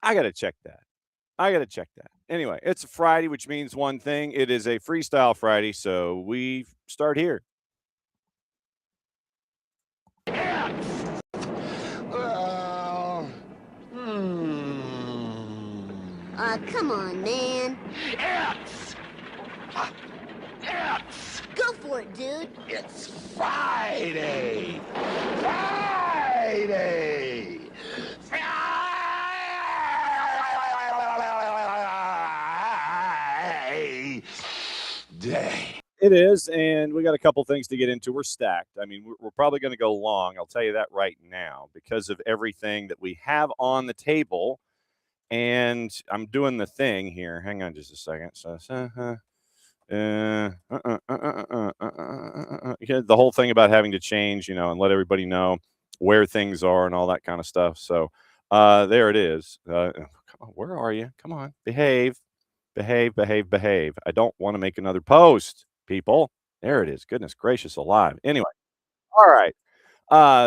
I got to check that. Anyway, it's a Friday, which means one thing. It is a Freestyle Friday, so we start here. Come on, man. Go for it, dude. It's Friday! Friday! Day. It is, and we got a couple things to get into. We're stacked. I mean, we're probably going to go long. I'll tell you that right now because of everything that we have on the table. And I'm doing the thing here. Hang on just a second. The whole thing about having to change, and let everybody know where things are and all that kind of stuff. So there it is. Come on, where are you? Come on, behave. I don't want to make another post, people. There it is. Goodness gracious alive. Anyway, all right.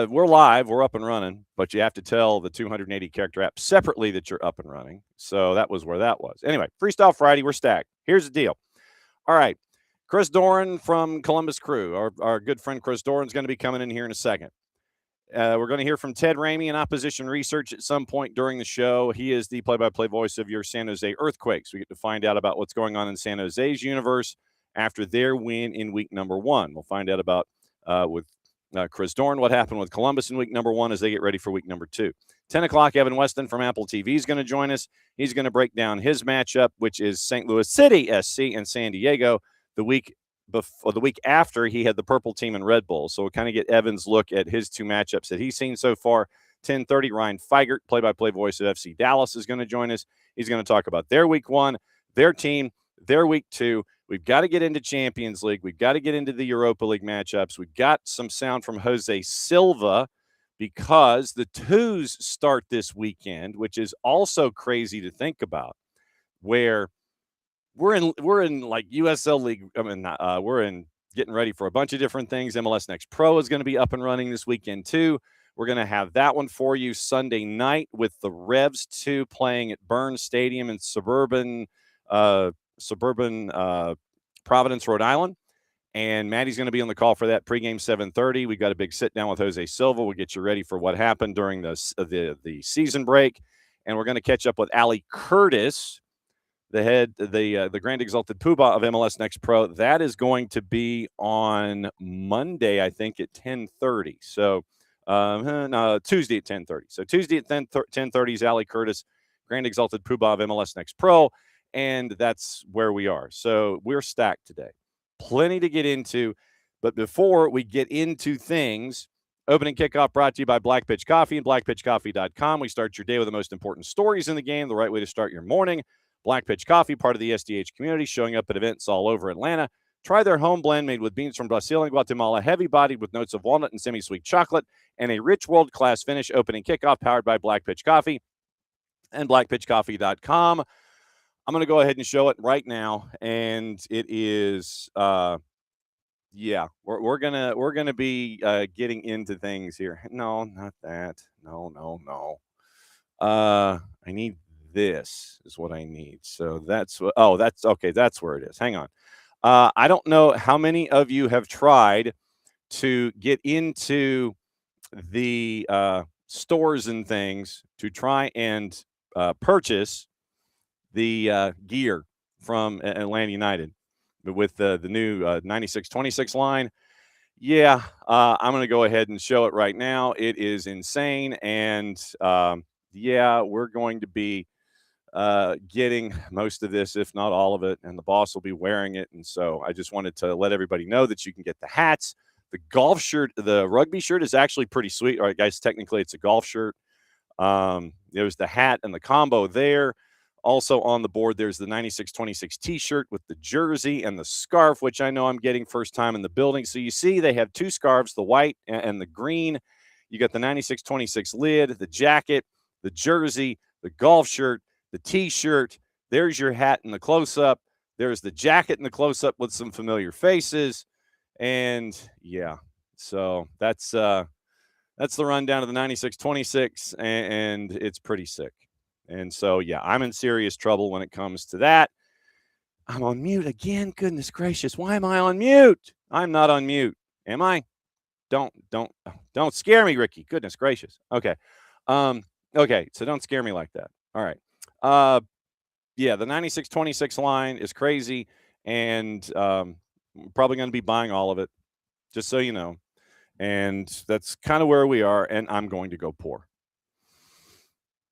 We're live. We're up and running, but you have to tell the 280 character app separately that you're up and running. So that was where that was. Anyway, Freestyle Friday, we're stacked. Here's the deal. All right. Chris Doran from Columbus Crew, our good friend Chris Doran is going to be coming in here in a second. We're going to hear from Ted Ramey in Opposition Research at some point during the show. He is the play-by-play voice of your San Jose Earthquakes. We get to find out about what's going on in San Jose's universe after their win in week number 1. We'll find out about with Chris Doran what happened with Columbus in week number 1 as they get ready for week number 2. 10 o'clock, Evan Weston from AppleTV is going to join us. He's going to break down his matchup, which is St. Louis City SC and San Diego, the week after he had the purple team in Red Bull. So we'll kind of get Evan's look at his two matchups that he's seen so far. 10:30, Ryan Figert, play-by-play voice of FC Dallas, is going to join us. He's going to talk about their week 1, their team, their week 2. We've got to get into Champions League. We've got to get into the Europa League matchups. We've got some sound from Jose Silva because the twos start this weekend, which is also crazy to think about, where we're in like USL League. I mean, we're in getting ready for a bunch of different things. MLS NEXT PRO is going to be up and running this weekend too. We're going to have that one for you Sunday night with the Revs 2 playing at Burns Stadium in suburban Providence, Rhode Island. And Maddie's going to be on the call for that pregame 7:30. We've got a big sit down with Jose Silva. We'll get you ready for what happened during the season break. And we're going to catch up with Allie Curtis, the Grand Exalted Poobah of MLS NEXT PRO. That is going to be on Monday, I think, at 10:30. So Tuesday at 10:30. So Tuesday at 10:30 is Allie Curtis, Grand Exalted Poobah of MLS NEXT PRO. And that's where we are. So we're stacked today. Plenty to get into. But before we get into things, opening kickoff brought to you by Black Pitch Coffee and blackpitchcoffee.com. We start your day with the most important stories in the game, the right way to start your morning. Black Pitch Coffee, part of the SDH community, showing up at events all over Atlanta. Try their home blend made with beans from Brazil and Guatemala, heavy-bodied with notes of walnut and semi-sweet chocolate, and a rich world-class finish. Opening kickoff powered by Black Pitch Coffee and blackpitchcoffee.com. I'm going to go ahead and show it right now, and it is, we're gonna be getting into things here. No, not that. No. I need this is what I need. So that's okay. That's where it is. Hang on. I don't know how many of you have tried to get into the stores and things to try and purchase the gear from Atlanta United with the new 9626 line. Yeah, I'm going to go ahead and show it right now. It is insane. And we're going to be getting most of this, if not all of it, and the boss will be wearing it. And so I just wanted to let everybody know that you can get the hats. The golf shirt, the rugby shirt is actually pretty sweet. All right, guys, technically it's a golf shirt. There's the hat and the combo there. Also on the board, there's the 9626 t-shirt with the jersey and the scarf, which I know I'm getting first time in the building. So you see they have two scarves, the white and the green. You got the 9626 lid, the jacket, the jersey, the golf shirt, the t-shirt. There's your hat in the close-up. There's the jacket in the close-up with some familiar faces. And, yeah, so that's the rundown of the 9626, and it's pretty sick. And so, yeah, I'm in serious trouble when it comes to that. I'm on mute again. Goodness gracious. Why am I on mute? I'm not on mute. Am I? Don't scare me, Ricky. Goodness gracious. Okay. Okay. So don't scare me like that. All right. Yeah, the 9626 line is crazy, and probably going to be buying all of it, just so you know. And that's kind of where we are, and I'm going to go poor.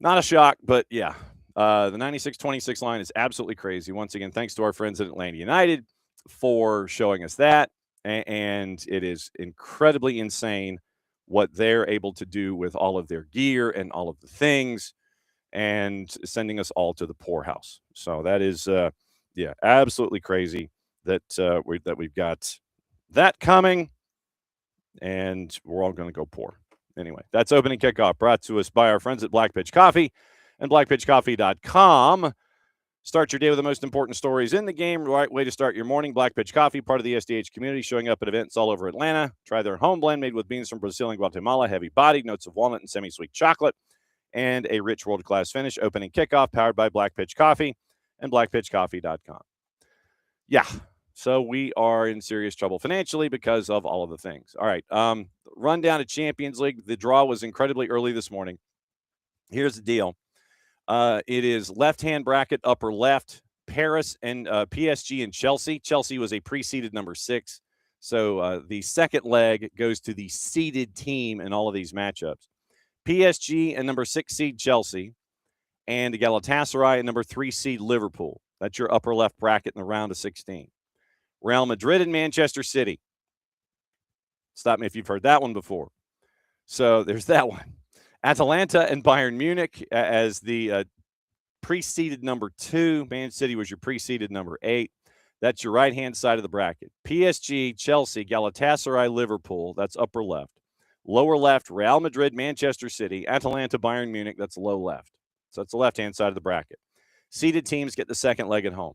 Not a shock, but yeah. The 9626 line is absolutely crazy. Once again, thanks to our friends at Atlanta United for showing us that. And it is incredibly insane what they're able to do with all of their gear and all of the things and sending us all to the poorhouse. So that is, yeah, absolutely crazy that we've got that coming, and we're all going to go poor. Anyway, that's opening kickoff brought to us by our friends at Black Pitch Coffee and blackpitchcoffee.com. Start your day with the most important stories in the game. Right way to start your morning. Black Pitch Coffee, part of the SDH community, showing up at events all over Atlanta. Try their home blend made with beans from Brazil and Guatemala, heavy bodied, notes of walnut and semi-sweet chocolate, and a rich world-class finish. Opening kickoff powered by Black Pitch Coffee and blackpitchcoffee.com. Yeah, so we are in serious trouble financially because of all of the things. All right, rundown of Champions League. The draw was incredibly early this morning. Here's the deal. It is left-hand bracket, upper left, Paris and PSG and Chelsea. Chelsea was a pre-seeded number 6. So the second leg goes to the seeded team in all of these matchups. PSG and number 6 seed Chelsea, and Galatasaray and number 3 seed Liverpool. That's your upper left bracket in the round of 16. Real Madrid and Manchester City. Stop me if you've heard that one before. So there's that one. Atalanta and Bayern Munich as the pre-seeded number 2. Man City was your pre-seeded number 8. That's your right-hand side of the bracket. PSG, Chelsea, Galatasaray, Liverpool. That's upper left. Lower left, Real Madrid, Manchester City, Atalanta, Bayern Munich. That's low left. So that's the left-hand side of the bracket. Seeded teams get the second leg at home.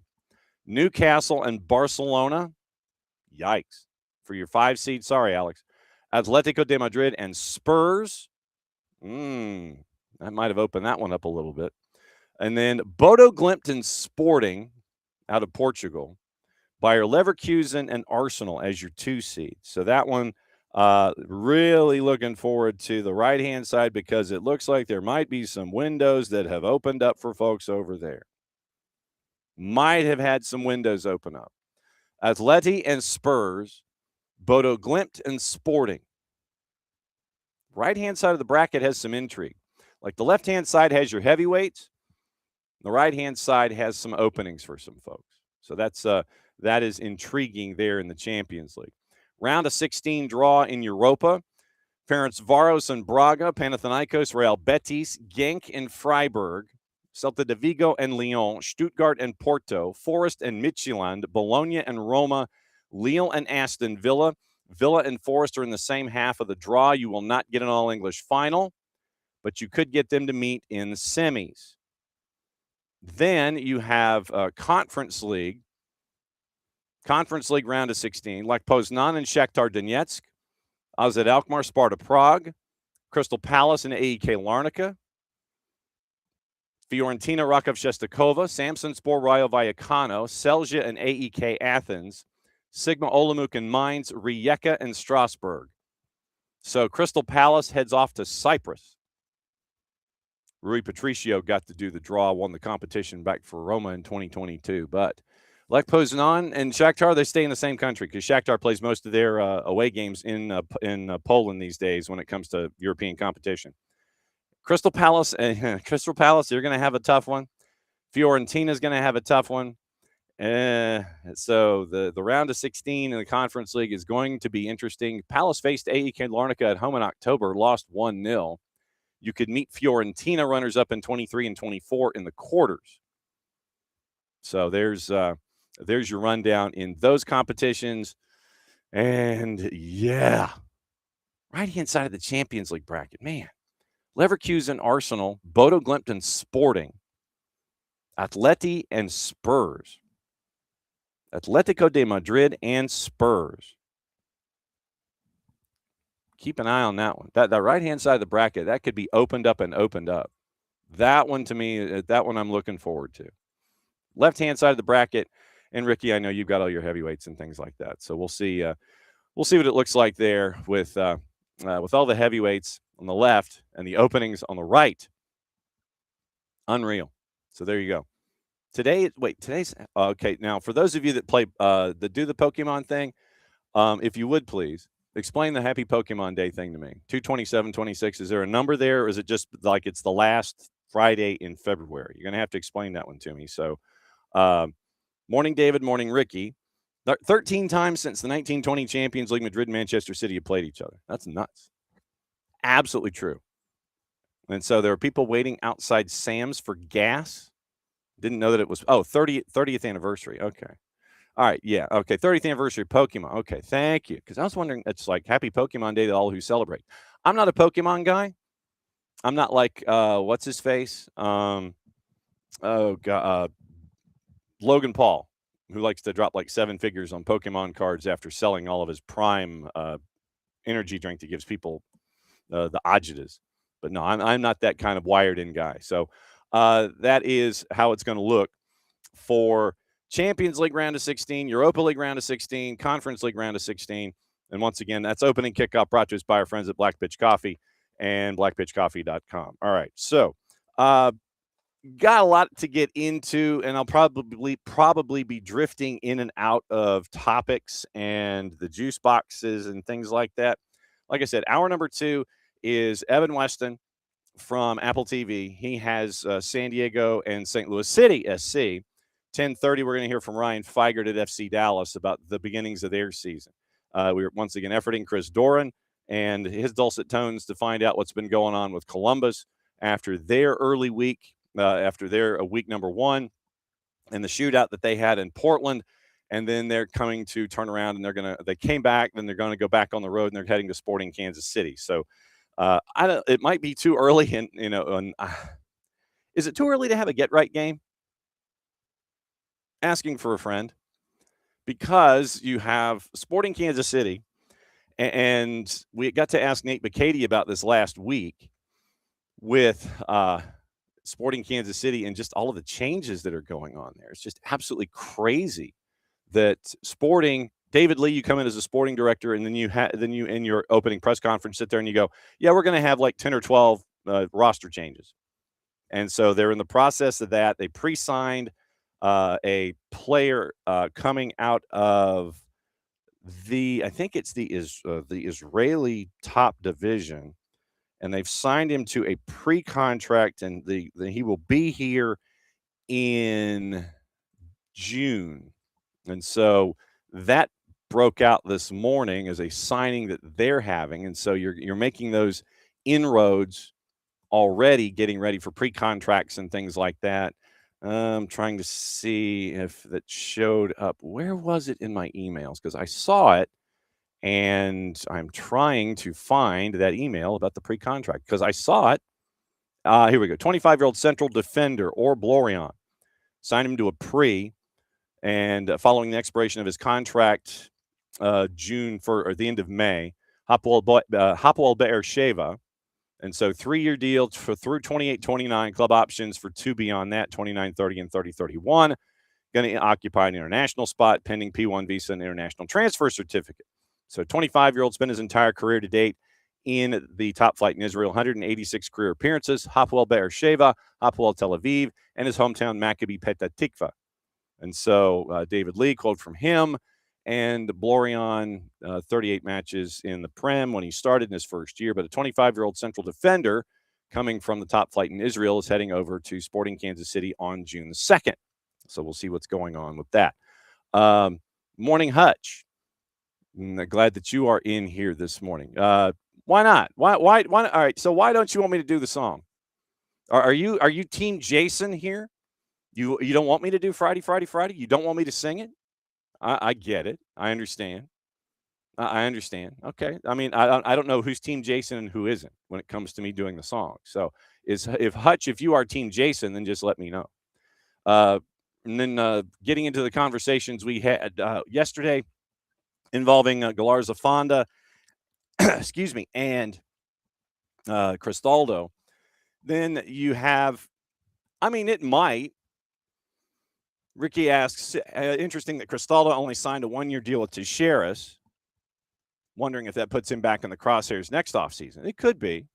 Newcastle and Barcelona. Yikes. For your 5 seed. Sorry, Alex. Atletico de Madrid and Spurs. That might have opened that one up a little bit. And then Bodo Glimt and Sporting out of Portugal. Bayer Leverkusen and Arsenal as your 2 seed. So that one, really looking forward to the right-hand side because it looks like there might be some windows that have opened up for folks over there. Might have had some windows open up. Atleti and Spurs, Bodo Glimt and Sporting. Right-hand side of the bracket has some intrigue. Like the left-hand side has your heavyweights. The right-hand side has some openings for some folks. So that is intriguing there in the Champions League. Round of 16 draw in Europa. Ferencváros and Braga, Panathinaikos, Real Betis, Genk and Freiburg, Celta de Vigo and Lyon, Stuttgart and Porto, Forest and Midtjylland, Bologna and Roma, Lille and Aston Villa. Villa and Forest are in the same half of the draw. You will not get an all-English final, but you could get them to meet in the semis. Then you have Conference League round of 16, like Poznan and Shakhtar Donetsk, AZ Alkmaar, Sparta Prague, Crystal Palace and AEK Larnaca, Fiorentina, Rakov Czestochowa, Samsunspor, Rayo Vallecano, Celje and AEK Athens, Sigma Olomouc and Mainz, Rijeka and Strasbourg. So Crystal Palace heads off to Cyprus. Rui Patricio got to do the draw, won the competition back for Roma in 2022. But like Poznan and Shakhtar, they stay in the same country because Shakhtar plays most of their away games in Poland these days when it comes to European competition. Crystal Palace, they're going to have a tough one. Fiorentina is going to have a tough one. So the round of 16 in the Conference League is going to be interesting. Palace faced AEK Larnaca at home in October, lost 1-0. You could meet Fiorentina runners-up in 23 and 24 in the quarters. So there's your rundown in those competitions. And, yeah, right-hand side of the Champions League bracket, man. Leverkusen, Arsenal, Bodo Glimt and Sporting, Atleti and Spurs, Atletico de Madrid and Spurs. Keep an eye on that one. That right-hand side of the bracket, that could be opened up and opened up. That one to me, that one I'm looking forward to. Left-hand side of the bracket, and Ricky, I know you've got all your heavyweights and things like that. So we'll see. We'll see what it looks like there with all the heavyweights on the left and the openings on the right. Unreal. So there you go. Today's okay. Now, for those of you that play that do the Pokemon thing, if you would please explain the Happy Pokemon Day thing to me. 2/27/26. Is there a number there, or is it just like it's the last Friday in February? You're gonna have to explain that one to me. So, morning, David. Morning, Ricky. 13 times since the 1920 Champions League, Madrid and Manchester City have played each other. That's nuts. Absolutely true. And so there are people waiting outside Sam's for gas. Didn't know that it was 30th anniversary. Okay. All right. Yeah. Okay. 30th anniversary of Pokemon. Okay. Thank you. Because I was wondering, it's like Happy Pokemon Day to all who celebrate. I'm not a Pokemon guy. I'm not like what's his face? Logan Paul, who likes to drop like 7 figures on Pokemon cards after selling all of his Prime energy drink that gives people the agitas. But no, I'm not that kind of wired-in guy. So that is how it's going to look for Champions League round of 16, Europa League round of 16, Conference League round of 16. And once again, that's opening kickoff brought to us by our friends at Black Pitch Coffee and blackpitchcoffee.com. All right. So got a lot to get into, and I'll probably be drifting in and out of topics and the juice boxes and things like that. Like I said, hour number 2 is Evan Weston from Apple TV. He has San Diego and St. Louis City SC. 10:30, we're going to hear from Ryan Figert at FC Dallas about the beginnings of their season. We were once again efforting Chris Doran and his dulcet tones to find out what's been going on with Columbus after their early week, after their week number 1 and the shootout that they had in Portland. And then they're coming to turn around and they came back, then they're going to go back on the road and they're heading to Sporting Kansas City. So it might be too early, and is it too early to have a get right game? Asking for a friend, because you have Sporting Kansas City, and we got to ask Nate McCady about this last week with Sporting Kansas City and just all of the changes that are going on there. It's just absolutely crazy that Sporting. David Lee, you come in as a sporting director, and then you in your opening press conference sit there and you go, yeah, we're going to have like 10 or 12 roster changes. And so they're in the process of that. They pre-signed a player coming out of I think it's the Israeli top division, and they've signed him to a pre-contract, and he will be here in June. And so that broke out this morning as a signing that they're having, and so you're making those inroads already, getting ready for pre-contracts and things like that. I'm trying to see if that showed up. Where was it in my emails? Because I saw it, and I'm trying to find that email about the pre-contract because I saw it. Here we go. 25-year-old central defender or Blorian signed him to a pre, and following the expiration of his contract, June or the end of May, Hapoel Be'er-Sheva. And so 3-year deal through 28-29, club options for 2 beyond that, 29-30 and 30-31. Going to occupy an international spot pending P1 visa and international transfer certificate. So 25-year-old spent his entire career to date in the top flight in Israel, 186 career appearances, Hapoel Be'er-Sheva, Hapoel Tel Aviv, and his hometown Maccabi Petah Tikva. And so David Lee, quote from him, and Blorian, 38 matches in the Prem when he started in his first year. But a 25-year-old central defender coming from the top flight in Israel is heading over to Sporting Kansas City on June 2nd. So we'll see what's going on with that. Morning, Hutch. Glad that you are in here this morning. Why not? Why? All right. So why don't you want me to do the song? Are you Team Jason here? You don't want me to do Friday? You don't want me to sing it? I get it. I understand. I understand. Okay. I mean, I don't know who's Team Jason and who isn't when it comes to me doing the song. So if you are Team Jason, then just let me know. And then getting into the conversations we had yesterday involving Galarza Fonda, excuse me, and Cristaldo. Then you have, I mean, it might. Ricky asks, interesting that Cristaldo only signed a 1-year deal with Teixeiras. Wondering if that puts him back in the crosshairs next offseason. It could be.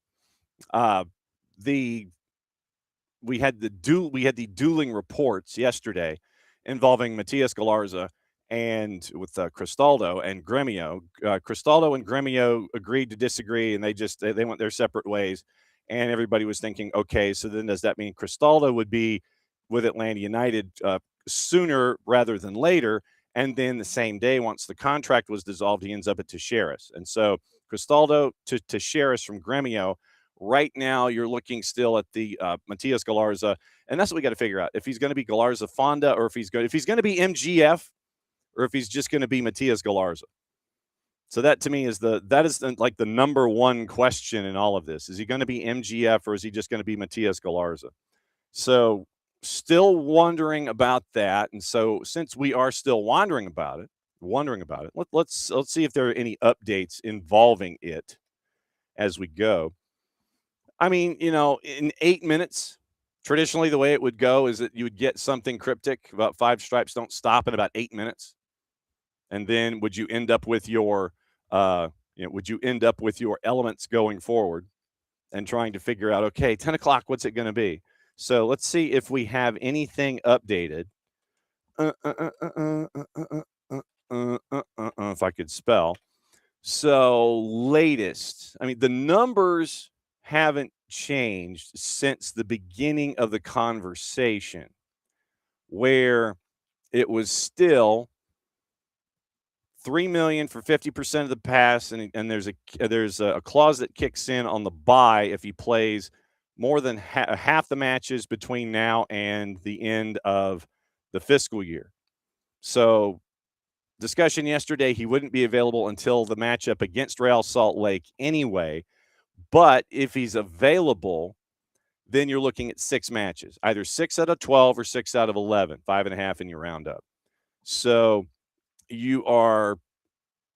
We had the dueling reports yesterday involving Matias Galarza and with Cristaldo and Gremio. Cristaldo and Gremio agreed to disagree, and they went their separate ways. And everybody was thinking, okay, so then does that mean Cristaldo would be with Atlanta United sooner rather than later? And then the same day, once the contract was dissolved, he ends up at Teixeiras. And so Cristaldo to Teixeiras from Gremio. Right now, you're looking still at the Matias Galarza, and that's what we got to figure out. If he's going to be Galarza Fonda, or if he's going to be MGF, or if he's just going to be Matias Galarza. So that to me is like the number one question in all of this. Is he going to be MGF, or is he just going to be Matias Galarza? So still wondering about that. And so since we are still wondering about it, let's see if there are any updates involving it as we go. I mean, in 8 minutes, traditionally the way it would go is that you would get something cryptic about 5 stripes don't stop in about 8 minutes. And then would you end up with your elements going forward and trying to figure out, okay, 10 o'clock, what's it going to be? So let's see if we have anything updated. If I could spell. So latest, I mean, the numbers haven't changed since the beginning of the conversation, where it was still $3 million for 50% of the pass, and there's a clause that kicks in on the buy if he plays more than half the matches between now and the end of the fiscal year. So discussion yesterday, he wouldn't be available until the matchup against Real Salt Lake anyway. But if he's available, then you're looking at 6 matches, either 6 out of 12 or 6 out of 11, 5.5 in your roundup. So you are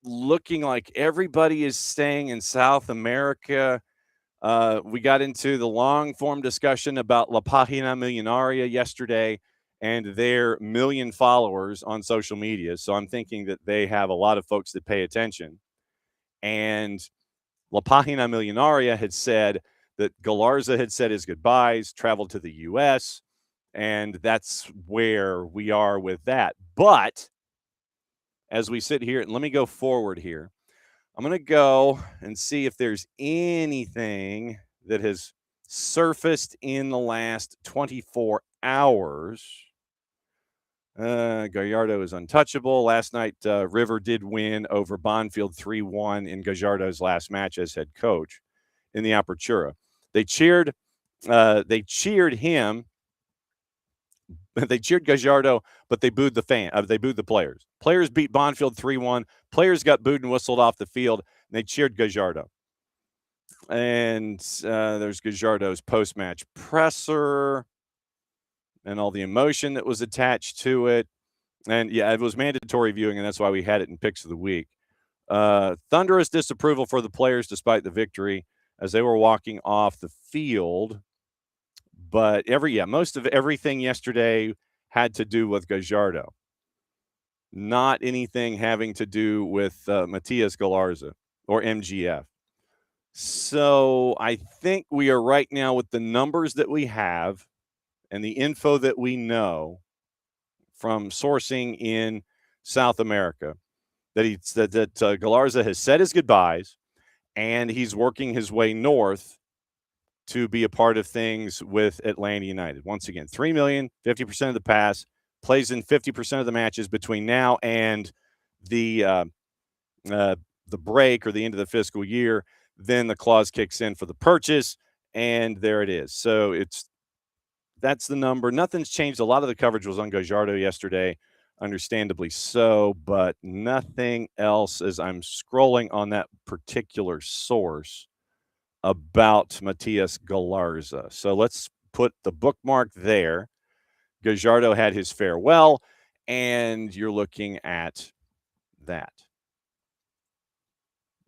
looking like everybody is staying in South America. We got into the long-form discussion about La Página Millonaria yesterday and their 1 million followers on social media. So I'm thinking that they have a lot of folks that pay attention. And La Página Millonaria had said that Galarza had said his goodbyes, traveled to the U.S., and that's where we are with that. But as we sit here, and let me go forward here, I'm going to go and see if there's anything that has surfaced in the last 24 hours. Gallardo is untouchable. Last night, River did win over Bonfield 3-1 in Gallardo's last match as head coach in the Apertura. They cheered him. They cheered Gallardo, but they booed the players. Players beat Bonfield 3-1. Players got booed and whistled off the field, and they cheered Gallardo. And there's Gallardo's post-match presser and all the emotion that was attached to it. And, yeah, it was mandatory viewing, and that's why we had it in Picks of the Week. Thunderous disapproval for the players despite the victory as they were walking off the field. But most of everything yesterday had to do with Gallardo, not anything having to do with Matias Galarza or MGF. So I think we are right now with the numbers that we have and the info that we know from sourcing in South America that Galarza has said his goodbyes and he's working his way north to be a part of things with Atlanta United. Once again, $3 million, 50% of the pass, plays in 50% of the matches between now and the break or the end of the fiscal year. Then the clause kicks in for the purchase, and there it is. So that's the number. Nothing's changed. A lot of the coverage was on Gallardo yesterday, understandably so, but nothing else as I'm scrolling on that particular source about Matias Galarza. So let's put the bookmark there. Gallardo had his farewell, and you're looking at that.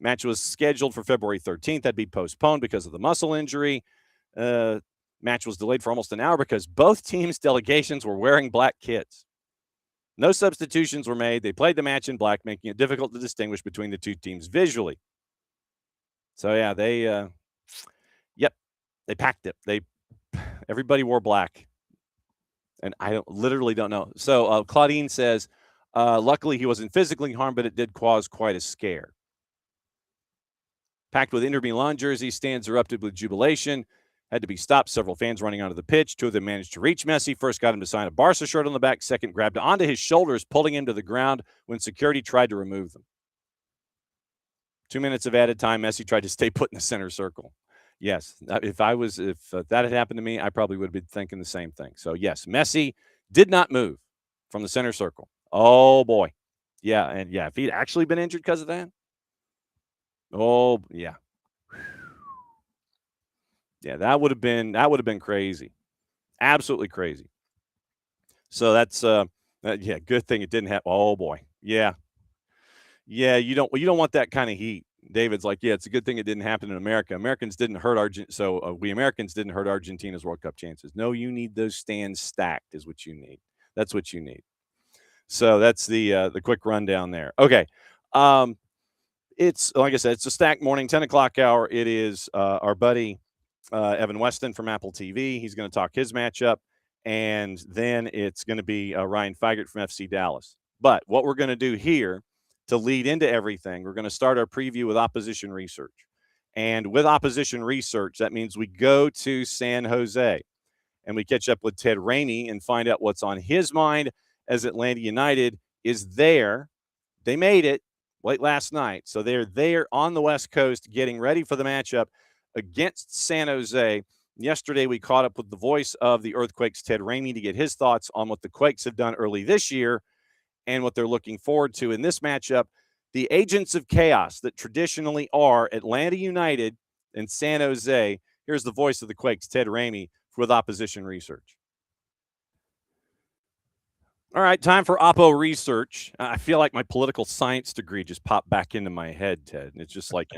Match was scheduled for February 13th. That'd be postponed because of the muscle injury. Match was delayed for almost an hour because both teams' delegations were wearing black kits. No substitutions were made. They played the match in black, making it difficult to distinguish between the two teams visually. So, yeah, they packed it. Everybody wore black. And I literally don't know. So, Claudine says, luckily he wasn't physically harmed, but it did cause quite a scare. Packed with Inter Milan jerseys, stands erupted with jubilation. Had to be stopped. Several fans running onto the pitch. Two of them managed to reach Messi. First got him to sign a Barca shirt on the back. Second grabbed onto his shoulders, pulling him to the ground when security tried to remove them. 2 minutes of added time. Messi tried to stay put in the center circle. Yes, if that had happened to me, I probably would have been thinking the same thing. So, yes, Messi did not move from the center circle. Oh, boy. Yeah, and if he'd actually been injured because of that, oh, yeah. Yeah, that would have been crazy. Absolutely crazy. So that's good thing it didn't happen. Oh boy. Yeah. Yeah, you don't want that kind of heat. David's like, yeah, it's a good thing it didn't happen in America. Americans didn't hurt we Americans didn't hurt Argentina's World Cup chances. No, you need those stands stacked is what you need. That's what you need. So that's the quick rundown there. Okay. It's like I said, it's a stacked morning, 10 o'clock hour. It is our buddy Evan Weston from Apple TV. He's going to talk his matchup, and then it's going to be Ryan Figert from FC Dallas. But what we're going to do here to lead into everything, we're going to start our preview with opposition research. And with opposition research, that means we go to San Jose, and we catch up with Ted Ramey and find out what's on his mind as Atlanta United is there. They made it late last night, so they're there on the West Coast getting ready for the matchup against San Jose. Yesterday, we caught up with the voice of the Earthquakes, Ted Ramey, to get his thoughts on what the Quakes have done early this year and what they're looking forward to in this matchup. The agents of chaos that traditionally are Atlanta United and San Jose. Here's the voice of the Quakes, Ted Ramey, with opposition research. All right, time for Oppo research. I feel like my political science degree just popped back into my head, Ted. And it's just like,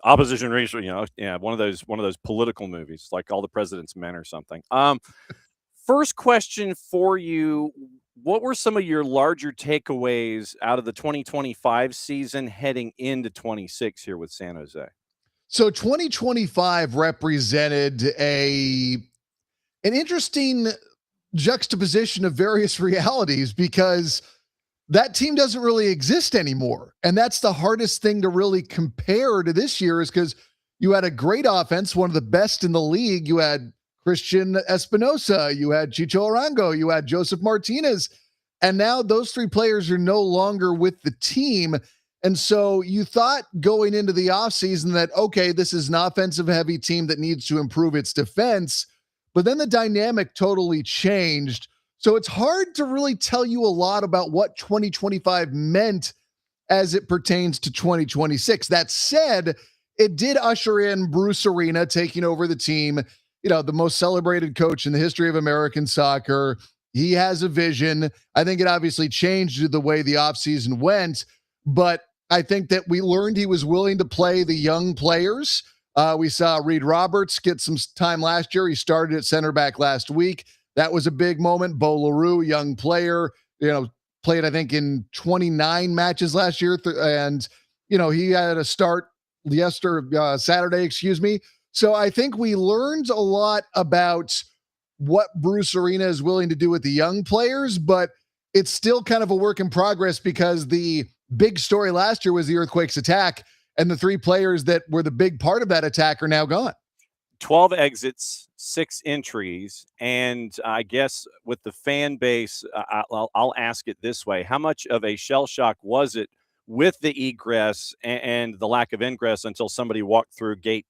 opposition research, one of those political movies, like All the President's Men or something. First question for you: what were some of your larger takeaways out of the 2025 season heading into 26 here with San Jose? So 2025 represented an interesting juxtaposition of various realities because that team doesn't really exist anymore. And that's the hardest thing to really compare to this year, is because you had a great offense, one of the best in the league. You had Christian Espinosa, you had Chicho Arango, you had Joseph Martinez, and now those three players are no longer with the team. And so you thought going into the offseason that, okay, this is an offensive heavy team that needs to improve its defense, but then the dynamic totally changed. So it's hard to really tell you a lot about what 2025 meant as it pertains to 2026. That said, it did usher in Bruce Arena taking over the team, the most celebrated coach in the history of American soccer. He has a vision. I think it obviously changed the way the offseason went, but I think that we learned he was willing to play the young players. We saw Reed Roberts get some time last year. He started at center back last week. That was a big moment. Bo LaRue, young player, played, I think, in 29 matches last year. And, he had a start Saturday, So I think we learned a lot about what Bruce Arena is willing to do with the young players, but it's still kind of a work in progress because the big story last year was the Earthquakes attack, and the three players that were the big part of that attack are now gone. 12 exits, 6 entries, and I guess with the fan base, I'll ask it this way. How much of a shell shock was it with the egress and the lack of ingress until somebody walked through gate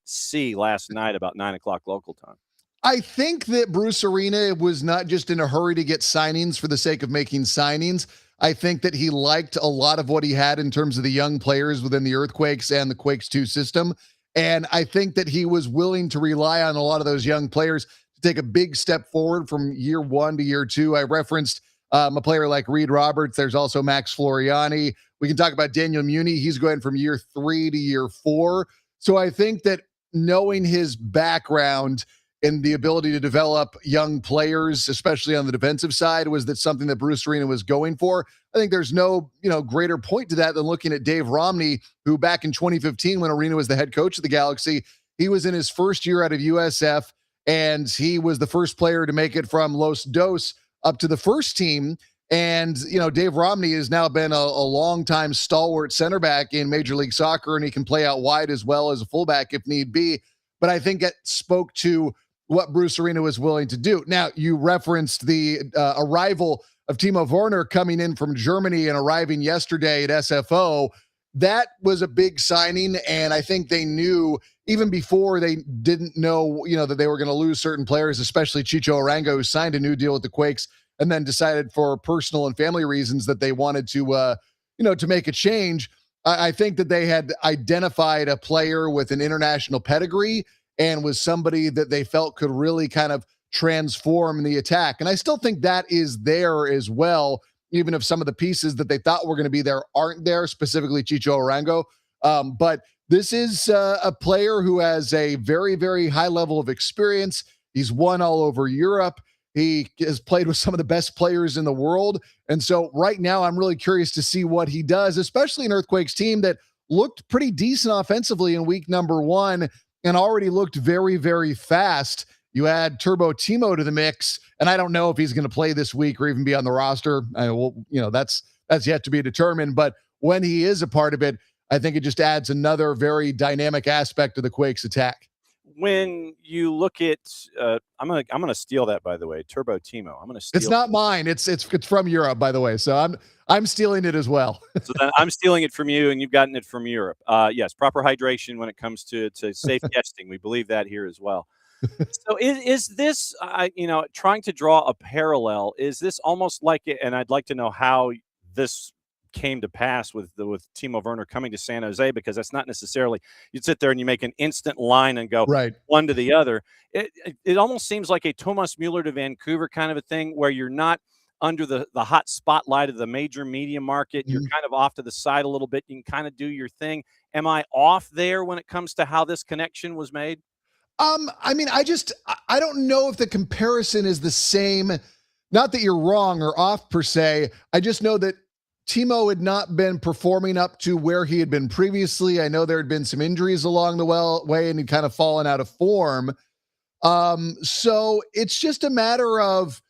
C last night about 9 o'clock local time? I think that Bruce Arena was not just in a hurry to get signings for the sake of making signings. I think that he liked a lot of what he had in terms of the young players within the Earthquakes and the Quakes 2 system. And I think that he was willing to rely on a lot of those young players to take a big step forward from year 1 to year 2. I referenced A player like Reed Roberts. There's also Max Floriani. We can talk about Daniel Muni. He's going from year 3 to year 4. So I think that knowing his background and the ability to develop young players, especially on the defensive side, was that something that Bruce Arena was going for. I think there's no, greater point to that than looking at Dave Romney, who back in 2015, when Arena was the head coach of the Galaxy, he was in his first year out of USF, and he was the first player to make it from Los Dos up to the first team. And, Dave Romney has now been a longtime stalwart center back in Major League Soccer, and he can play out wide as well as a fullback if need be. But I think it spoke to what Bruce Arena was willing to do. Now, you referenced the arrival of Timo Werner coming in from Germany and arriving yesterday at SFO. That was a big signing, and I think they knew even before they didn't know, that they were going to lose certain players, especially Chicho Arango, who signed a new deal with the Quakes and then decided for personal and family reasons that they wanted to, to make a change. I think that they had identified a player with an international pedigree and was somebody that they felt could really kind of transform the attack. And I still think that is there as well, even if some of the pieces that they thought were going to be there aren't there, specifically Chicho Arango. But this is a player who has a very, very high level of experience. He's won all over Europe. He has played with some of the best players in the world. And so right now I'm really curious to see what he does, especially an Earthquakes team that looked pretty decent offensively in week number 1 and already looked very, very fast. You add Turbo Timo to the mix, and I don't know if he's going to play this week or even be on the roster. That's yet to be determined. But when he is a part of it, I think it just adds another very dynamic aspect of the Quakes attack. When you look at, I'm gonna steal that, by the way, Turbo Timo. I'm gonna steal. It's not mine. It's from Europe, by the way. So I'm stealing it as well. So then I'm stealing it from you, and you've gotten it from Europe. Yes, proper hydration when it comes to safe guesting. We believe that here as well. So is this, trying to draw a parallel? Is this almost like it? And I'd like to know how this came to pass with Timo Werner coming to San Jose, because that's not necessarily you sit there and you make an instant line and go right one to the other. It almost seems like a Thomas Mueller to Vancouver kind of a thing, where you're not under the hot spotlight of the major media market. You're kind of off to the side a little bit. You can kind of do your thing. Am I off there when it comes to how this connection was made? I mean, I don't know if the comparison is the same. Not that you're wrong or off per se. I just know that Timo had not been performing up to where he had been previously. I know there had been some injuries along the way, and he'd kind of fallen out of form. So it's just a matter of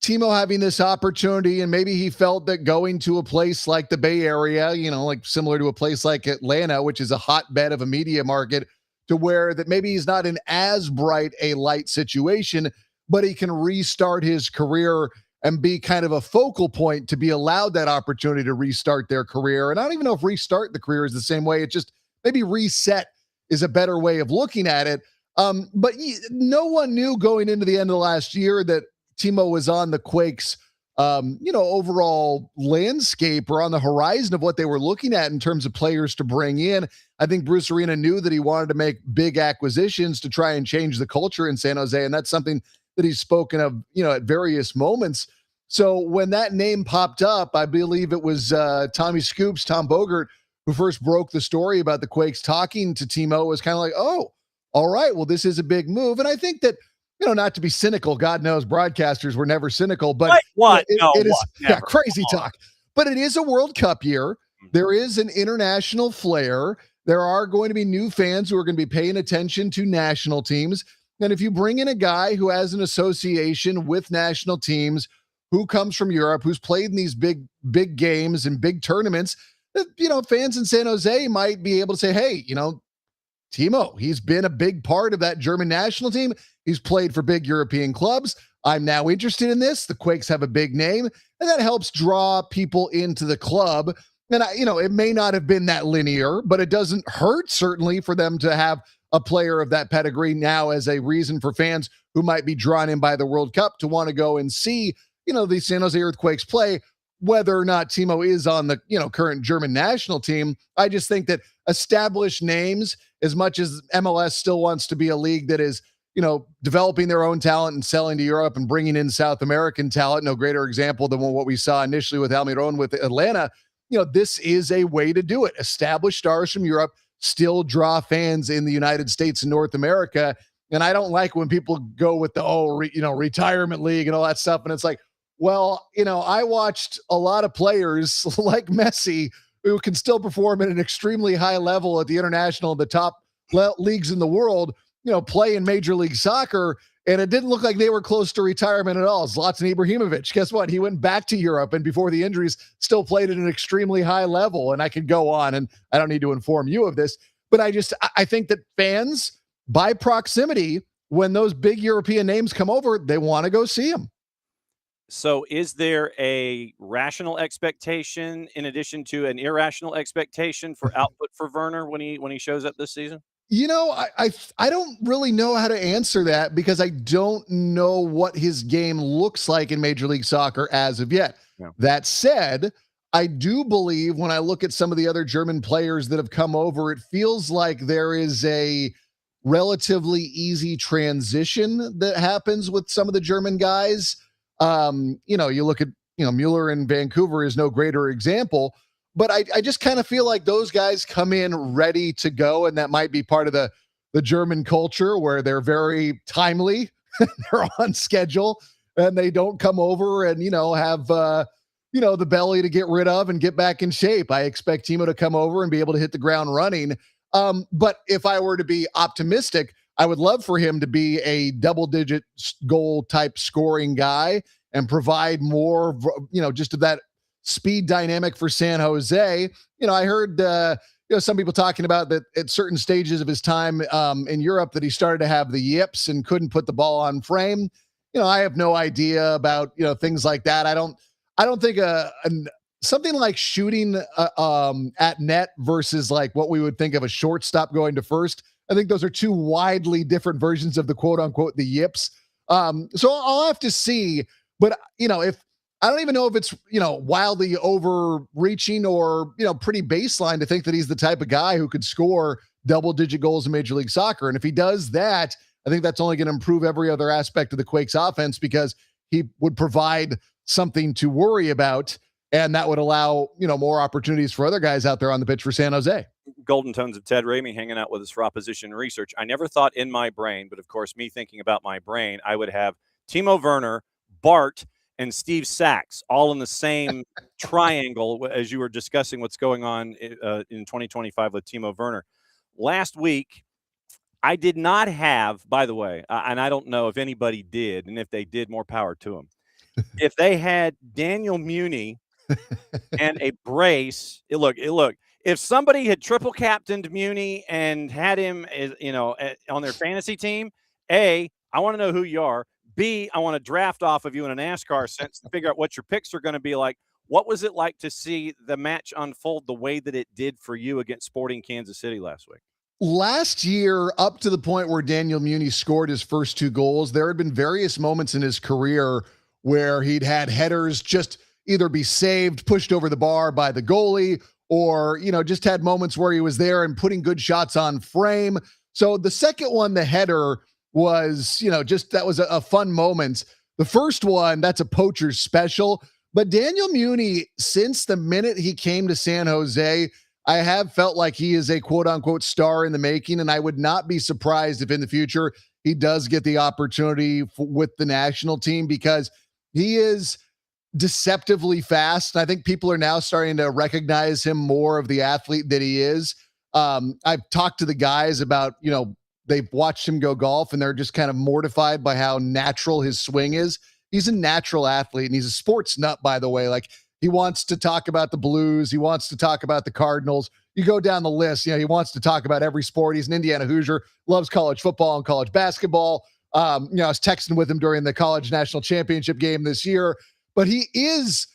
Timo having this opportunity, and maybe he felt that going to a place like the Bay Area, like similar to a place like Atlanta, which is a hotbed of a media market, to where that maybe he's not in as bright a light situation, but he can restart his career and be kind of a focal point to be allowed that opportunity to restart their career. And I don't even know if restart the career is the same way. It's just maybe reset is a better way of looking at it. But no one knew going into the end of the last year that Timo was on the Quakes, overall landscape or on the horizon of what they were looking at in terms of players to bring in. I think Bruce Arena knew that he wanted to make big acquisitions to try and change the culture in San Jose. And that's something that he's spoken of, at various moments. So when that name popped up, I believe it was Tom Bogert, who first broke the story about the Quakes talking to Timo, was kind of like, oh, all right, well, this is a big move. And I think that, not to be cynical, God knows broadcasters were never cynical, but it is crazy talk. But it is a World Cup year. There is an international flair. There are going to be new fans who are going to be paying attention to national teams. And if you bring in a guy who has an association with national teams, who comes from Europe, who's played in these big games and big tournaments, fans in San Jose might be able to say, hey, Timo, he's been a big part of that German national team. He's played for big European clubs. I'm now interested in this. The Quakes have a big name, and that helps draw people into the club. And it may not have been that linear, but it doesn't hurt certainly for them to have a player of that pedigree now as a reason for fans who might be drawn in by the World Cup to want to go and see, the San Jose Earthquakes play, whether or not Timo is on the, current German national team. I just think that established names, as much as MLS still wants to be a league that is, developing their own talent and selling to Europe and bringing in South American talent. No greater example than what we saw initially with Almiron with Atlanta. This is a way to do it. Establish stars from Europe, still draw fans in the United States and North America. And I don't like when people go with the, retirement league and all that stuff. And it's like, well, I watched a lot of players like Messi who can still perform at an extremely high level at the international, the top leagues in the world, play in Major League Soccer. And it didn't look like they were close to retirement at all. Zlatan Ibrahimovic, guess what? He went back to Europe and before the injuries still played at an extremely high level. And I could go on, and I don't need to inform you of this, but I think that fans, by proximity, when those big European names come over, they want to go see them. So is there a rational expectation in addition to an irrational expectation for output for Werner when he shows up this season? I don't really know how to answer that because I don't know what his game looks like in Major League Soccer as of yet. Yeah. That said, I do believe when I look at some of the other German players that have come over, it feels like there is a relatively easy transition that happens with some of the German guys. You look at, Mueller in Vancouver is no greater example, but I just kind of feel like those guys come in ready to go. And that might be part of the German culture where they're very timely, they're on schedule, and they don't come over and, have, the belly to get rid of and get back in shape. I expect Timo to come over and be able to hit the ground running. But if I were to be optimistic, I would love for him to be a double-digit goal type scoring guy and provide more, just of that speed dynamic for San Jose. I heard, some people talking about that at certain stages of his time in Europe that he started to have the yips and couldn't put the ball on frame. I have no idea about, things like that. I don't think something like shooting at net versus like what we would think of a shortstop going to first. I think those are two widely different versions of the quote unquote, the yips. So I'll have to see, but if I don't even know if it's, wildly overreaching or, pretty baseline to think that he's the type of guy who could score double-digit goals in Major League Soccer. And if he does that, I think that's only going to improve every other aspect of the Quakes offense because he would provide something to worry about, and that would allow, more opportunities for other guys out there on the pitch for San Jose. Golden tones of Ted Ramey hanging out with us for opposition research. I never thought in my brain, but of course, me thinking about my brain, I would have Timo Werner, Bart, and Steve Sachs all in the same triangle as you were discussing what's going on in 2025 with Timo Werner. Last week, I did not have, by the way, and I don't know if anybody did, and if they did, more power to them. If they had Daniel Muni and a brace, look, if somebody had triple captained Muni and had him, on their fantasy team, A, I want to know who you are. B, I want to draft off of you in a NASCAR sense to figure out what your picks are going to be like. What was it like to see the match unfold the way that it did for you against Sporting Kansas City last week? Last year, up to the point where Daniel Muni scored his first two goals, there had been various moments in his career where he'd had headers just either be saved, pushed over the bar by the goalie, or, just had moments where he was there and putting good shots on frame. So the second one, the header, was, that was a fun moment. The first one, that's a poacher's special. But Daniel Muni, since the minute he came to San Jose, I have felt like he is a quote unquote star in the making. And I would not be surprised if in the future he does get the opportunity with the national team because he is deceptively fast. I think people are now starting to recognize him more of the athlete that he is. I've talked to the guys about, they've watched him go golf and they're just kind of mortified by how natural his swing is. He's a natural athlete and he's a sports nut, by the way. Like he wants to talk about the Blues. He wants to talk about the Cardinals. You go down the list, he wants to talk about every sport. He's an Indiana Hoosier, loves college football and college basketball. I was texting with him during the college national championship game this year, but he is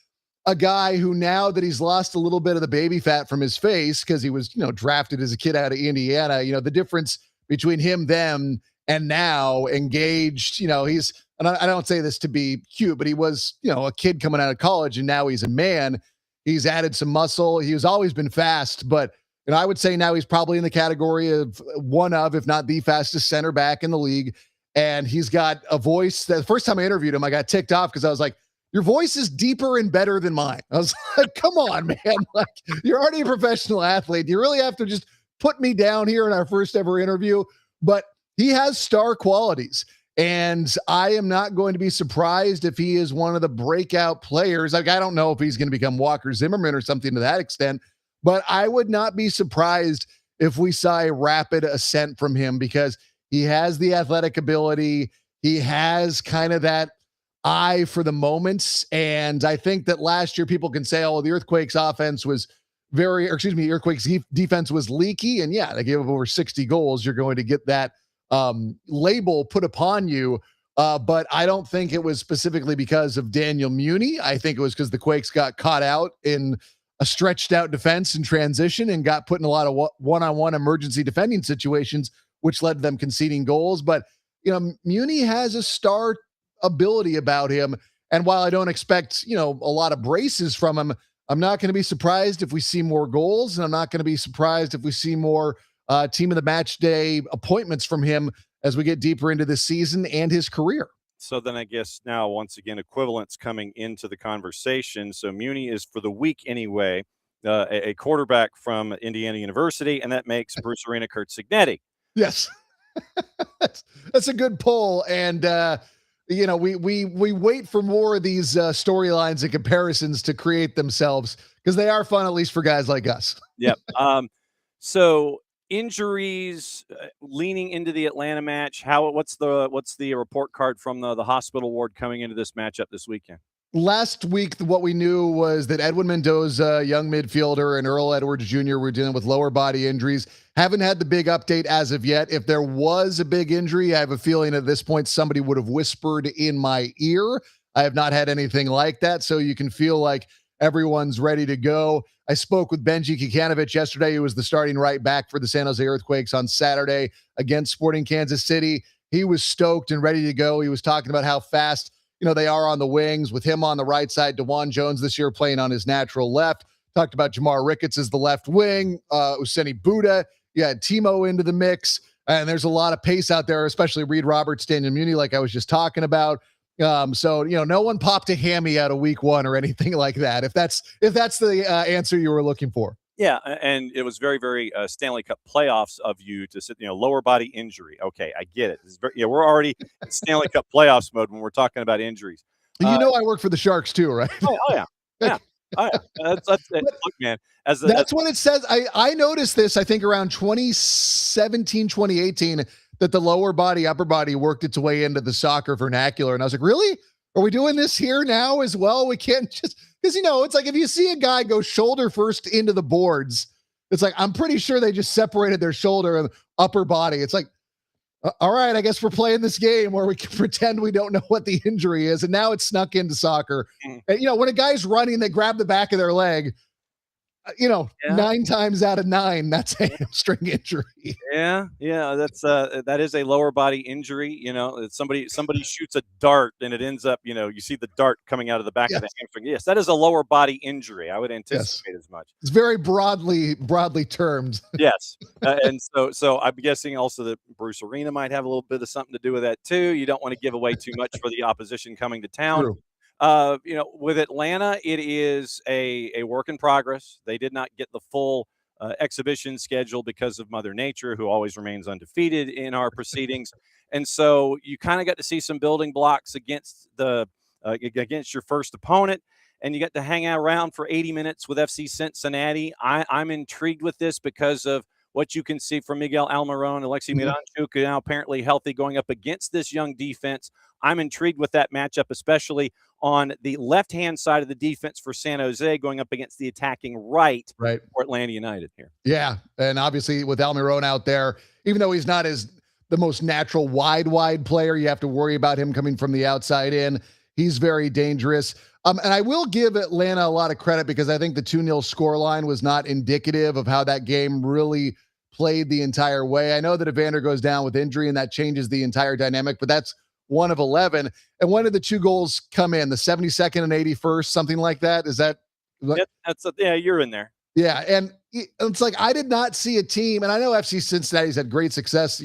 a guy who, now that he's lost a little bit of the baby fat from his face, because he was, drafted as a kid out of Indiana, the difference between him then and now engaged, he's, and I don't say this to be cute, but he was, a kid coming out of college and now he's a man. He's added some muscle. He's always been fast, but I would say now he's probably in the category of one of, if not the fastest center back in the league. and he's got a voice that the first time I interviewed him, I got ticked off because I was like, your voice is deeper and better than mine. I was like, come on, man. Like, you're already a professional athlete. You really have to just put me down here in our first ever interview. But he has star qualities. And I am not going to be surprised if he is one of the breakout players. Like, I don't know if he's going to become Walker Zimmerman or something to that extent, but I would not be surprised if we saw a rapid ascent from him because he has the athletic ability. He has kind of that eye for the moments. And I think that last year people can say, oh, the Earthquakes offense was Earthquakes defense was leaky. And yeah, they gave up over 60 goals. You're going to get that label put upon you. But I don't think it was specifically because of Daniel Muni. I think it was because the Quakes got caught out in a stretched out defense in transition and got put in a lot of one-on-one emergency defending situations, which led to them conceding goals. But, Muni has a star ability about him. And while I don't expect, a lot of braces from him, I'm not going to be surprised if we see more goals. And I'm not going to be surprised if we see more team of the match day appointments from him as we get deeper into this season and his career. So then I guess now, once again, equivalence coming into the conversation. So Muni is, for the week anyway, a quarterback from Indiana University, and that makes Bruce Arena Kurt Signetti. Yes. That's a good poll. And, we wait for more of these storylines and comparisons to create themselves because they are fun, at least for guys like us. Yep. So injuries leaning into the Atlanta match. What's the report card from the hospital ward coming into this matchup this weekend? Last week, what we knew was that Edwin Mendoza, young midfielder, and Earl Edwards Jr. were dealing with lower body injuries. Haven't had the big update as of yet. If there was a big injury, I have a feeling at this point somebody would have whispered in my ear. I have not had anything like that, so you can feel like everyone's ready to go. I spoke with Benji Kikanovic yesterday, who was the starting right back for the San Jose Earthquakes on Saturday against Sporting Kansas City. He was stoked and ready to go. He was talking about how fast they are on the wings with him on the right side. DeJuan Jones this year playing on his natural left. Talked about Jamar Ricketts as the left wing. Useni Buddha. You had Timo into the mix. And there's a lot of pace out there, especially Reed Roberts, Daniel Muni, like I was just talking about. So no one popped a hammy out of week one or anything like that. If that's the answer you were looking for. Yeah, and it was very, very Stanley Cup playoffs of you to sit, lower body injury. Okay, I get it. We're already in Stanley Cup playoffs mode when we're talking about injuries. I work for the Sharks too, right? Oh yeah, yeah. Oh, yeah. That's look, man. That's what it says. I noticed this, I think, around 2017, 2018, that the lower body, upper body worked its way into the soccer vernacular. And I was like, really? Are we doing this here now as well? We can't just, because, it's like if you see a guy go shoulder first into the boards, it's like, I'm pretty sure they just separated their shoulder and upper body. It's like, all right, I guess we're playing this game where we can pretend we don't know what the injury is. And now it's snuck into soccer. And, when a guy's running, they grab the back of their leg. 9 times out of 9, that's a hamstring injury. Yeah, that is a lower body injury. Somebody shoots a dart and it ends up, you see the dart coming out of the back of the hamstring. Yes, that is a lower body injury. I would anticipate as much. It's very broadly termed. Yes, and so I'm guessing also that Bruce Arena might have a little bit of something to do with that too. You don't want to give away too much for the opposition coming to town. True. With Atlanta, it is a work in progress. They did not get the full exhibition schedule because of Mother Nature, who always remains undefeated in our proceedings. And so you kind of got to see some building blocks against your first opponent, and you got to hang out around for 80 minutes with FC Cincinnati. I'm intrigued with this because of what you can see from Miguel Almiron, Alexei Miranchuk, now apparently healthy, going up against this young defense. I'm intrigued with that matchup, especially on the left-hand side of the defense for San Jose, going up against the attacking right for Atlanta United here. Yeah, and obviously with Almiron out there, even though he's not the most natural wide player, you have to worry about him coming from the outside in. He's very dangerous. And I will give Atlanta a lot of credit because I think the 2-0 scoreline was not indicative of how that game really played the entire way. I know that Evander goes down with injury and that changes the entire dynamic, but that's 1 of 11. And when did the 2 goals come in? The 72nd and 81st, something like that? Is that? You're in there. Yeah. And it's like, I did not see a team, and I know FC Cincinnati's had great success,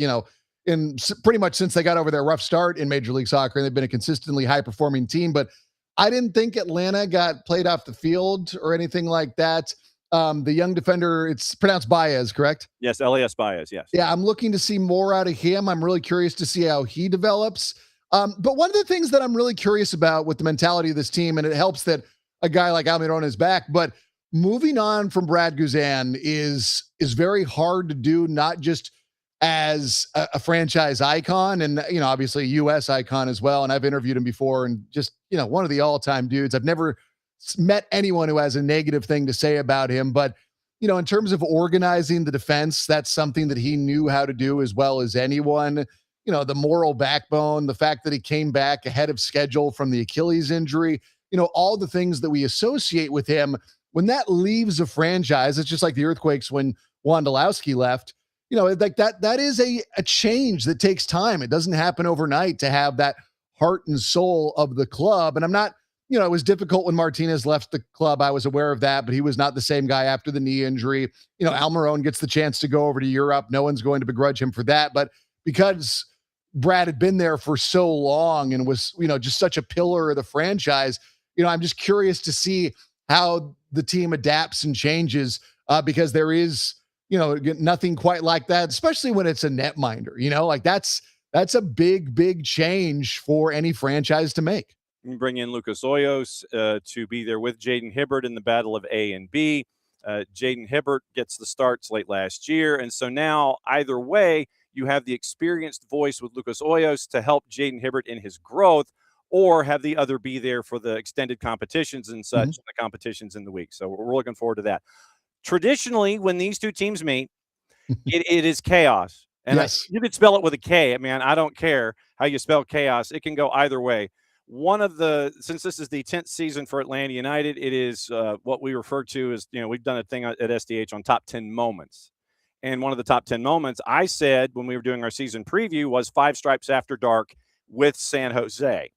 pretty much since they got over their rough start in Major League Soccer, and they've been a consistently high-performing team. But I didn't think Atlanta got played off the field or anything like that. The young defender, it's pronounced Baez, correct? Yes, Elias Baez, yes. Yeah, I'm looking to see more out of him. I'm really curious to see how he develops. But one of the things that I'm really curious about with the mentality of this team, and it helps that a guy like Almiron is back, but moving on from Brad Guzan is very hard to do, not just as a franchise icon and, obviously a U.S. icon as well. And I've interviewed him before, and just, one of the all-time dudes. I've never met anyone who has a negative thing to say about him, but in terms of organizing the defense, that's something that he knew how to do as well as anyone. The moral backbone, the fact that he came back ahead of schedule from the Achilles injury, all the things that we associate with him. When that leaves a franchise, it's just like the Earthquakes when Wondolowski left, like that is a change that takes time. It doesn't happen overnight to have that heart and soul of the club. And I'm not, it was difficult when Martinez left the club. I was aware of that, but he was not the same guy after the knee injury. Almiron gets the chance to go over to Europe. No one's going to begrudge him for that. But because Brad had been there for so long and was, just such a pillar of the franchise, I'm just curious to see how the team adapts and changes because there is, nothing quite like that, especially when it's a netminder, like that's a big change for any franchise to make. You bring in Lucas Hoyos to be there with Jaden Hibbert in the battle of A and B. Jaden Hibbert gets the starts late last year. And so now either way, you have the experienced voice with Lucas Hoyos to help Jaden Hibbert in his growth, or have the other be there for the extended competitions and such, the competitions in the week. So we're looking forward to that. Traditionally, when these two teams meet, it is chaos. And yes. You could spell it with a K. I don't care how you spell chaos. It can go either way. Since this is the 10th season for Atlanta United, it is what we refer to as, we've done a thing at SDH on top 10 moments. And one of the top 10 moments I said when we were doing our season preview was Five Stripes After Dark with San Jose,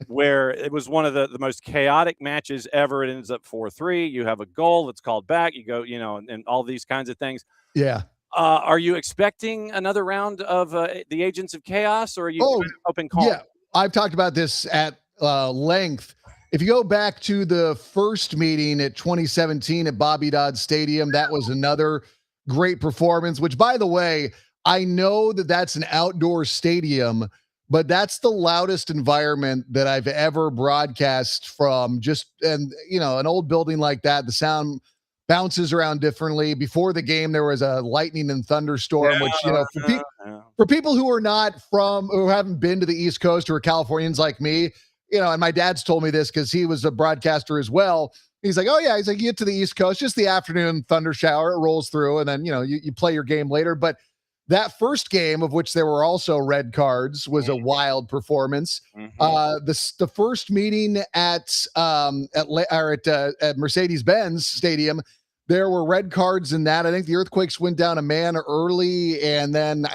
where it was one of the most chaotic matches ever. It ends up 4-3. You have a goal that's called back. You go, and all these kinds of things. Yeah. Are you expecting another round of the Agents of Chaos, or are you open call? Yeah. I've talked about this at length. If you go back to the first meeting at 2017 at Bobby Dodd Stadium, that was another great performance, which, by the way, I know that that's an outdoor stadium, but that's the loudest environment that I've ever broadcast from. An old building like that, the sound bounces around differently. Before the game, there was a lightning and thunderstorm, which, for people who are not who haven't been to the East Coast or are Californians like me, and my dad's told me this because he was a broadcaster as well. He's like, oh yeah, he's like, you get to the East Coast, just the afternoon thunder shower, it rolls through, and then, you play your game later. But that first game, of which there were also red cards, was a wild performance. The first meeting at Mercedes-Benz Stadium, there were red cards in that. I think the Earthquakes went down a man early, and then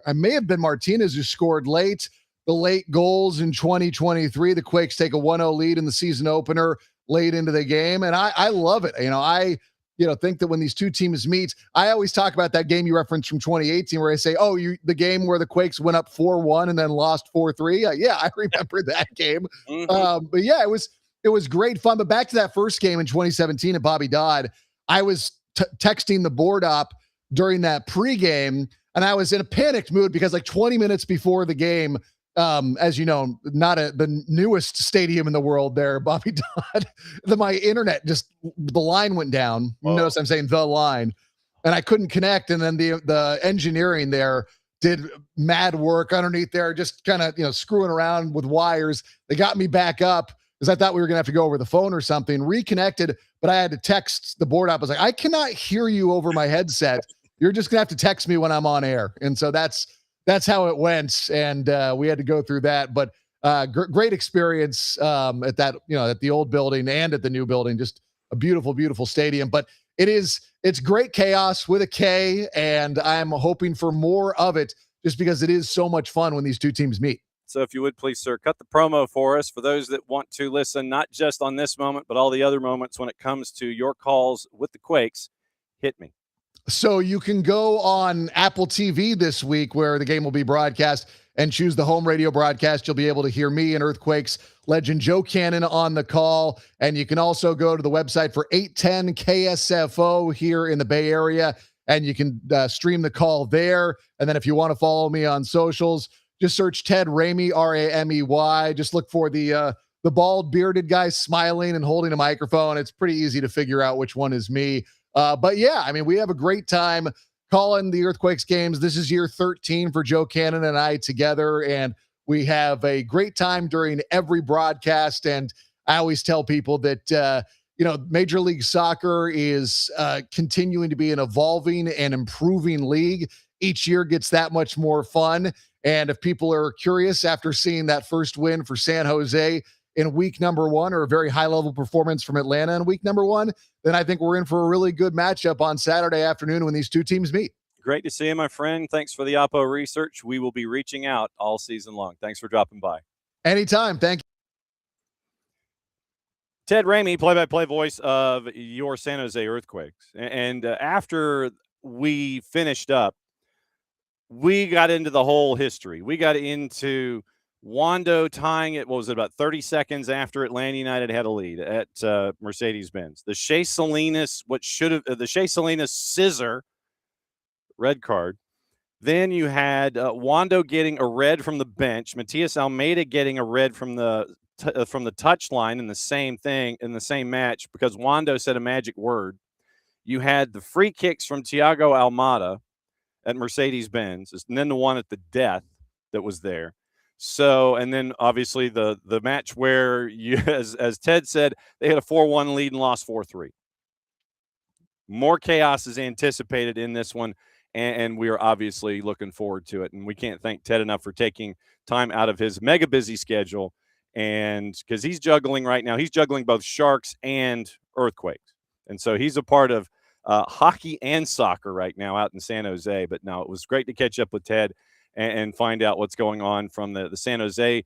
I may have been Martinez who scored late. The late goals in 2023, the Quakes take a 1-0 lead in the season opener late into the game, and I love it. I think that when these two teams meet, I always talk about that game you referenced from 2018 where I say, the game where the Quakes went up 4-1 and then lost 4-3. Yeah, I remember that game. But yeah, it was great fun. But back to that first game in 2017 at Bobby Dodd, I was texting the board op during that pregame, and I was in a panicked mood because like 20 minutes before the game, as you know, not the newest stadium in the world there, Bobby Dodd, my internet the line went down. Whoa. Notice I'm saying the line, and I couldn't connect. And then the engineering there did mad work underneath there, just kind of, screwing around with wires. They got me back up because I thought we were going to have to go over the phone or something, reconnected, but I had to text the board up. I was like, I cannot hear you over my headset. You're just gonna have to text me when I'm on air. And so that's how it went. And we had to go through that, but great experience at that, at the old building and at the new building, just a beautiful, beautiful stadium. But it's great chaos with a K, and I'm hoping for more of it just because it is so much fun when these two teams meet. So if you would please, sir, cut the promo for us for those that want to listen, not just on this moment, but all the other moments when it comes to your calls with the Quakes. Hit me. So you can go on Apple TV this week where the game will be broadcast and choose the home radio broadcast. You'll be able to hear me and Earthquakes legend Joe Cannon on the call. And you can also go to the website for 810 KSFO here in the Bay Area, and you can stream the call there. And then if you want to follow me on socials, just search Ted Ramey, Ramey. Just look for the bald bearded guy smiling and holding a microphone. It's pretty easy to figure out which one is me. But yeah, I mean, we have a great time calling the Earthquakes games. This is year 13 for Joe Cannon and I together, and we have a great time during every broadcast. And I always tell people that, Major League Soccer is continuing to be an evolving and improving league. Each year gets that much more fun. And if people are curious after seeing that first win for San Jose in week number 1, or a very high-level performance from Atlanta in week number 1, then I think we're in for a really good matchup on Saturday afternoon when these two teams meet. Great to see you, my friend. Thanks for the Oppo research. We will be reaching out all season long. Thanks for dropping by. Anytime. Thank you. Ted Ramey, play-by-play voice of your San Jose Earthquakes. And after we finished up, we got into the whole history. We got into Wando tying it, what was it, about 30 seconds after Atlanta United had a lead at Mercedes-Benz. The Shea Salinas, the Shea Salinas scissor red card. Then you had Wando getting a red from the bench, Matias Almeida getting a red from the touchline in the same match because Wando said a magic word. You had the free kicks from Thiago Almada at Mercedes-Benz, and then the one at the death that was there. So, and then obviously the match where you, as Ted said, they had a 4-1 lead and lost 4-3. More chaos is anticipated in this one, and we are obviously looking forward to it. And we can't thank Ted enough for taking time out of his mega busy schedule, and because he's juggling right now, he's juggling both Sharks and Earthquakes, and so he's a part of hockey and soccer right now out in San Jose. But no, it was great to catch up with Ted and find out what's going on from the San Jose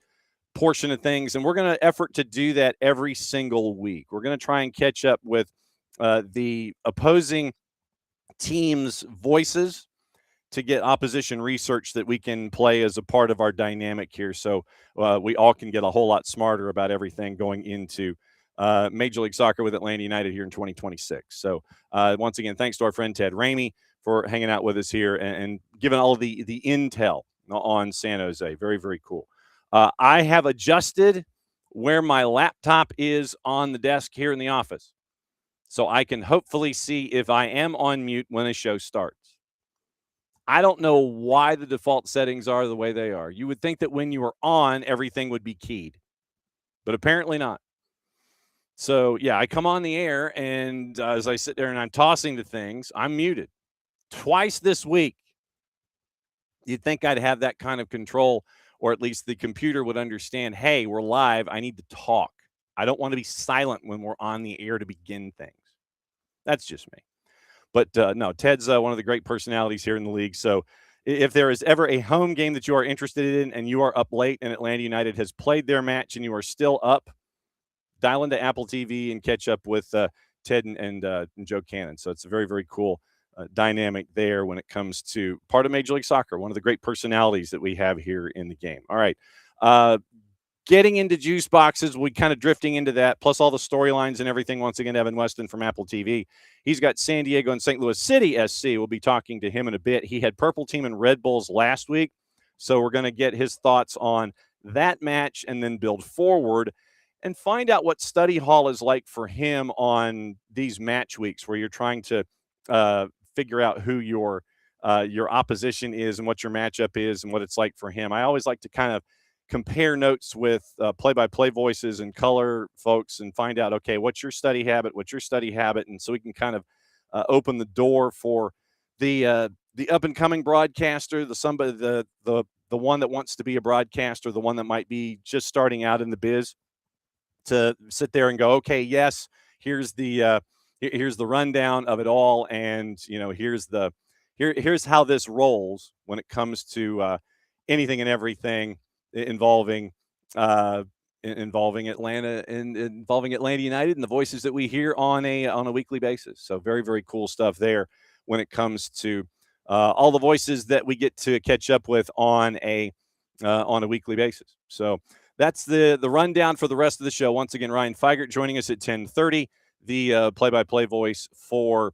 portion of things. And we're going to effort to do that every single week. We're going to try and catch up with the opposing teams' voices to get opposition research that we can play as a part of our dynamic here. So we all can get a whole lot smarter about everything going into Major League Soccer with Atlanta United here in 2026. So once again, thanks to our friend Ted Ramey for hanging out with us here and giving all of the intel on San Jose. Very, very cool. I have adjusted where my laptop is on the desk here in the office, so I can hopefully see if I am on mute when a show starts. I don't know why the default settings are the way they are. You would think that when you are on, everything would be keyed, but apparently not. So, yeah, I come on the air, and as I sit there and I'm tossing the things, I'm muted. Twice this week. You'd think I'd have that kind of control, or at least the computer would understand, hey, we're live. I need to talk. I don't want to be silent when we're on the air to begin things. That's just me. But no, Ted's one of the great personalities here in the league. So if there is ever a home game that you are interested in and you are up late and Atlanta United has played their match and you are still up, dial into Apple TV and catch up with Ted and Joe Cannon. So it's a very, very cool dynamic there when it comes to part of Major League Soccer, one of the great personalities that we have here in the game. All right. Getting into juice boxes, we kind of drifting into that, plus all the storylines and everything. Once again, Evan Weston from Apple TV. He's got San Diego and St. Louis City SC. We'll be talking to him in a bit. He had Purple Team and Red Bulls last week, so we're going to get his thoughts on that match and then build forward and find out what study hall is like for him on these match weeks where you're trying to figure out who your opposition is and what your matchup is and what it's like for him. I always like to kind of compare notes with play-by-play voices and color folks and find out, okay, what's your study habit? And so we can kind of open the door for the up-and-coming broadcaster, the one that wants to be a broadcaster, the one that might be just starting out in the biz, to sit there and go, okay, yes, here's the rundown of it all, and here's how this rolls when it comes to anything and everything involving Atlanta and involving Atlanta United and the voices that we hear on a weekly basis. So very, very cool stuff there. when it comes to all the voices that we get to catch up with on a weekly basis. So that's the rundown for the rest of the show. Once again, Ryan Figert joining us at 10:30, the play-by-play voice for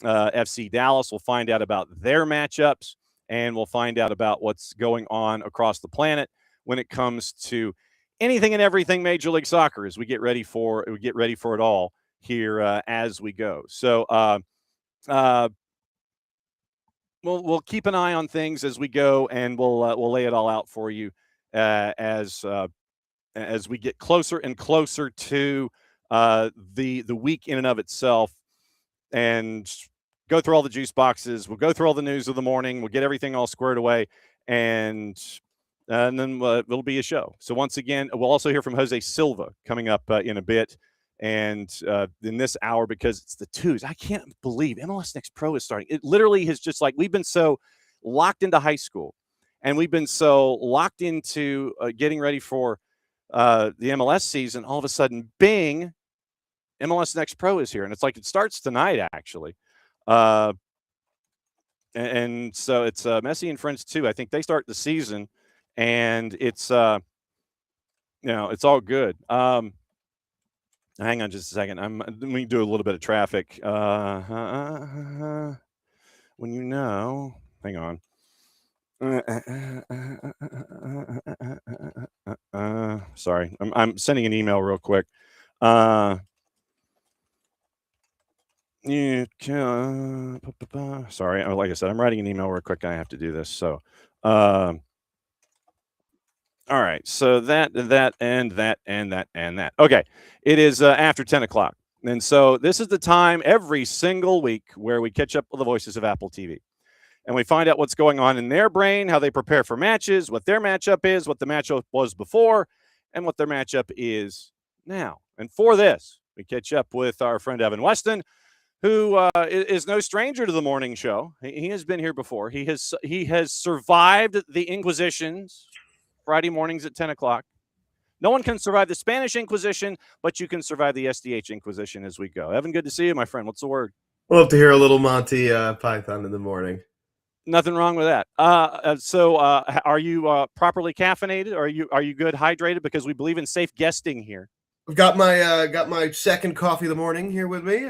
FC Dallas. We'll find out about their matchups, and we'll find out about what's going on across the planet when it comes to anything and everything Major League Soccer as we get ready for it all here as we go. So we'll keep an eye on things as we go, and we'll lay it all out for you as we get closer and closer to the week in and of itself, and go through all the juice boxes. We'll go through all the news of the morning. We'll get everything all squared away, and then it'll be a show. So once again, we'll also hear from Jose Silva coming up in a bit, and in this hour, because it's the twos. I can't believe MLS Next Pro is starting. It literally has just like, we've been so locked into high school, and we've been so locked into getting ready for the MLS season. All of a sudden, bing, MLS Next Pro is here, and it's like it starts tonight, actually. And so it's Messi and Friends 2. I think they start the season, and it's it's all good. Hang on just a second. Let me do a little bit of traffic. When hang on. Sorry, I'm sending an email real quick. Sorry, like I said, I'm writing an email real quick. I have to do this. So, all right. So that. Okay, it is after 10 o'clock, and so this is the time every single week where we catch up with the voices of Apple TV, and we find out what's going on in their brain, how they prepare for matches, what their matchup is, what the matchup was before, and what their matchup is now. And for this, we catch up with our friend Evan Weston, who is no stranger to the morning show. He has been here before. He has survived the Inquisitions, Friday mornings at 10 o'clock. No one can survive the Spanish Inquisition, but you can survive the SDH Inquisition as we go. Evan, good to see you, my friend. What's the word? Love to hear a little Monty Python in the morning. Nothing wrong with that. So are you properly caffeinated? Are you good hydrated? Because we believe in safe guesting here. I've got my second coffee of the morning here with me.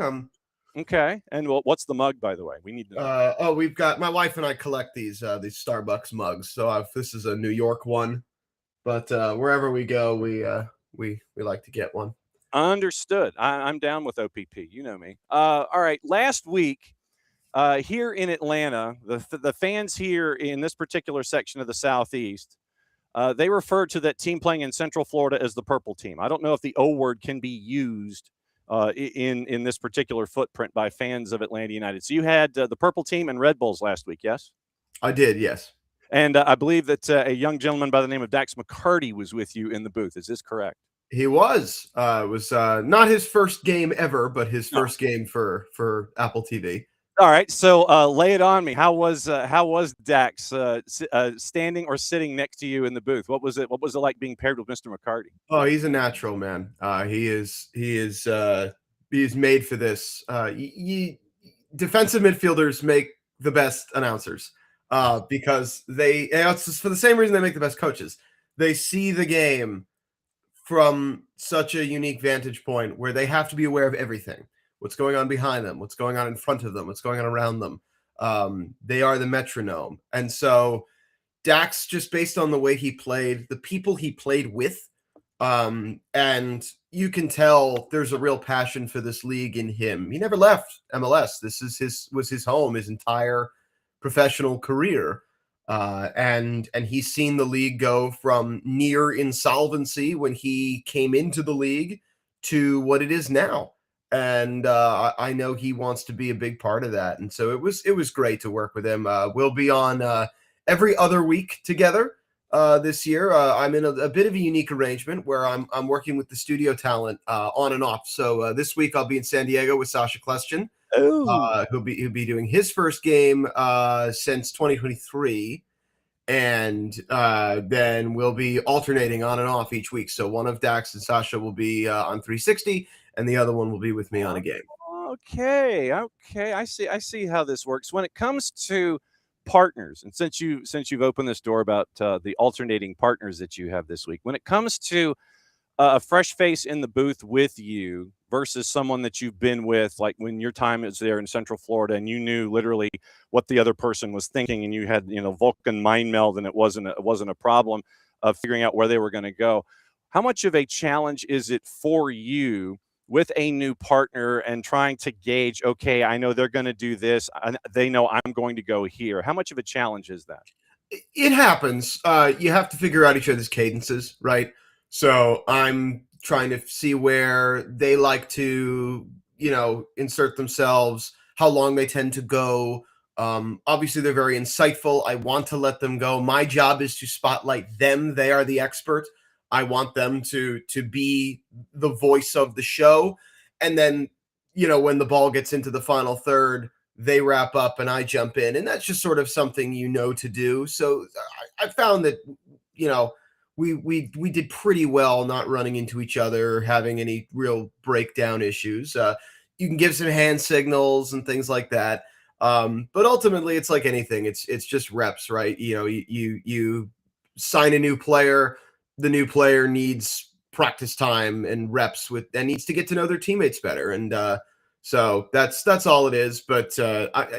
Okay. And what's the mug, by the way? We need to know. We've got, my wife and I collect these Starbucks mugs. So this is a New York one, but wherever we go, we like to get one. Understood. I'm down with OPP. You know me. All right. Last week, here in Atlanta, the fans here in this particular section of the Southeast, they refer to that team playing in Central Florida as the Purple Team. I don't know if the O word can be used in this particular footprint by fans of Atlanta United. So you had the Purple Team and Red Bulls last week, yes? I did, yes. And I believe that a young gentleman by the name of Dax McCarty was with you in the booth. Is this correct? He was. It was not his first game ever, but his first game for Apple TV. All right, so lay it on me. How was Dax standing or sitting next to you in the booth? What was it like being paired with Mr. McCarty? Oh, he's a natural, man. He is made for this. Defensive midfielders make the best announcers because it's for the same reason they make the best coaches. They see the game from such a unique vantage point where they have to be aware of everything. What's going on behind them, what's going on in front of them, what's going on around them. They are the metronome. And so Dax, just based on the way he played, the people he played with, and you can tell there's a real passion for this league in him. He never left MLS. This was his home, his entire professional career. And he's seen the league go from near insolvency when he came into the league to what it is now. And I know he wants to be a big part of that. And so it was great to work with him. We'll be on every other week together this year. I'm in a bit of a unique arrangement where I'm working with the studio talent on and off. So this week I'll be in San Diego with Sasha Kleston, who'll be doing his first game since 2023. And then we'll be alternating on and off each week. So one of Dax and Sasha will be on 360, and the other one will be with me on a game. Okay. I see how this works. When it comes to partners, and since you've opened this door about the alternating partners that you have this week, when it comes to a fresh face in the booth with you versus someone that you've been with, like when your time is there in Central Florida and you knew literally what the other person was thinking, and you had Vulcan mind meld, and it wasn't a problem of figuring out where they were going to go. How much of a challenge is it for you with a new partner and trying to gauge, okay, I know they're going to do this, they know I'm going to go here? How much of a challenge is that? It happens. You have to figure out each other's cadences, right? So I'm trying to see where they like to, insert themselves, how long they tend to go. Obviously, they're very insightful. I want to let them go. My job is to spotlight them. They are the expert. I want them to be the voice of the show. And then, when the ball gets into the final third, they wrap up and I jump in. And that's just sort of something to do. So I found that, we did pretty well not running into each other, having any real breakdown issues. You can give some hand signals and things like that. But ultimately it's like anything. It's just reps, right? You sign a new player, the new player needs practice time and reps and needs to get to know their teammates better. And so that's all it is. But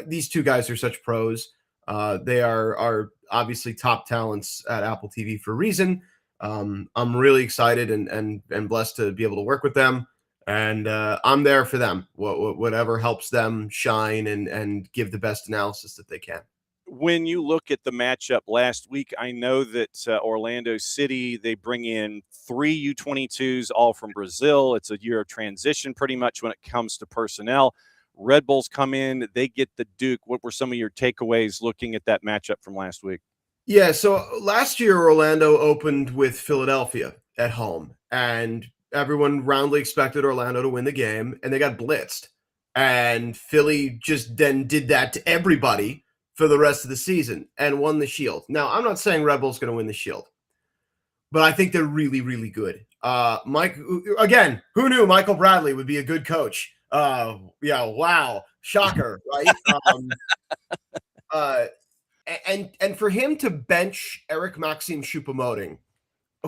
these two guys are such pros. They are obviously top talents at Apple TV for a reason. I'm really excited and blessed to be able to work with them. And I'm there for them. Whatever helps them shine and give the best analysis that they can. When you look at the matchup last week, I know that Orlando City, they bring in 3 U22s, all from Brazil. It's a year of transition pretty much when it comes to personnel. Red Bulls come in, they get the Duke. What were some of your takeaways looking at that matchup from last week? Yeah, so last year Orlando opened with Philadelphia at home, and everyone roundly expected Orlando to win the game, and they got blitzed. And Philly just then did that to everybody for the rest of the season and won the Shield. Now, I'm not saying Red Bull's going to win the Shield, but I think they're really, really good. Mike, again, who knew Michael Bradley would be a good coach? Yeah, wow, shocker, right? And for him to bench Eric Maxime Choupo-Moting,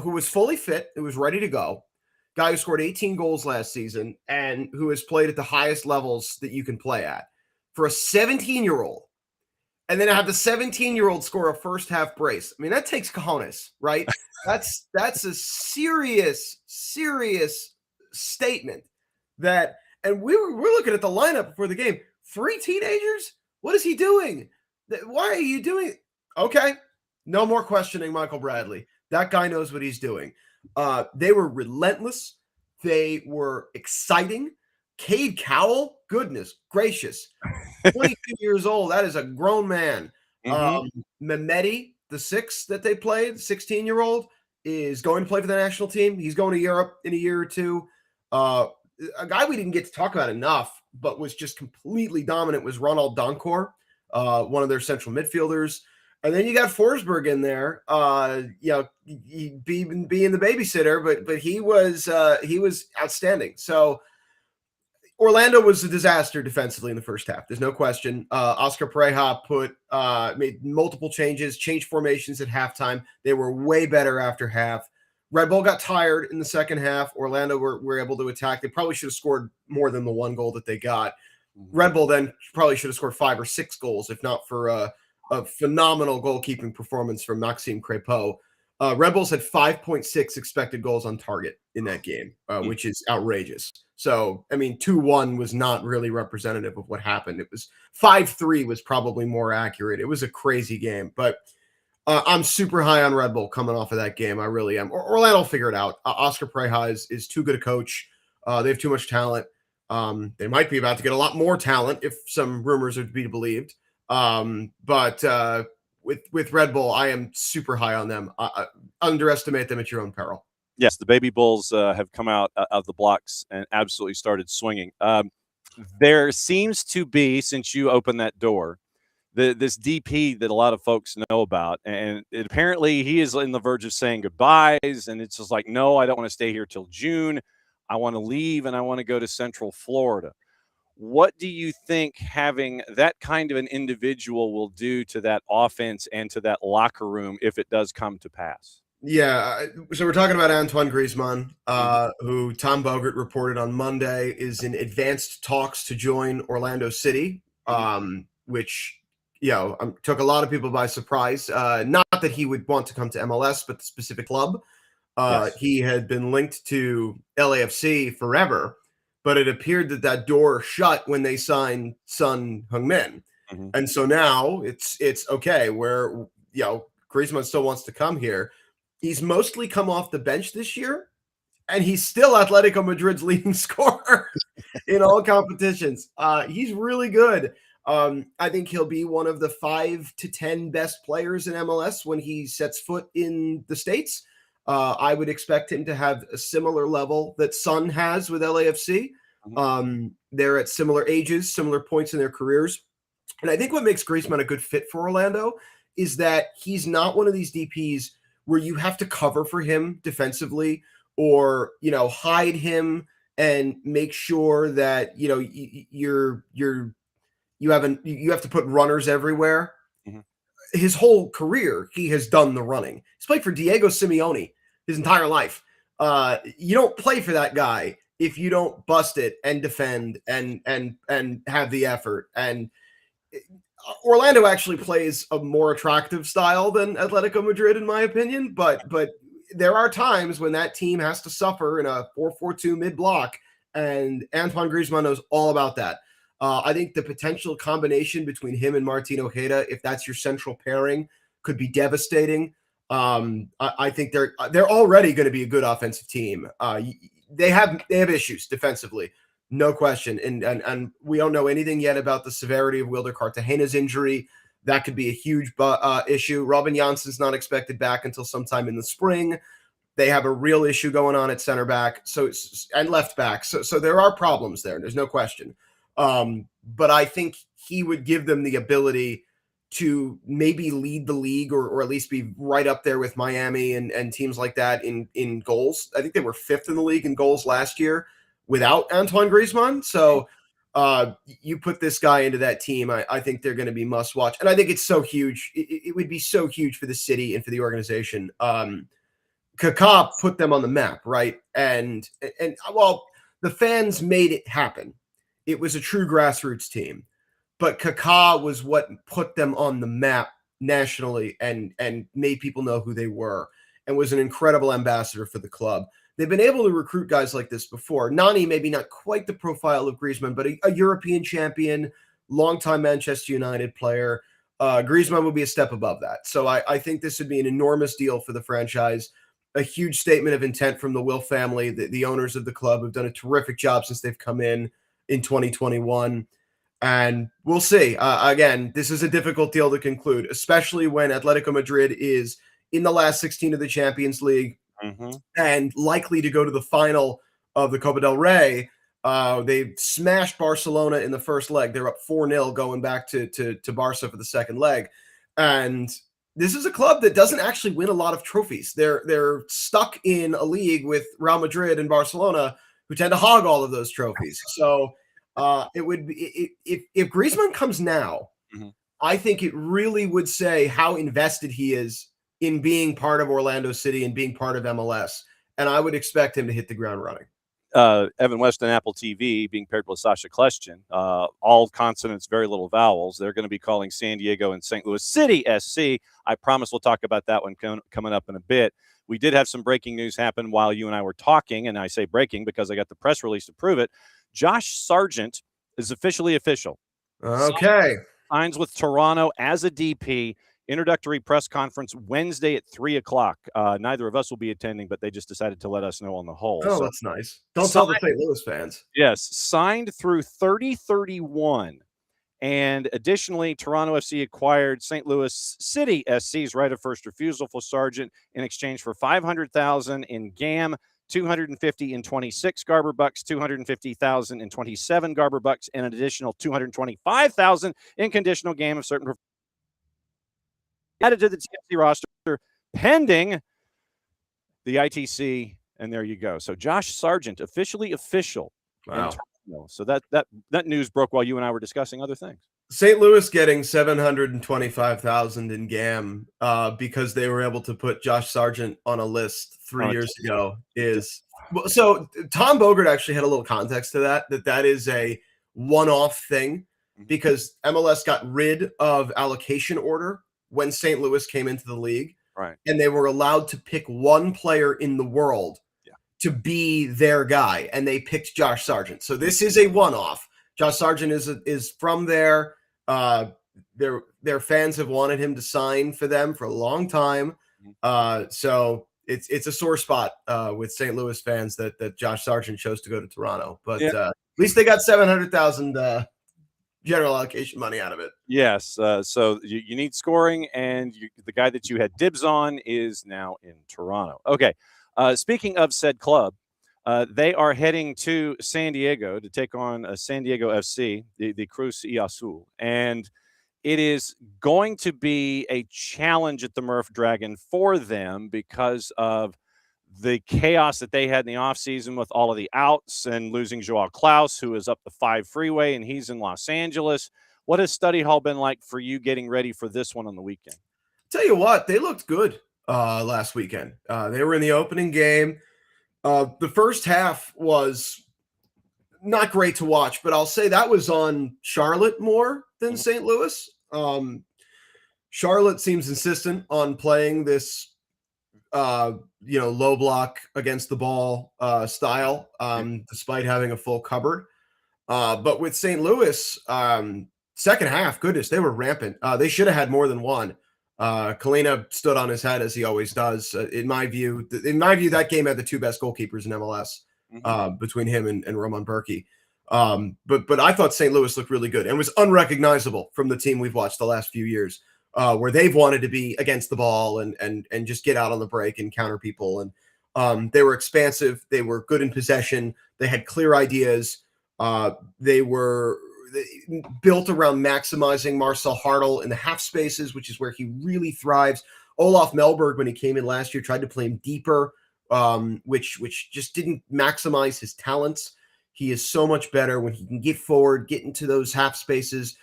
who was fully fit, who was ready to go, guy who scored 18 goals last season and who has played at the highest levels that you can play at, for a 17-year-old, and then have the 17-year-old score a first half brace. I mean, that takes cojones, right? That's a serious statement. And we're looking at the lineup before the game. 3 teenagers? What is he doing? Why are you doing it? Okay, no more questioning Michael Bradley. That guy knows what he's doing. They were relentless. They were exciting. Cade Cowell, goodness gracious, 22 years old. That is a grown man. Mehmeti, the 6 that they played, 16-year-old, is going to play for the national team. He's going to Europe in a year or two. A guy we didn't get to talk about enough, but was just completely dominant, was Ronald Donkor, one of their central midfielders. And then you got Forsberg in there, being the babysitter, but he was outstanding. So Orlando was a disaster defensively in the first half. There's no question. Oscar Pareja made multiple changes, changed formations at halftime. They were way better after half. Red Bull got tired in the second half. Orlando were able to attack. They probably should have scored more than the 1 goal that they got. Red Bull then probably should have scored 5 or 6 goals, if not for a phenomenal goalkeeping performance from Maxime Crépeau. Red Bulls had 5.6 expected goals on target in that game, which is outrageous. So, I mean, 2-1 was not really representative of what happened. It was 5-3 was probably more accurate. It was a crazy game, but I'm super high on Red Bull coming off of that game. I really am. Orlando will figure it out. Oscar Pareja is too good a coach. They have too much talent. They might be about to get a lot more talent if some rumors are to be believed. But with Red Bull, I am super high on them. Underestimate them at your own peril. Yes, the Baby Bulls have come out of the blocks and absolutely started swinging. There seems to be, since you opened that door, this DP that a lot of folks know about, and apparently he is on the verge of saying goodbyes, and it's just like, no, I don't want to stay here till June. I want to leave, and I want to go to Central Florida. What do you think having that kind of an individual will do to that offense and to that locker room if it does come to pass? Yeah, so we're talking about Antoine Griezmann, who Tom Bogert reported on Monday is in advanced talks to join Orlando City, which took a lot of people by surprise. Not that he would want to come to MLS, but the specific club. Yes. He had been linked to LAFC forever, but it appeared that door shut when they signed Son Heung-min, and so now it's okay. Where Griezmann still wants to come here. He's mostly come off the bench this year, and he's still Atletico Madrid's leading scorer in all competitions. He's really good. I think he'll be one of the 5 to 10 best players in MLS when he sets foot in the States. I would expect him to have a similar level that Son has with LAFC. They're at similar ages, similar points in their careers. And I think what makes Griezmann a good fit for Orlando is that he's not one of these DPs where you have to cover for him defensively or, hide him and make sure that, you have to put runners everywhere. His whole career, he has done the running. He's played for Diego Simeone his entire life. You don't play for that guy if you don't bust it and defend and have the effort. And Orlando actually plays a more attractive style than Atletico Madrid, in my opinion. But there are times when that team has to suffer in a 4-4-2 mid-block, and Antoine Griezmann knows all about that. I think the potential combination between him and Martin Ojeda, if that's your central pairing, could be devastating. I think they're already going to be a good offensive team. They have issues defensively, no question. And we don't know anything yet about the severity of Wilder Cartagena's injury. That could be a huge issue. Robin Jansen's not expected back until sometime in the spring. They have a real issue going on at center back, and left back. So there are problems there. There's no question. But I think he would give them the ability to maybe lead the league or at least be right up there with Miami and teams like that in goals. I think they were 5th in the league in goals last year without Antoine Griezmann. So you put this guy into that team, I think they're going to be must watch. And I think it's so huge. It would be so huge for the city and for the organization. Kaká put them on the map, right? And the fans made it happen. It was a true grassroots team, but Kaká was what put them on the map nationally and made people know who they were and was an incredible ambassador for the club. They've been able to recruit guys like this before. Nani, maybe not quite the profile of Griezmann, but a European champion, longtime Manchester United player. Griezmann would be a step above that. So I think this would be an enormous deal for the franchise. A huge statement of intent from the Will family. The owners of the club have done a terrific job since they've come in 2021. And we'll see. Again, this is a difficult deal to conclude, especially when Atletico Madrid is in the last 16 of the Champions League and likely to go to the final of the Copa del Rey. They smashed Barcelona in the first leg. They're up 4-0 going back to Barca for the second leg. And this is a club that doesn't actually win a lot of trophies. They're stuck in a league with Real Madrid and Barcelona, who tend to hog all of those trophies. So it would be if Griezmann comes now, I think it really would say how invested he is in being part of Orlando City and being part of MLS. And I would expect him to hit the ground running. Evan Weston, Apple TV, being paired with Sasha Kleshchin. All consonants, very little vowels. They're going to be calling San Diego and St. Louis City SC. I promise we'll talk about that one coming up in a bit. We did have some breaking news happen while you and I were talking, and I say breaking because I got the press release to prove it. Josh Sargent is officially official. Okay. Signs with Toronto as a DP. Introductory press conference Wednesday at 3:00. Neither of us will be attending, but they just decided to let us know on the whole. Oh, that's nice. Don't tell the St. Louis fans. Yes, signed through 30/31. And additionally, Toronto FC acquired St. Louis City SC's right of first refusal for Sargent in exchange for $500,000 in GAM, $250,000 in 26 Garber bucks, $250,000 in 27 Garber bucks, and an additional $225,000 in conditional GAM of certain added to the TFC roster pending the ITC, and there you go. So Josh Sargent, officially official. Wow. No. So that news broke while you and I were discussing other things. St. Louis getting 725,000 in GAM because they were able to put Josh Sargent on a list 3 years ago is so Tom Bogert actually had a little context to that is a one-off thing because MLS got rid of allocation order when St. Louis came into the league. Right. And they were allowed to pick one player in the world to be their guy, and they picked Josh Sargent. So this is a one-off. Josh Sargent is from there. Their fans have wanted him to sign for them for a long time. So it's a sore spot with St. Louis fans that Josh Sargent chose to go to Toronto. But at least they got 700,000 general allocation money out of it. Yes. So you need scoring, and the guy that you had dibs on is now in Toronto. Okay. Speaking of said club, they are heading to San Diego to take on San Diego FC, the Cruz y Azul. And it is going to be a challenge at the Murph Dragon for them because of the chaos that they had in the offseason with all of the outs and losing Joao Klaus, who is up the 5 freeway, and he's in Los Angeles. What has study hall been like for you getting ready for this one on the weekend? Tell you what, they looked good last weekend. They were in the opening game. The first half was not great to watch, but I'll say that was on Charlotte more than St. Louis. Charlotte seems insistent on playing this, low block against the ball style, despite having a full cupboard. But with St. Louis, second half, goodness, they were rampant. They should have had more than one. Kalina stood on his head as he always does. In my view, that game had the two best goalkeepers in MLS between him and Roman Berkey. But I thought St. Louis looked really good and was unrecognizable from the team we've watched the last few years, where they've wanted to be against the ball and just get out on the break and counter people. And they were expansive. They were good in possession. They had clear ideas. They were built around maximizing Marcel Hartl in the half spaces, which is where he really thrives. Olaf Melberg, when he came in last year, tried to play him deeper, which just didn't maximize his talents. He is so much better when he can get forward, get into those half spaces,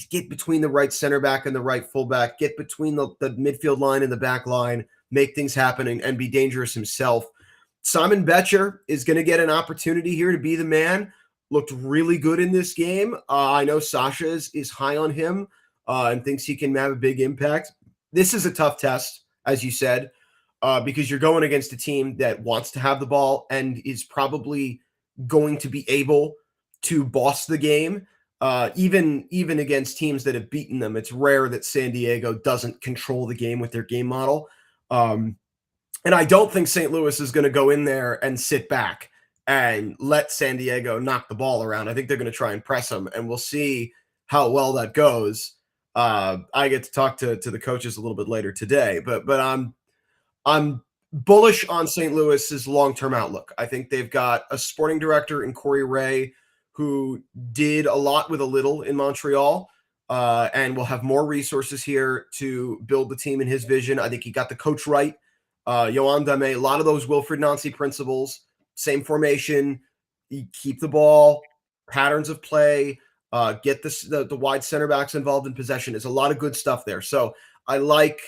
get between the right center back and the right fullback, get between the midfield line and the back line, make things happen and be dangerous himself. Simon Betcher is going to get an opportunity here to be the man. Looked really good in this game. I know Sasha is high on him and thinks he can have a big impact. This is a tough test, as you said, because you're going against a team that wants to have the ball and is probably going to be able to boss the game, even against teams that have beaten them. It's rare that San Diego doesn't control the game with their game model. And I don't think St. Louis is going to go in there and sit back and let San Diego knock the ball around. I think they're going to try and press them, and we'll see how well that goes. I get to talk to the coaches a little bit later today, but I'm bullish on St. Louis's long-term outlook. I think they've got a sporting director in Corey Ray who did a lot with a little in Montreal, and will have more resources here to build the team in his vision. I think he got the coach right. Yohan Dame, a lot of those Wilfried Nancy principles. Same formation, you keep the ball, patterns of play, get the wide center backs involved in possession. There's a lot of good stuff there. So I like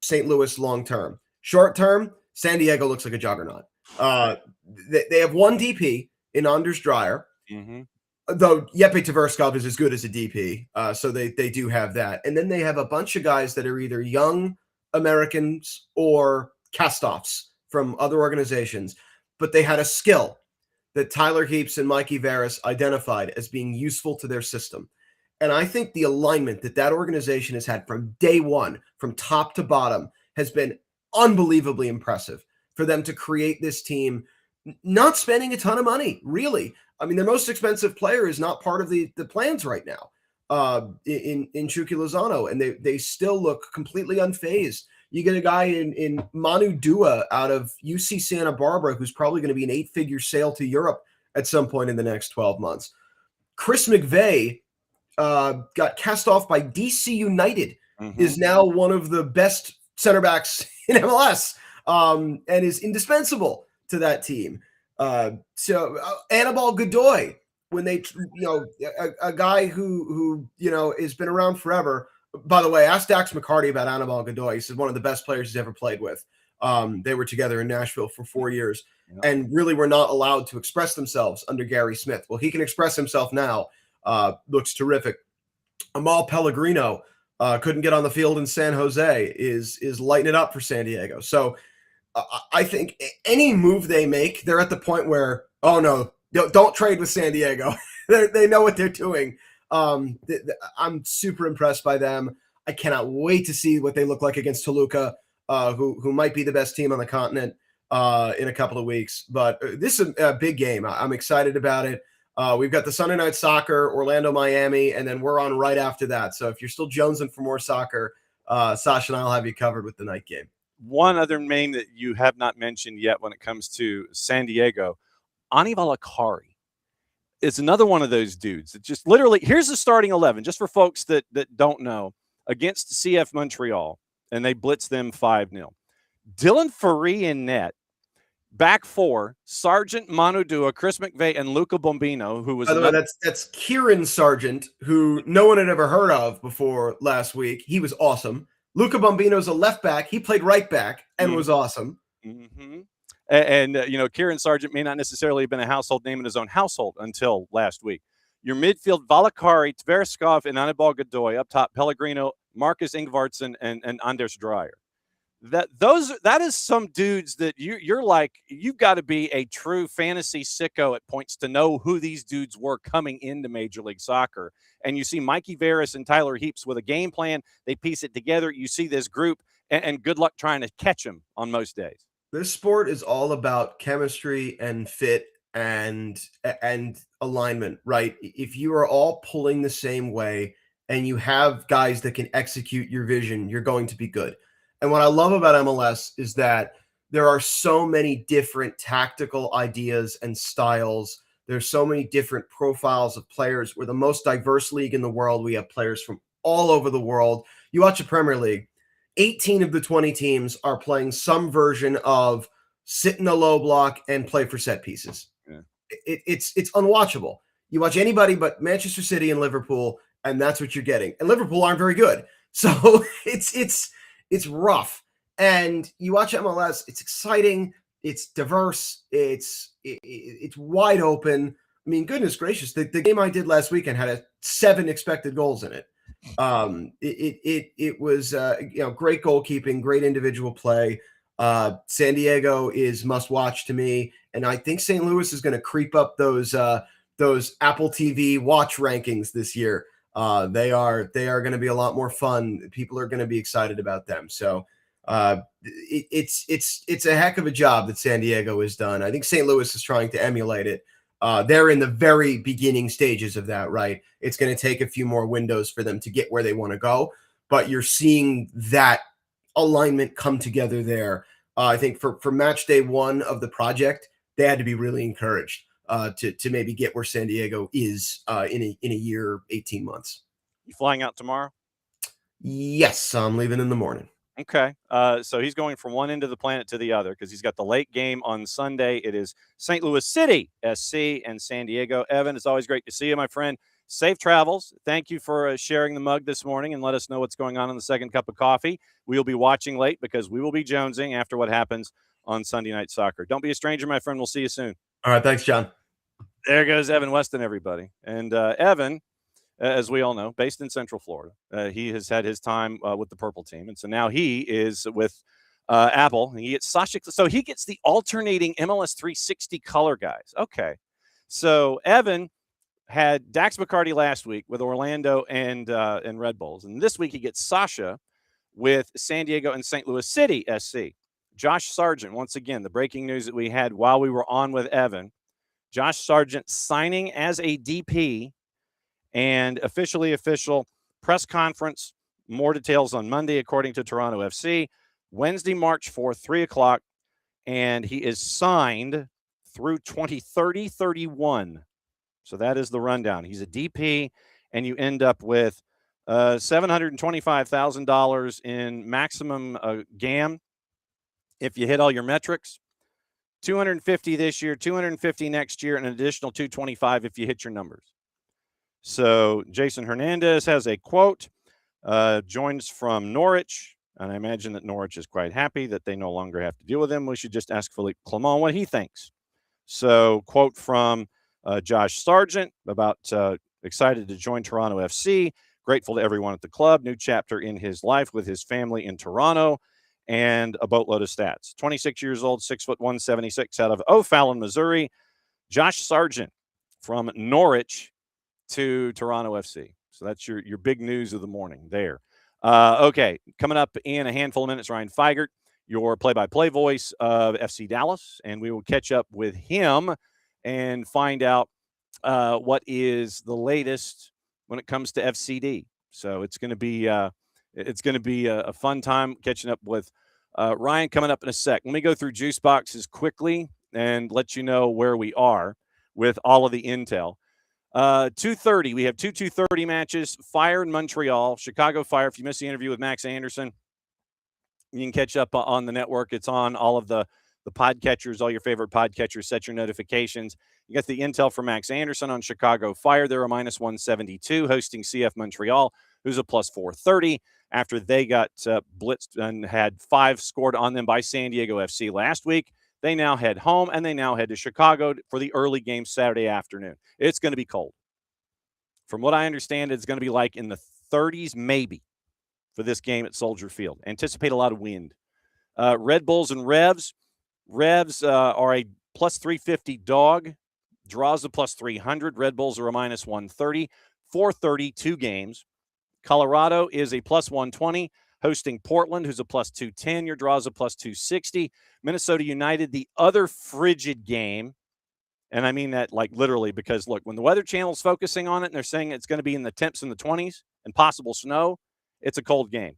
St. Louis long-term. Short-term, San Diego looks like a juggernaut. They have one DP in Anders Dreyer, though Jeppe Tverskov is as good as a DP. So they do have that. And then they have a bunch of guys that are either young Americans or cast-offs from other organizations. But they had a skill that Tyler Heaps and Mikey Veras identified as being useful to their system. And I think the alignment that organization has had from day one, from top to bottom, has been unbelievably impressive for them to create this team, not spending a ton of money, really. I mean, their most expensive player is not part of the plans right now in Chucky Lozano, and they still look completely unfazed. You get a guy in Manu Dua out of UC Santa Barbara who's probably going to be an 8-figure sale to Europe at some point in the next 12 months. Chris McVeigh got cast off by DC United, is now one of the best center backs in MLS and is indispensable to that team. So Anibal Godoy when they, a guy who has been around forever. By the way, ask Dax McCarty about Anibal Godoy. He said one of the best players he's ever played with. They were together in Nashville for 4 years and really were not allowed to express themselves under Gary Smith. Well, he can express himself now. Looks terrific. Amal Pellegrino couldn't get on the field in San Jose, is lighting it up for San Diego. So I think any move they make, they're at the point where, oh no, don't trade with San Diego. They know what they're doing. I'm super impressed by them. I cannot wait to see what they look like against Toluca, who might be the best team on the continent in a couple of weeks. But this is a big game. I'm excited about it. We've got the Sunday Night Soccer, Orlando, Miami, and then we're on right after that. So if you're still jonesing for more soccer, Sasha and I will have you covered with the night game. One other name that you have not mentioned yet when it comes to San Diego, Anibal Akari is another one of those dudes that just literally, here's the starting 11, just for folks that don't know, against CF Montreal, and they blitzed them 5-0. Dylan Ferree in net. Back four, Sargent, Manu Dua, Chris McVeigh, and Luca Bombino, who was... By the way, that's Kieran Sargent, who no one had ever heard of before last week. He was awesome. Luca Bombino's a left back. He played right back and was awesome. Mm-hmm. And Kieran Sargent may not necessarily have been a household name in his own household until last week. Your midfield, Valakari, Tverskov, and Anibal Godoy. Up top, Pellegrino, Marcus Ingvartsen, and Anders Dreyer. That is some dudes that you're like, you've got to be a true fantasy sicko at points to know who these dudes were coming into Major League Soccer. And you see Mikey Veras and Tyler Heaps with a game plan. They piece it together. You see this group, and good luck trying to catch them on most days. This sport is all about chemistry and fit and alignment, right? If you are all pulling the same way and you have guys that can execute your vision, you're going to be good. And what I love about MLS is that there are so many different tactical ideas and styles. There's so many different profiles of players. We're the most diverse league in the world. We have players from all over the world. You watch the Premier League, 18 of the 20 teams are playing some version of sit in a low block and play for set pieces. Yeah. It's unwatchable. You watch anybody but Manchester City and Liverpool, and that's what you're getting. And Liverpool aren't very good. So it's rough. And you watch MLS, it's exciting, it's diverse, it's wide open. I mean, goodness gracious, the game I did last weekend had 7 expected goals in it. It was great goalkeeping, great individual play. San Diego is must watch to me, and I think St. Louis is going to creep up those Apple TV watch rankings this year. They are going to be a lot more fun. People are going to be excited about them. So it's a heck of a job that San Diego has done. I think St. Louis is trying to emulate it. They're in the very beginning stages of that, right? It's going to take a few more windows for them to get where they want to go, but you're seeing that alignment come together there. I think for match day 1 of the project, they had to be really encouraged to maybe get where San Diego is in a year, 18 months. You flying out tomorrow? Yes, I'm leaving in the morning. Okay. So he's going from one end of the planet to the other because he's got the late game on Sunday. It is St. Louis City, SC, and San Diego. Evan, it's always great to see you, my friend. Safe travels. Thank you for sharing the mug this morning and let us know what's going on in the second cup of coffee. We'll be watching late because we will be jonesing after what happens on Sunday Night Soccer. Don't be a stranger, my friend. We'll see you soon. All right. Thanks, John. There goes Evan Weston, everybody. And Evan, as we all know, based in Central Florida. He has had his time with the purple team. And so now he is with Apple. And he gets Sasha. So he gets the alternating MLS 360 color guys. Okay. So Evan had Dax McCarty last week with Orlando and Red Bulls. And this week he gets Sasha with San Diego and St. Louis City SC. Josh Sargent, once again, the breaking news that we had while we were on with Evan. Josh Sargent signing as a DP. And official press conference. More details on Monday, according to Toronto FC. Wednesday, March 4th, 3 o'clock. And he is signed through 2030-31. So that is the rundown. He's a DP, and you end up with $725,000 in maximum GAM if you hit all your metrics. 250 this year, 250 next year, and an additional 225 if you hit your numbers. So Jason Hernandez has a quote, joins from Norwich, and I imagine that Norwich is quite happy that they no longer have to deal with him. We should just ask Philippe Clement what he thinks. So quote from Josh Sargent about excited to join Toronto FC, grateful to everyone at the club, new chapter in his life with his family in Toronto, and a boatload of stats. 26 years old, 6'1", 176 out of O'Fallon, Missouri. Josh Sargent from Norwich to Toronto FC. So that's your big news of the morning there. Okay, coming up in a handful of minutes, Ryan Figert, your play-by-play voice of FC Dallas, and we will catch up with him and find out what is the latest when it comes to FCD. So it's going to be a fun time catching up with Ryan coming up in a sec. Let me go through juice boxes quickly and let you know where we are with all of the intel. 2:30, we have two 2:30 matches. Fire in Montreal, Chicago Fire. If you missed the interview with Max Anderson, you can catch up on the network. It's on all of the podcatchers, all your favorite podcatchers. Set your notifications. You got the intel from Max Anderson on Chicago Fire. They're a -172, hosting CF Montreal, who's a +430 after they got blitzed and had 5 scored on them by San Diego FC last week. They now head home, and they now head to Chicago for the early game Saturday afternoon. It's going to be cold. From what I understand, it's going to be like in the 30s maybe for this game at Soldier Field. Anticipate a lot of wind. Red Bulls and Revs. Revs are a +350 dog. Draws a +300. Red Bulls are a -130. 4:30, 2 games. Colorado is a +120, hosting Portland, who's a +210. Your draws a +260. Minnesota United, the other frigid game. And I mean that like literally because, look, when the Weather Channel's focusing on it and they're saying it's going to be in the temps in the 20s and possible snow, it's a cold game.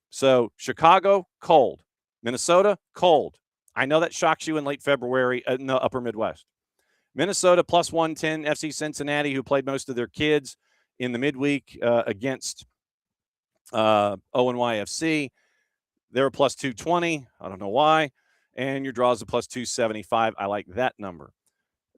So Chicago, cold. Minnesota, cold. I know that shocks you in late February in the upper Midwest. Minnesota +110, FC Cincinnati, who played most of their kids in the midweek against ONYFC. They're a +220. I don't know why. And your draw is a +275. I like that number.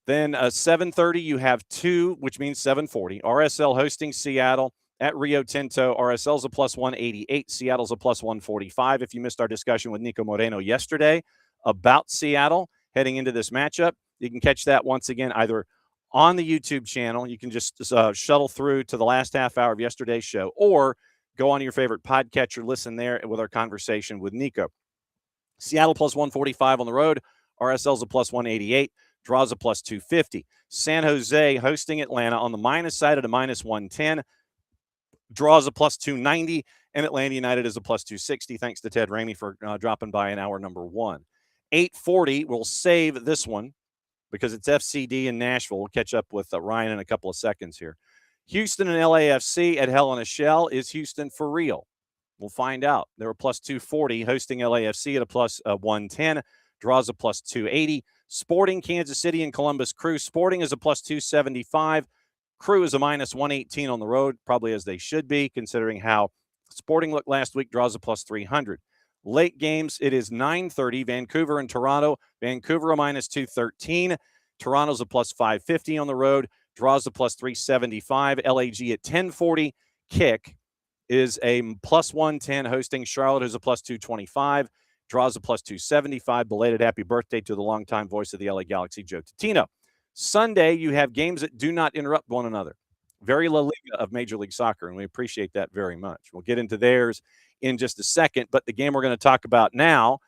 Then 7:30, you have 2, which means 7:40. RSL hosting Seattle at Rio Tinto. RSL's a +188. Seattle's a +145. If you missed our discussion with Nico Moreno yesterday about Seattle heading into this matchup, you can catch that once again either on the YouTube channel. You can just shuttle through to the last half hour of yesterday's show, or go on your favorite podcatcher, listen there with our conversation with Nico. Seattle +145 on the road. RSL's a +188. Draws a +250. San Jose hosting Atlanta on the minus side at a -110. Draws a +290. And Atlanta United is a +260. Thanks to Ted Ramey for dropping by in hour number 1. 8:40, we'll save this one because it's FCD and Nashville. We'll catch up with Ryan in a couple of seconds here. Houston and LAFC at Hell in a Shell. Is Houston for real? We'll find out. They're a +240, hosting LAFC at a +110. Draws a +280. Sporting, Kansas City, and Columbus Crew. Sporting is a +275. Crew is a -118 on the road, probably as they should be, considering how Sporting looked last week. Draws a +300. Late games, it is 9:30. Vancouver and Toronto. Vancouver a -213. Toronto's a +550 on the road. Draws a +375. LAG at 10:40. Kick is a +110, hosting Charlotte, who's a +225. Draws a +275. Belated happy birthday to the longtime voice of the LA Galaxy, Joe Totino. Sunday, you have games that do not interrupt one another. Very La Liga of Major League Soccer, and we appreciate that very much. We'll get into theirs in just a second, but the game we're going to talk about now,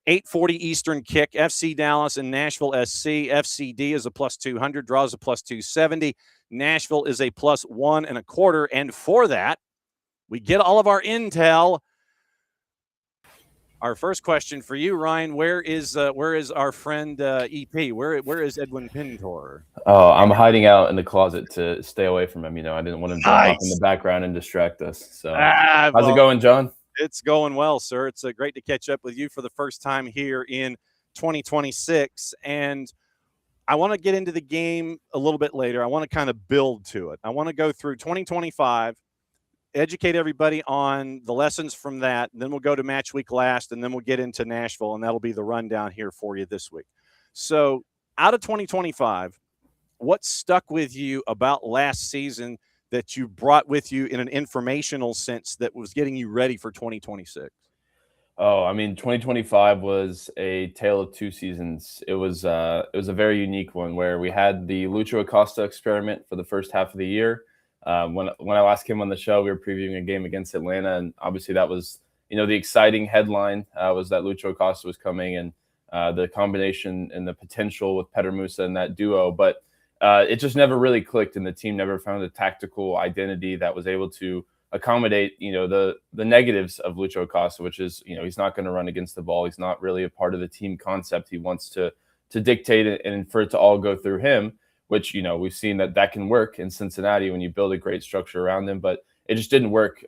8:40 Eastern kick, FC Dallas and Nashville SC. FCD is a +200, draws a +270. Nashville is a +1.25, and for that, we get all of our intel. Our first question for you, Ryan, where is our friend EP? Where is Edwin Pintor? Oh, I'm hiding out in the closet to stay away from him. I didn't want him to jump up in the background and distract us. So, how's it going, John? It's going well, sir. It's great to catch up with you for the first time here in 2026. And I want to get into the game a little bit later. I want to kind of build to it. I want to go through 2025, educate everybody on the lessons from that. And then we'll go to match week last, and then we'll get into Nashville, and that'll be the rundown here for you this week. So out of 2025, what stuck with you about last season that you brought with you in an informational sense that was getting you ready for 2026? Oh, I mean, 2025 was a tale of two seasons. It was a very unique one where we had the Lucho Acosta experiment for the first half of the year. When I last came on the show, we were previewing a game against Atlanta, and obviously that was, the exciting headline was that Lucho Acosta was coming, and the combination and the potential with Petter Musa and that duo. But it just never really clicked, and the team never found a tactical identity that was able to accommodate, the negatives of Lucho Acosta, which is, he's not going to run against the ball. He's not really a part of the team concept. He wants to dictate it and for it to all go through him, which, we've seen that can work in Cincinnati when you build a great structure around him. But it just didn't work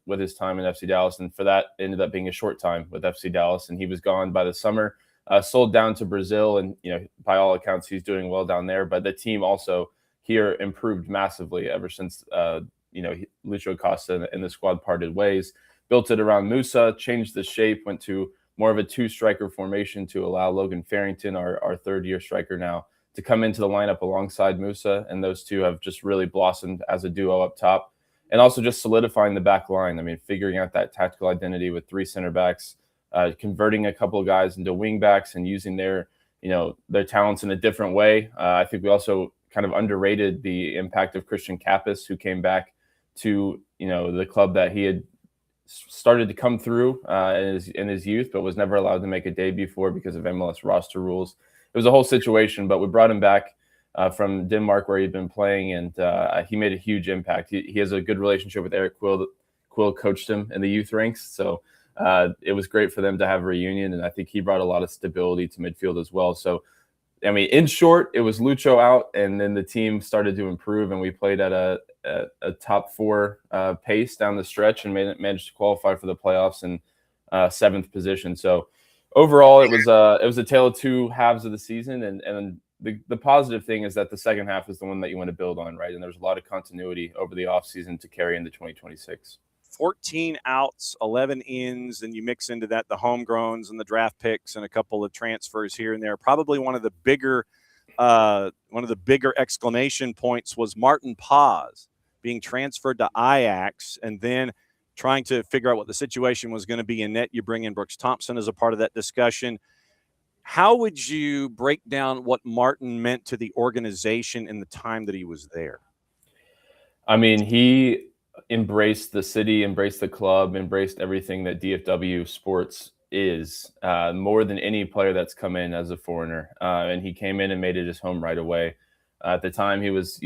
with his time in FC Dallas. And for that, it ended up being a short time with FC Dallas. And he was gone by the summer, sold down to Brazil. And, by all accounts, he's doing well down there. But the team also here improved massively ever since Lucho Acosta and the squad parted ways, built it around Musa, changed the shape, went to more of a two-striker formation to allow Logan Farrington, our third-year striker now, to come into the lineup alongside Musa, and those two have just really blossomed as a duo up top, and also just solidifying the back line. I mean, figuring out that tactical identity with three center backs, converting a couple of guys into wing backs and using their talents in a different way. I think we also kind of underrated the impact of Christian Kappas, who came back to the club that he had started to come through in his youth, but was never allowed to make a debut for because of MLS roster rules. It was a whole situation, but we brought him back from Denmark where he'd been playing, and he made a huge impact. He has a good relationship with Eric Quill. Quill coached him in the youth ranks, so it was great for them to have a reunion, and I think he brought a lot of stability to midfield as well. So, I mean, in short, it was Lucho out, and then the team started to improve, and we played at a top four pace down the stretch and managed to qualify for the playoffs in seventh position. So overall, it was a tale of two halves of the season, and the positive thing is that the second half is the one that you want to build on, right? And there's a lot of continuity over the offseason to carry into 2026. 14 outs, 11 ins, and you mix into that the homegrowns and the draft picks and a couple of transfers here and there. Probably one of the bigger exclamation points was Martin Paz being transferred to Ajax and then trying to figure out what the situation was going to be in net. You bring in Brooks Thompson as a part of that discussion. How would you break down what Martin meant to the organization in the time that he was there? I mean, he embraced the city, embraced the club, embraced everything that DFW sports is, more than any player that's come in as a foreigner. And he came in and made it his home right away. At the time, he was,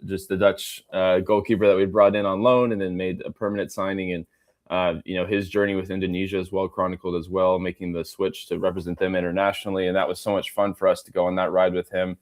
just the Dutch goalkeeper that we brought in on loan and then made a permanent signing. And, his journey with Indonesia is well chronicled as well, making the switch to represent them internationally. And that was so much fun for us to go on that ride with him.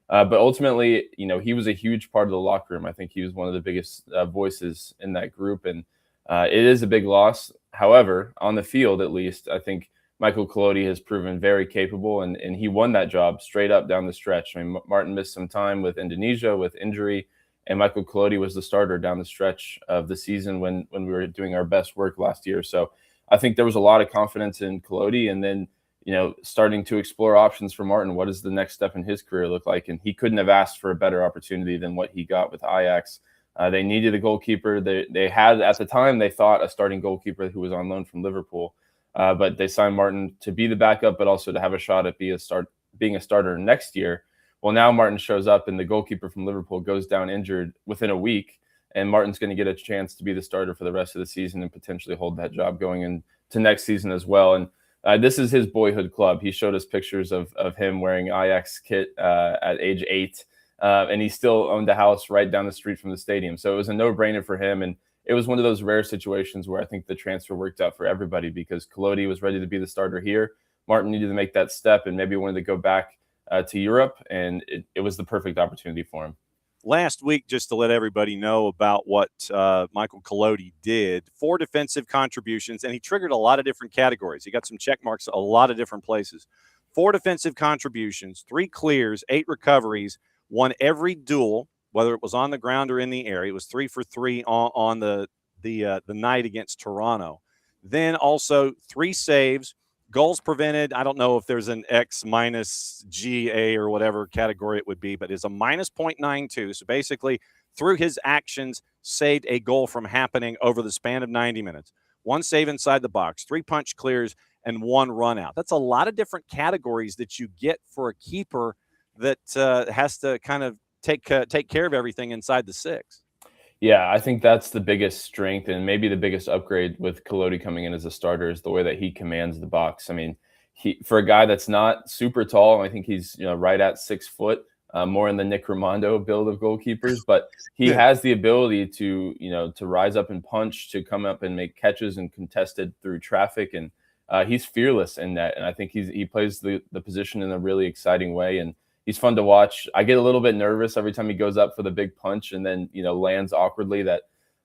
But ultimately, he was a huge part of the locker room. I think he was one of the biggest voices in that group. And it is a big loss. However, on the field, at least, I think Michael Collodi has proven very capable, and he won that job straight up down the stretch. I mean, Martin missed some time with Indonesia with injury, and Michael Collodi was the starter down the stretch of the season when we were doing our best work last year. So I think there was a lot of confidence in Collodi, and then, starting to explore options for Martin. What does the next step in his career look like? And he couldn't have asked for a better opportunity than what he got with Ajax. They needed a goalkeeper. They had, at the time, they thought a starting goalkeeper who was on loan from Liverpool. But they signed Martin to be the backup, but also to have a shot at being a starter next year. Well, now Martin shows up, and the goalkeeper from Liverpool goes down injured within a week, and Martin's going to get a chance to be the starter for the rest of the season and potentially hold that job going into next season as well. And this is his boyhood club. He showed us pictures of him wearing Ajax kit at age 8, and he still owned a house right down the street from the stadium. So it was a no-brainer for him, and it was one of those rare situations where I think the transfer worked out for everybody because Collodi was ready to be the starter here. Martin needed to make that step and maybe wanted to go back to Europe, and it was the perfect opportunity for him. Last week, just to let everybody know about what Michael Collodi did, 4 defensive contributions, and he triggered a lot of different categories. He got some check marks a lot of different places. 4 defensive contributions, 3 clears, 8 recoveries, won every duel, whether it was on the ground or in the air. It was 3 for 3 on the night against Toronto. Then also 3 saves, Goals prevented, I don't know if there's an X minus GA or whatever category it would be, but it's a minus 0.92. So basically, through his actions, saved a goal from happening over the span of 90 minutes. 1 save inside the box, 3 punch clears, and 1 run out. That's a lot of different categories that you get for a keeper that has to kind of take care of everything inside the 6. Yeah, I think that's the biggest strength and maybe the biggest upgrade with CLB coming in as a starter is the way that he commands the box. I mean, for a guy that's not super tall, I think he's right at 6 foot, more in the Nick Raimondo build of goalkeepers, but he has the ability to to rise up and punch, to come up and make catches and contested through traffic, and he's fearless in that. And I think he plays the position in a really exciting way, and he's fun to watch. I get a little bit nervous every time he goes up for the big punch and then, lands awkwardly, that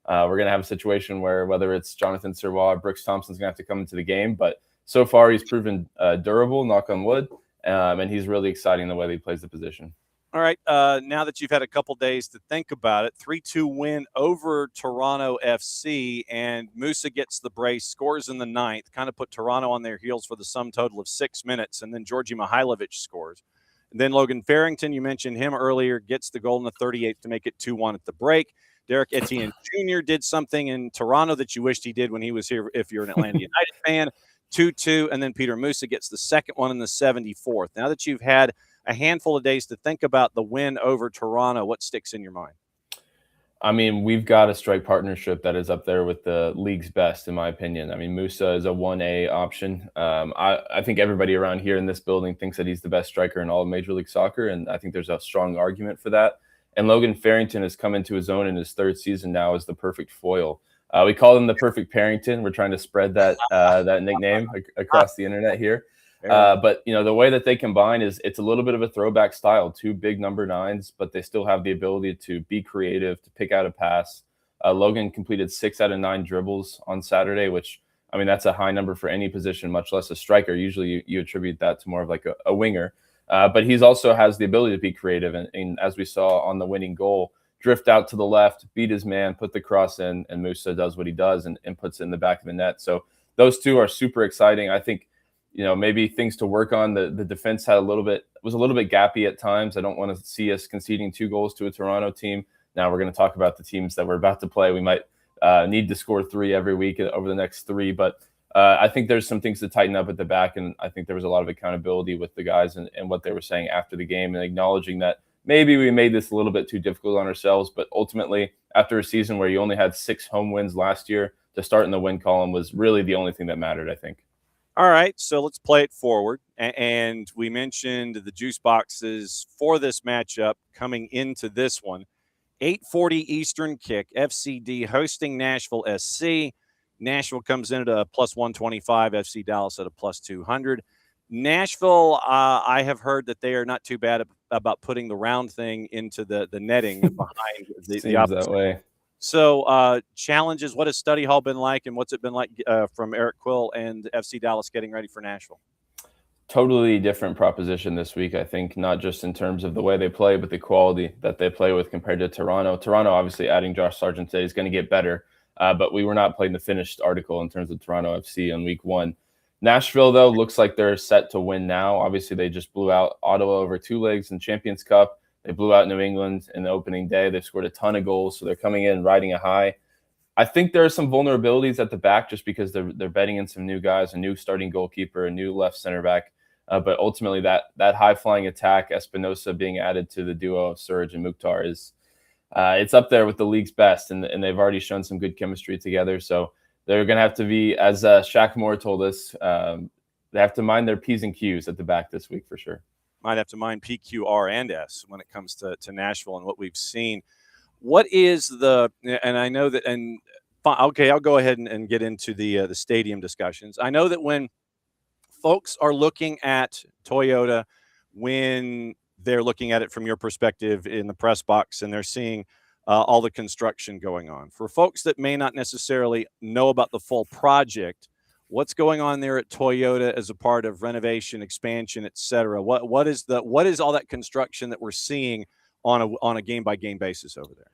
we're going to have a situation where whether it's Jonathan Sirwa or Brooks Thompson's going to have to come into the game. But so far he's proven durable, knock on wood, and he's really exciting the way that he plays the position. All right. Now that you've had a couple days to think about it, 3-2 win over Toronto FC, and Musa gets the brace, scores in the 9th, kind of put Toronto on their heels for the sum total of 6 minutes, and then Georgi Mihailovic scores. And then Logan Farrington, you mentioned him earlier, gets the goal in the 38th to make it 2-1 at the break. Derek Etienne Jr. did something in Toronto that you wished he did when he was here, if you're an Atlanta United fan. 2-2, and then Peter Musa gets the second one in the 74th. Now that you've had a handful of days to think about the win over Toronto, what sticks in your mind? I mean, we've got a strike partnership that is up there with the league's best, in my opinion. I mean, Musa is a 1A option. I think everybody around here in this building thinks that he's the best striker in all of Major League Soccer, and I think there's a strong argument for that. And Logan Farrington has come into his own in his 3rd season now as the perfect foil. We call him the perfect Parrington. We're trying to spread that that nickname across the internet here. But the way that they combine is it's a little bit of a throwback style, 2 big number 9s, but they still have the ability to be creative, to pick out a pass. Logan completed 6 out of 9 dribbles on Saturday, which, I mean, that's a high number for any position, much less a striker. Usually you attribute that to more of like a winger. But he's also has the ability to be creative. And as we saw on the winning goal, drift out to the left, beat his man, put the cross in, and Musa does what he does and puts it in the back of the net. So those two are super exciting. I think, maybe things to work on. The defense was a little bit gappy at times. I don't want to see us conceding 2 goals to a Toronto team. Now we're going to talk about the teams that we're about to play. We might need to score 3 every week over the next 3, but I think there's some things to tighten up at the back, and I think there was a lot of accountability with the guys and what they were saying after the game, and acknowledging that maybe we made this a little bit too difficult on ourselves. But ultimately, after a season where you only had 6 home wins last year, to start in the win column was really the only thing that mattered, I think. All right, so let's play it forward. And we mentioned the juice boxes for this matchup coming into this one. 8:40 Eastern kick, FCD hosting Nashville SC. Nashville comes in at a plus 125, FC Dallas at a plus 200. Nashville, I have heard that they are not too bad about putting the round thing into the netting behind the opposite. That way. So challenges, what has study hall been like, and what's it been like from Eric Quill and FC Dallas getting ready for Nashville? Totally different proposition this week, I think, not just in terms of the way they play, but the quality that they play with compared to Toronto. Toronto, obviously, adding Josh Sargent today is going to get better, but we were not playing the finished article in terms of Toronto FC on week 1. Nashville, though, looks like they're set to win now. Obviously, they just blew out Ottawa over 2 legs in Champions Cup. They blew out New England in the opening day. They've scored a ton of goals, so they're coming in riding a high. I think there are some vulnerabilities at the back just because they're betting in some new guys, a new starting goalkeeper, a new left center back. But ultimately, that high-flying attack, Espinosa being added to the duo of Surge and Mukhtar, is it's up there with the league's best, and they've already shown some good chemistry together. So they're going to have to be, as Shaq Moore told us, they have to mind their P's and Q's at the back this week for sure. Might have to mind P, Q, R, and S when it comes to Nashville and what we've seen. What is and I know that, and okay, I'll go ahead and get into the stadium discussions. I know that when folks are looking at Toyota, when they're looking at it from your perspective in the press box and they're seeing all the construction going on, for folks that may not necessarily know about the full project, what's going on there at Toyota as a part of renovation, expansion, et cetera? What is all that construction that we're seeing on a game by game basis over there?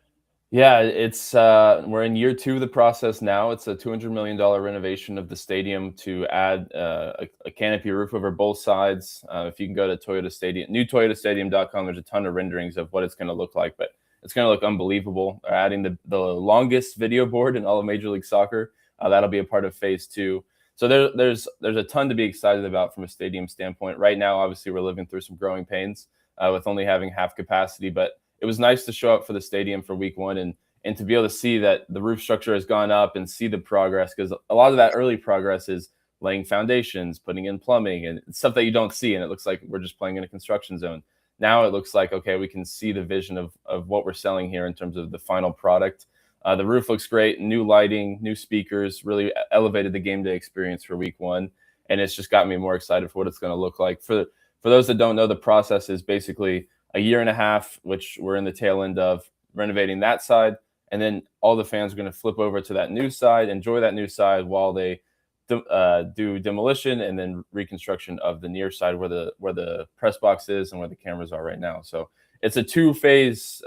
Yeah, it's we're in year 2 of the process now. It's a $200 million renovation of the stadium to add a canopy roof over both sides. If you can go to Toyota Stadium, newtoyotastadium.com, there's a ton of renderings of what it's going to look like, but it's going to look unbelievable. They're adding the longest video board in all of Major League Soccer. That'll be a part of phase 2. So there's a ton to be excited about from a stadium standpoint. Right now, obviously, we're living through some growing pains with only having half capacity, but it was nice to show up for the stadium for week 1 and to be able to see that the roof structure has gone up and see the progress, because a lot of that early progress is laying foundations, putting in plumbing, and stuff that you don't see. And it looks like we're just playing in a construction zone. Now it looks like, okay, we can see the vision of what we're selling here in terms of the final product. The roof looks great, new lighting, new speakers, really elevated the game day experience for week 1. And it's just got me more excited for what it's going to look like. For those that don't know, the process is basically a year and a half, which we're in the tail end of, renovating that side. And then all the fans are going to flip over to that new side, enjoy that new side while they do demolition and then reconstruction of the near side where the press box is and where the cameras are right now. So it's a 2-phase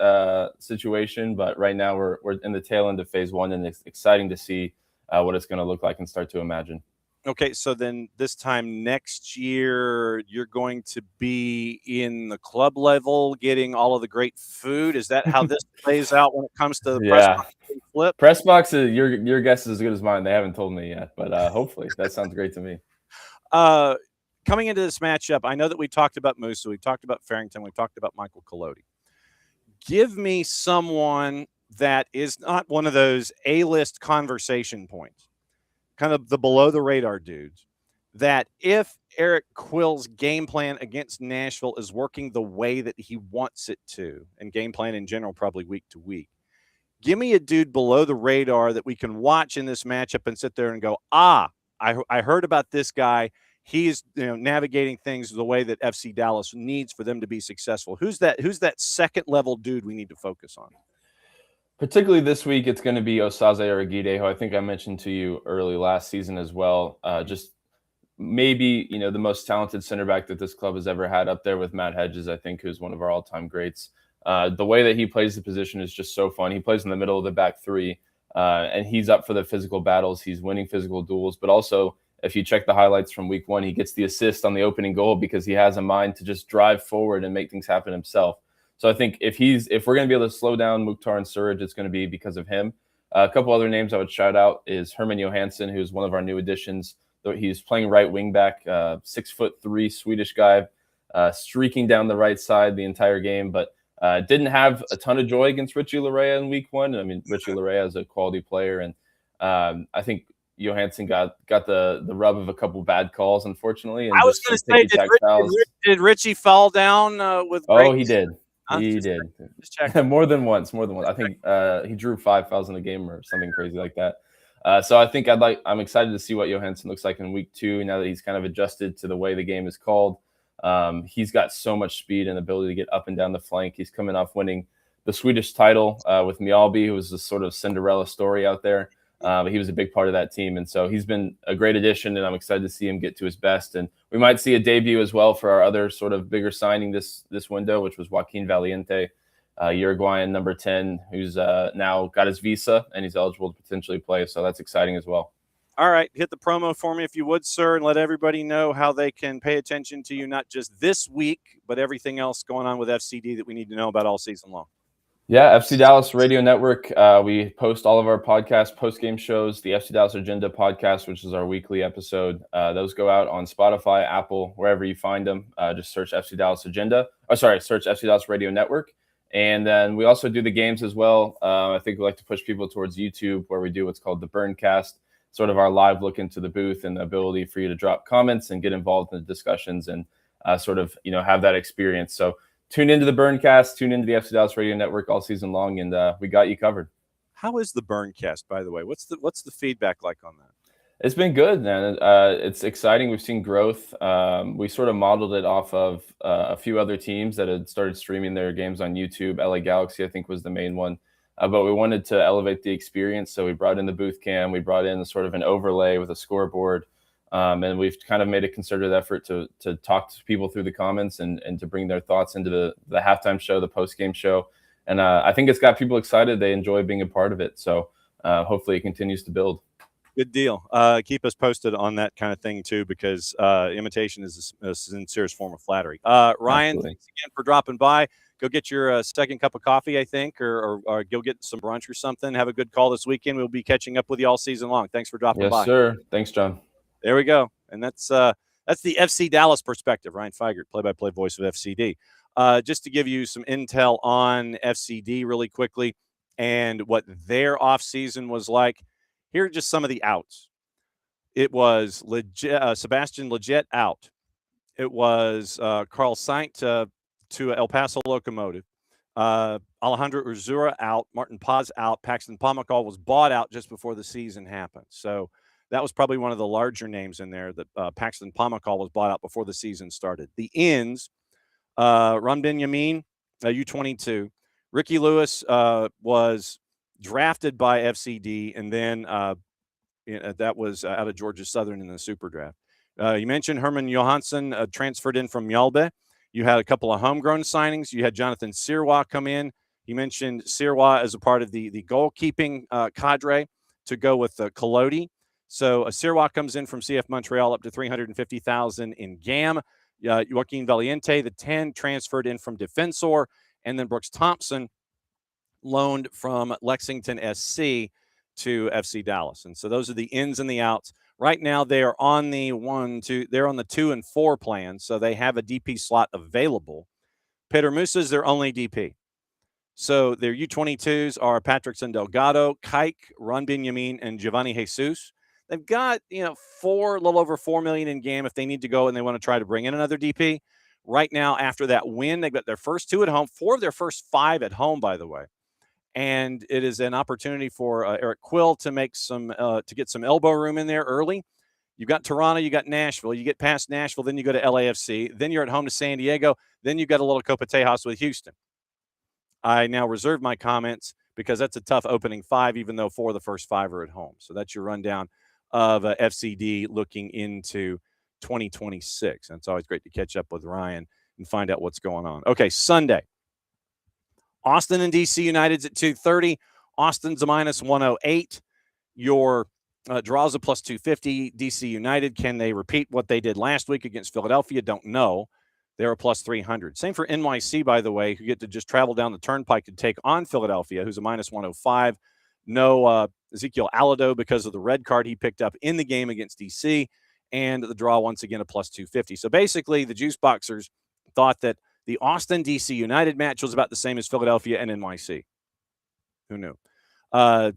situation, but right now we're in the tail end of phase 1, and it's exciting to see what it's going to look like and start to imagine. Okay, so then this time next year, you're going to be in the club level getting all of the great food. Is that how this plays out when it comes to the press box flip? Press box, your guess is as good as mine. They haven't told me yet, but hopefully that sounds great to me. Coming into this matchup, I know that we talked about Musa, we talked about Farrington, we talked about Michael Collodi. Give me someone that is not one of those A-list conversation points, kind of the below the radar dudes, that if Eric Quill's game plan against Nashville is working the way that he wants it to, and game plan in general, probably week to week, give me a dude below the radar that we can watch in this matchup and sit there and go, I heard about this guy. He's navigating things the way that FC Dallas needs for them to be successful. Who's that second level dude we need to focus on? Particularly this week, it's going to be Osaze Aragide, who I think I mentioned to you early last season as well. Just maybe, the most talented center back that this club has ever had, up there with Matt Hedges, I think, who's one of our all-time greats. The way that he plays the position is just so fun. He plays in the middle of the back 3, and he's up for the physical battles. He's winning physical duels, but also, if you check the highlights from week 1, he gets the assist on the opening goal because he has a mind to just drive forward and make things happen himself. So I think if we're going to be able to slow down Mukhtar and Suraj, it's going to be because of him. A couple other names I would shout out is Herman Johansson, who's one of our new additions. He's playing right wing back, 6'3" Swedish guy, streaking down the right side the entire game, but didn't have a ton of joy against Richie Larea in week 1. I mean, Richie Larea is a quality player, and I think Johansson got the rub of a couple bad calls, unfortunately. And I was going to say, did Richie fall down with? Oh, he did. He did. Just checking. More than once. I think he drew 5 fouls in a game or something crazy like that. So I think I'm excited to see what Johansson looks like in week 2 now that he's kind of adjusted to the way the game is called. He's got so much speed and ability to get up and down the flank. He's coming off winning the Swedish title with Mjällby, who was a sort of Cinderella story out there. But he was a big part of that team. And so he's been a great addition, and I'm excited to see him get to his best. And we might see a debut as well for our other sort of bigger signing this window, which was Joaquin Valiente, Uruguayan number 10, who's now got his visa and he's eligible to potentially play. So that's exciting as well. All right. Hit the promo for me if you would, sir, and let everybody know how they can pay attention to you, not just this week, but everything else going on with FCD that we need to know about all season long. Yeah, FC Dallas Radio Network. We post all of our podcast post-game shows, the FC Dallas Agenda podcast, which is our weekly episode. Those go out on Spotify, Apple, wherever you find them. Just search FC Dallas Agenda. Search FC Dallas Radio Network. And then we also do the games as well. I think we like to push people towards YouTube, where we do what's called the Burncast, sort of our live look into the booth and the ability for you to drop comments and get involved in the discussions and sort of, have that experience. So tune into the Burncast, tune into the FC Dallas Radio Network all season long, and we got you covered. How is the Burncast, by the way? What's the feedback like on that? It's been good, man. It's exciting. We've seen growth. We sort of modeled it off of a few other teams that had started streaming their games on YouTube. LA Galaxy, I think, was the main one. But we wanted to elevate the experience, so we brought in the booth cam. We brought in sort of an overlay with a scoreboard. And we've kind of made a concerted effort to talk to people through the comments and to bring their thoughts into the halftime show, the post-game show. And I think it's got people excited. They enjoy being a part of it. So hopefully it continues to build. Good deal. Keep us posted on that kind of thing too, because imitation is a sincerest form of flattery. Ryan, Absolutely. thanks again for dropping by. Go get your second cup of coffee, I think, or go get some brunch or something. Have a good call this weekend. We'll be catching up with you all season long. Thanks for dropping by. Yes, sir. Thanks, John. There we go. And that's the FC Dallas perspective. Ryan Figert, play-by-play voice of FCD. Just to give you some intel on FCD really quickly and what their offseason was like, here are just some of the outs. It was Sebastian Leggett out. It was Carl Saint to El Paso Locomotive. Alejandro Urzura out. Martin Paz out. Paxton Pomykal was bought out just before the season happened. So that was probably one of the larger names in there, that Paxton Pomykal was bought out before the season started. The ins, Ron Benjamin, U22. Ricky Lewis was drafted by FCD, and then that was out of Georgia Southern in the Super Draft. You mentioned Herman Johansson transferred in from Mjölby. You had a couple of homegrown signings. You had Jonathan Sirois come in. You mentioned Sirois as a part of the goalkeeping cadre to go with Collodi. So Sirois comes in from CF Montreal up to $350,000 in GAM. Joaquin Valiente, the 10, transferred in from Defensor. And then Brooks Thompson loaned from Lexington SC to FC Dallas. And so those are the ins and the outs. Right now, they are on the 2 and 4 plan, so they have a DP slot available. Peter Musa is their only DP. So their U22s are Patrickson Delgado, Kike, Ron Benjamin, and Giovanni Jesus. They've got, a little over $4 million in GAM if they need to go and they want to try to bring in another DP. Right now, after that win, they've got their first 2 at home, 4 of their first 5 at home, by the way. And it is an opportunity for Eric Quill to make to get some elbow room in there early. You've got Toronto, you got Nashville. You get past Nashville, then you go to LAFC. Then you're at home to San Diego. Then you've got a little Copa Tejas with Houston. I now reserve my comments because that's a tough opening 5, even though 4 of the first 5 are at home. So that's your rundown of FCD looking into 2026. And it's always great to catch up with Ryan and find out what's going on. Okay, Sunday. Austin and DC United's at 230. Austin's a minus 108. Your draws a plus 250. DC United, can they repeat what they did last week against Philadelphia? Don't know. They're a plus 300. Same for NYC, by the way, who get to just travel down the turnpike to take on Philadelphia, who's a minus 105. No Ezekiel Alado because of the red card he picked up in the game against DC. And the draw, once again, a plus 250. So basically, the Juice Boxers thought that the Austin DC United match was about the same as Philadelphia and NYC. Who knew?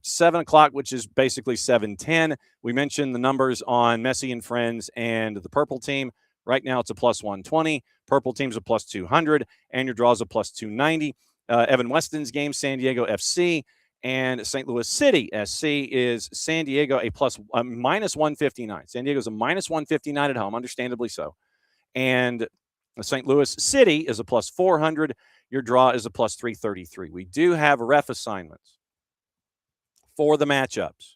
7 o'clock, which is basically 7:10. We mentioned the numbers on Messi and Friends and the Purple Team. Right now, it's a plus 120. Purple Team's a plus 200, and your draw's a plus 290. Evan Weston's game, San Diego FC and St. Louis City SC is San Diego a minus 159. San Diego's a minus 159 at home, understandably so. And St. Louis City is a plus 400. Your draw is a plus 333. We do have ref assignments for the matchups.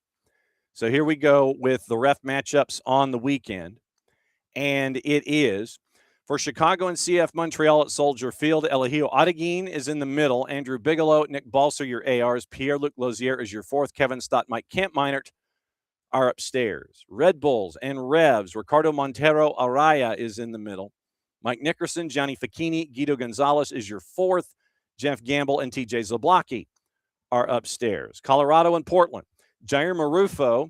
So here we go with the ref matchups on the weekend. And it is for Chicago and CF Montreal at Soldier Field. Eligio Adeguin is in the middle. Andrew Bigelow, Nick Balser, your ARs. Pierre-Luc Lozier is your 4th. Kevin Stott, Mike Kampmeinert are upstairs. Red Bulls and Revs. Ricardo Montero Araya is in the middle. Mike Nickerson, Johnny Facchini, Guido Gonzalez is your 4th. Jeff Gamble and TJ Zablocki are upstairs. Colorado and Portland. Jair Marufo,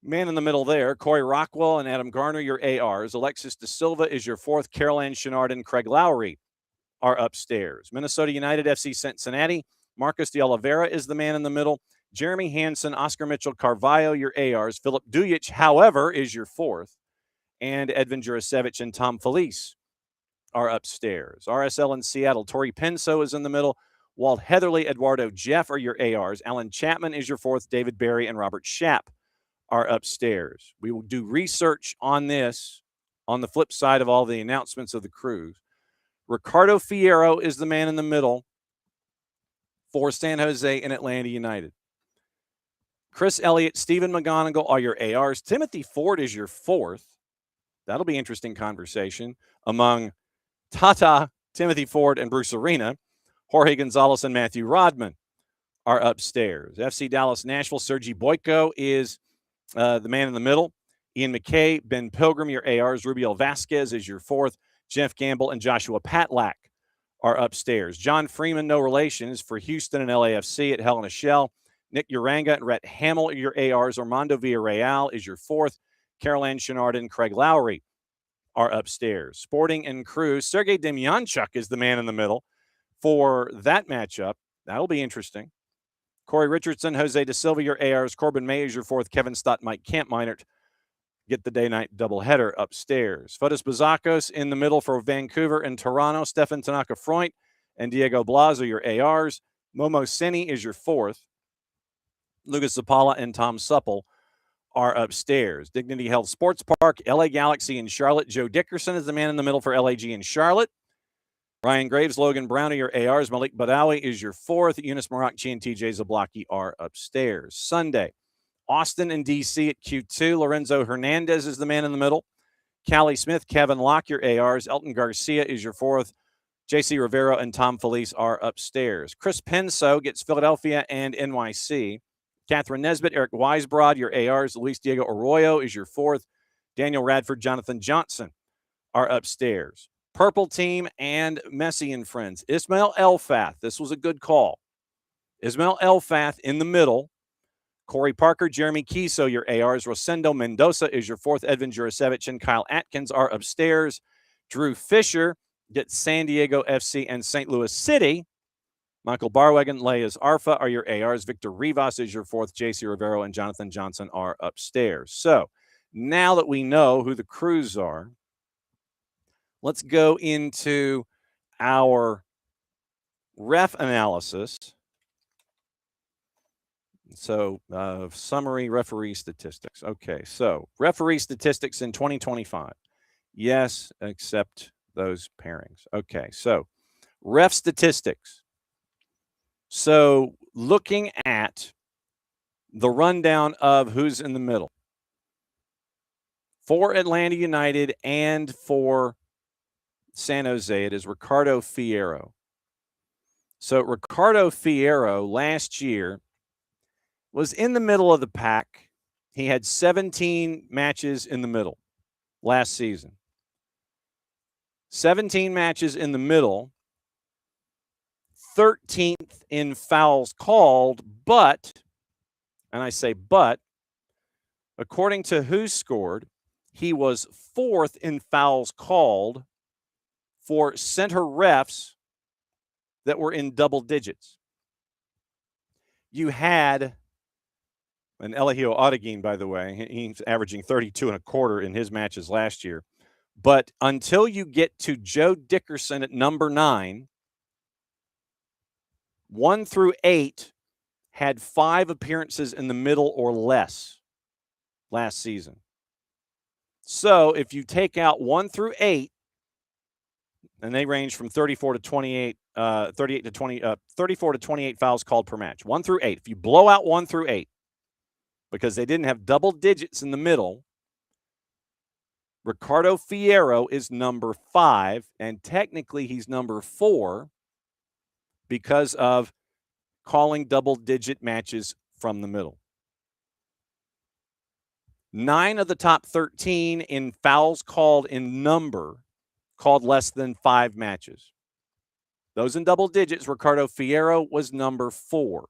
man in the middle there. Corey Rockwell and Adam Garner, your ARs. Alexis De Silva is your 4th. Caroline Chenard and Craig Lowry are upstairs. Minnesota United, FC Cincinnati. Marcus de Oliveira is the man in the middle. Jeremy Hansen, Oscar Mitchell Carvalho, your ARs. Philip Dujic, however, is your 4th. And Edvin Jurasevich and Tom Felice are upstairs. RSL in Seattle. Tori Penso is in the middle. Walt Heatherly, Eduardo Jeff are your ARs. Alan Chapman is your 4th. David Barry and Robert Schapp are upstairs. We will do research on this on the flip side of all the announcements of the cruise. Ricardo Fierro is the man in the middle for San Jose and Atlanta United. Chris Elliott, Stephen McGonigal are your ARs. Timothy Ford is your 4th. That'll be interesting conversation among Tata, Timothy Ford, and Bruce Arena. Jorge Gonzalez and Matthew Rodman are upstairs. FC Dallas Nashville, Sergi Boyko is the man in the middle. Ian McKay, Ben Pilgrim, your ARs. Rubiel Vasquez is your fourth. Jeff Gamble and Joshua Patlak are upstairs. John Freeman, no relation, is for Houston and LAFC at Hell in a Shell. Nick Uranga and Rhett Hamill are your ARs. Armando Villarreal is your fourth. Carol Ann Chenard and Craig Lowry are upstairs. Sporting and Cruz, Sergei Demyanchuk is the man in the middle for that matchup. That'll be interesting. Corey Richardson, Jose De Silva, your ARs. Corbin May is your fourth. Kevin Stott, Mike Kampmeinert get the day-night doubleheader upstairs. Fotis Bazakos in the middle for Vancouver and Toronto. Stefan Tanaka-Freund and Diego Blas are your ARs. Momo Seni is your fourth. Lucas Zapala and Tom Supple are upstairs. Dignity Health Sports Park, LA Galaxy and Charlotte. Joe Dickerson is the man in the middle for LAG and Charlotte. Ryan Graves, Logan Brown are your ARs. Malik Badawi is your fourth. Eunice Marakchi and TJ Zablocki are upstairs. Sunday, Austin and DC at Q2. Lorenzo Hernandez is the man in the middle. Callie Smith, Kevin Locke, your ARs. Elton Garcia is your fourth. JC Rivero and Tom Felice are upstairs. Chris Penso gets Philadelphia and NYC. Catherine Nesbitt, Eric Weisbrod, your ARs. Luis Diego Arroyo is your fourth. Daniel Radford, Jonathan Johnson are upstairs. Purple team and Messi and friends. Ismail Elfath, this was a good call. Ismail Elfath in the middle. Corey Parker, Jeremy Kiso, your ARs. Rosendo Mendoza is your fourth. Edvin Jurasevich and Kyle Atkins are upstairs. Drew Fisher gets San Diego FC and St. Louis City. Michael Barwagon, Leas Arfa are your ARs. Victor Rivas is your fourth. JC Rivero and Jonathan Johnson are upstairs. So now that we know who the crews are, let's go into our ref analysis. So, summary referee statistics. Okay, so referee statistics in 2025. Yes, except those pairings. Okay, so ref statistics. So, looking at the rundown of who's in the middle. For Atlanta United and for San Jose, it is Ricardo Fierro. So, Ricardo Fierro last year was in the middle of the pack. He had 17 matches in the middle last season. 17 matches in the middle, 13th in fouls called, but, and I say but, according to Who Scored, he was fourth in fouls called for center refs that were in double digits. You had and Elihio Odeguin, by the way, he's averaging 32 and a quarter in his matches last year. But until you get to Joe Dickerson at number 9, 1 through 8 had 5 appearances in the middle or less last season. So if you take out 1 through 8, and they range from 34 to 28, 38 to 20, 34 to 28 fouls called per match. 1 through 8. If you blow out 1 through 8, because they didn't have double digits in the middle, Ricardo Fierro is number 5, and technically he's number 4 because of calling double-digit matches from the middle. 9 of the top 13 in fouls called in number called less than 5 matches. Those in double digits, Ricardo Fierro was number 4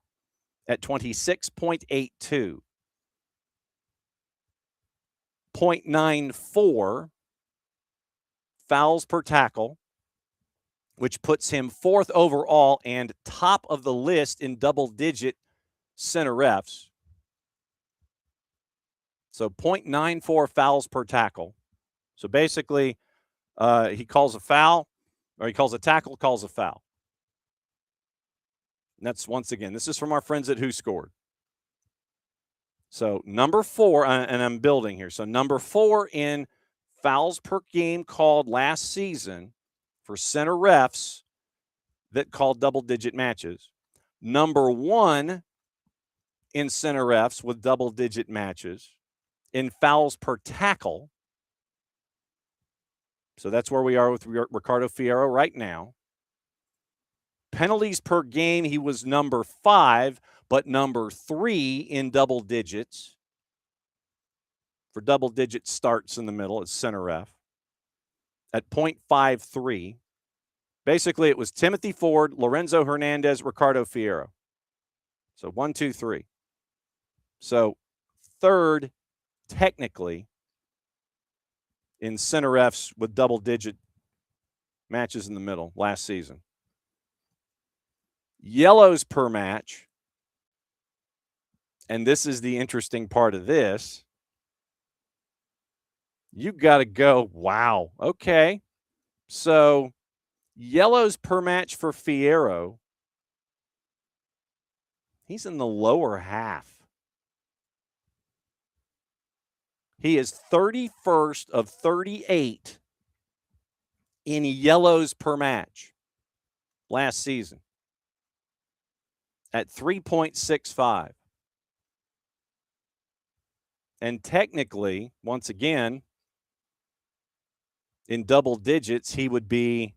at 26.82. 0.94 fouls per tackle, which puts him 4th overall and top of the list in double-digit center refs. So 0.94 fouls per tackle. So basically, he calls a foul, or he calls a tackle, calls a foul. And that's, once again, this is from our friends at Who Scored. So number 4, and I'm building here. So number 4 in fouls per game called last season for center refs that called double-digit matches. Number 1 in center refs with double-digit matches in fouls per tackle. So that's where we are with Ricardo Fierro right now. Penalties per game, he was number 5, but number 3 in double digits. For double-digit starts in the middle as center ref at .53. Basically, it was Timothy Ford, Lorenzo Hernandez, Ricardo Fierro. So 1, 2, 3. So third, technically, in center refs with double-digit matches in the middle last season. Yellows per match, and this is the interesting part of this. You got to go, wow, okay. So yellows per match for Fierro, he's in the lower half. He is 31st of 38 in yellows per match last season at 3.65. And technically, once again, in double digits, he would be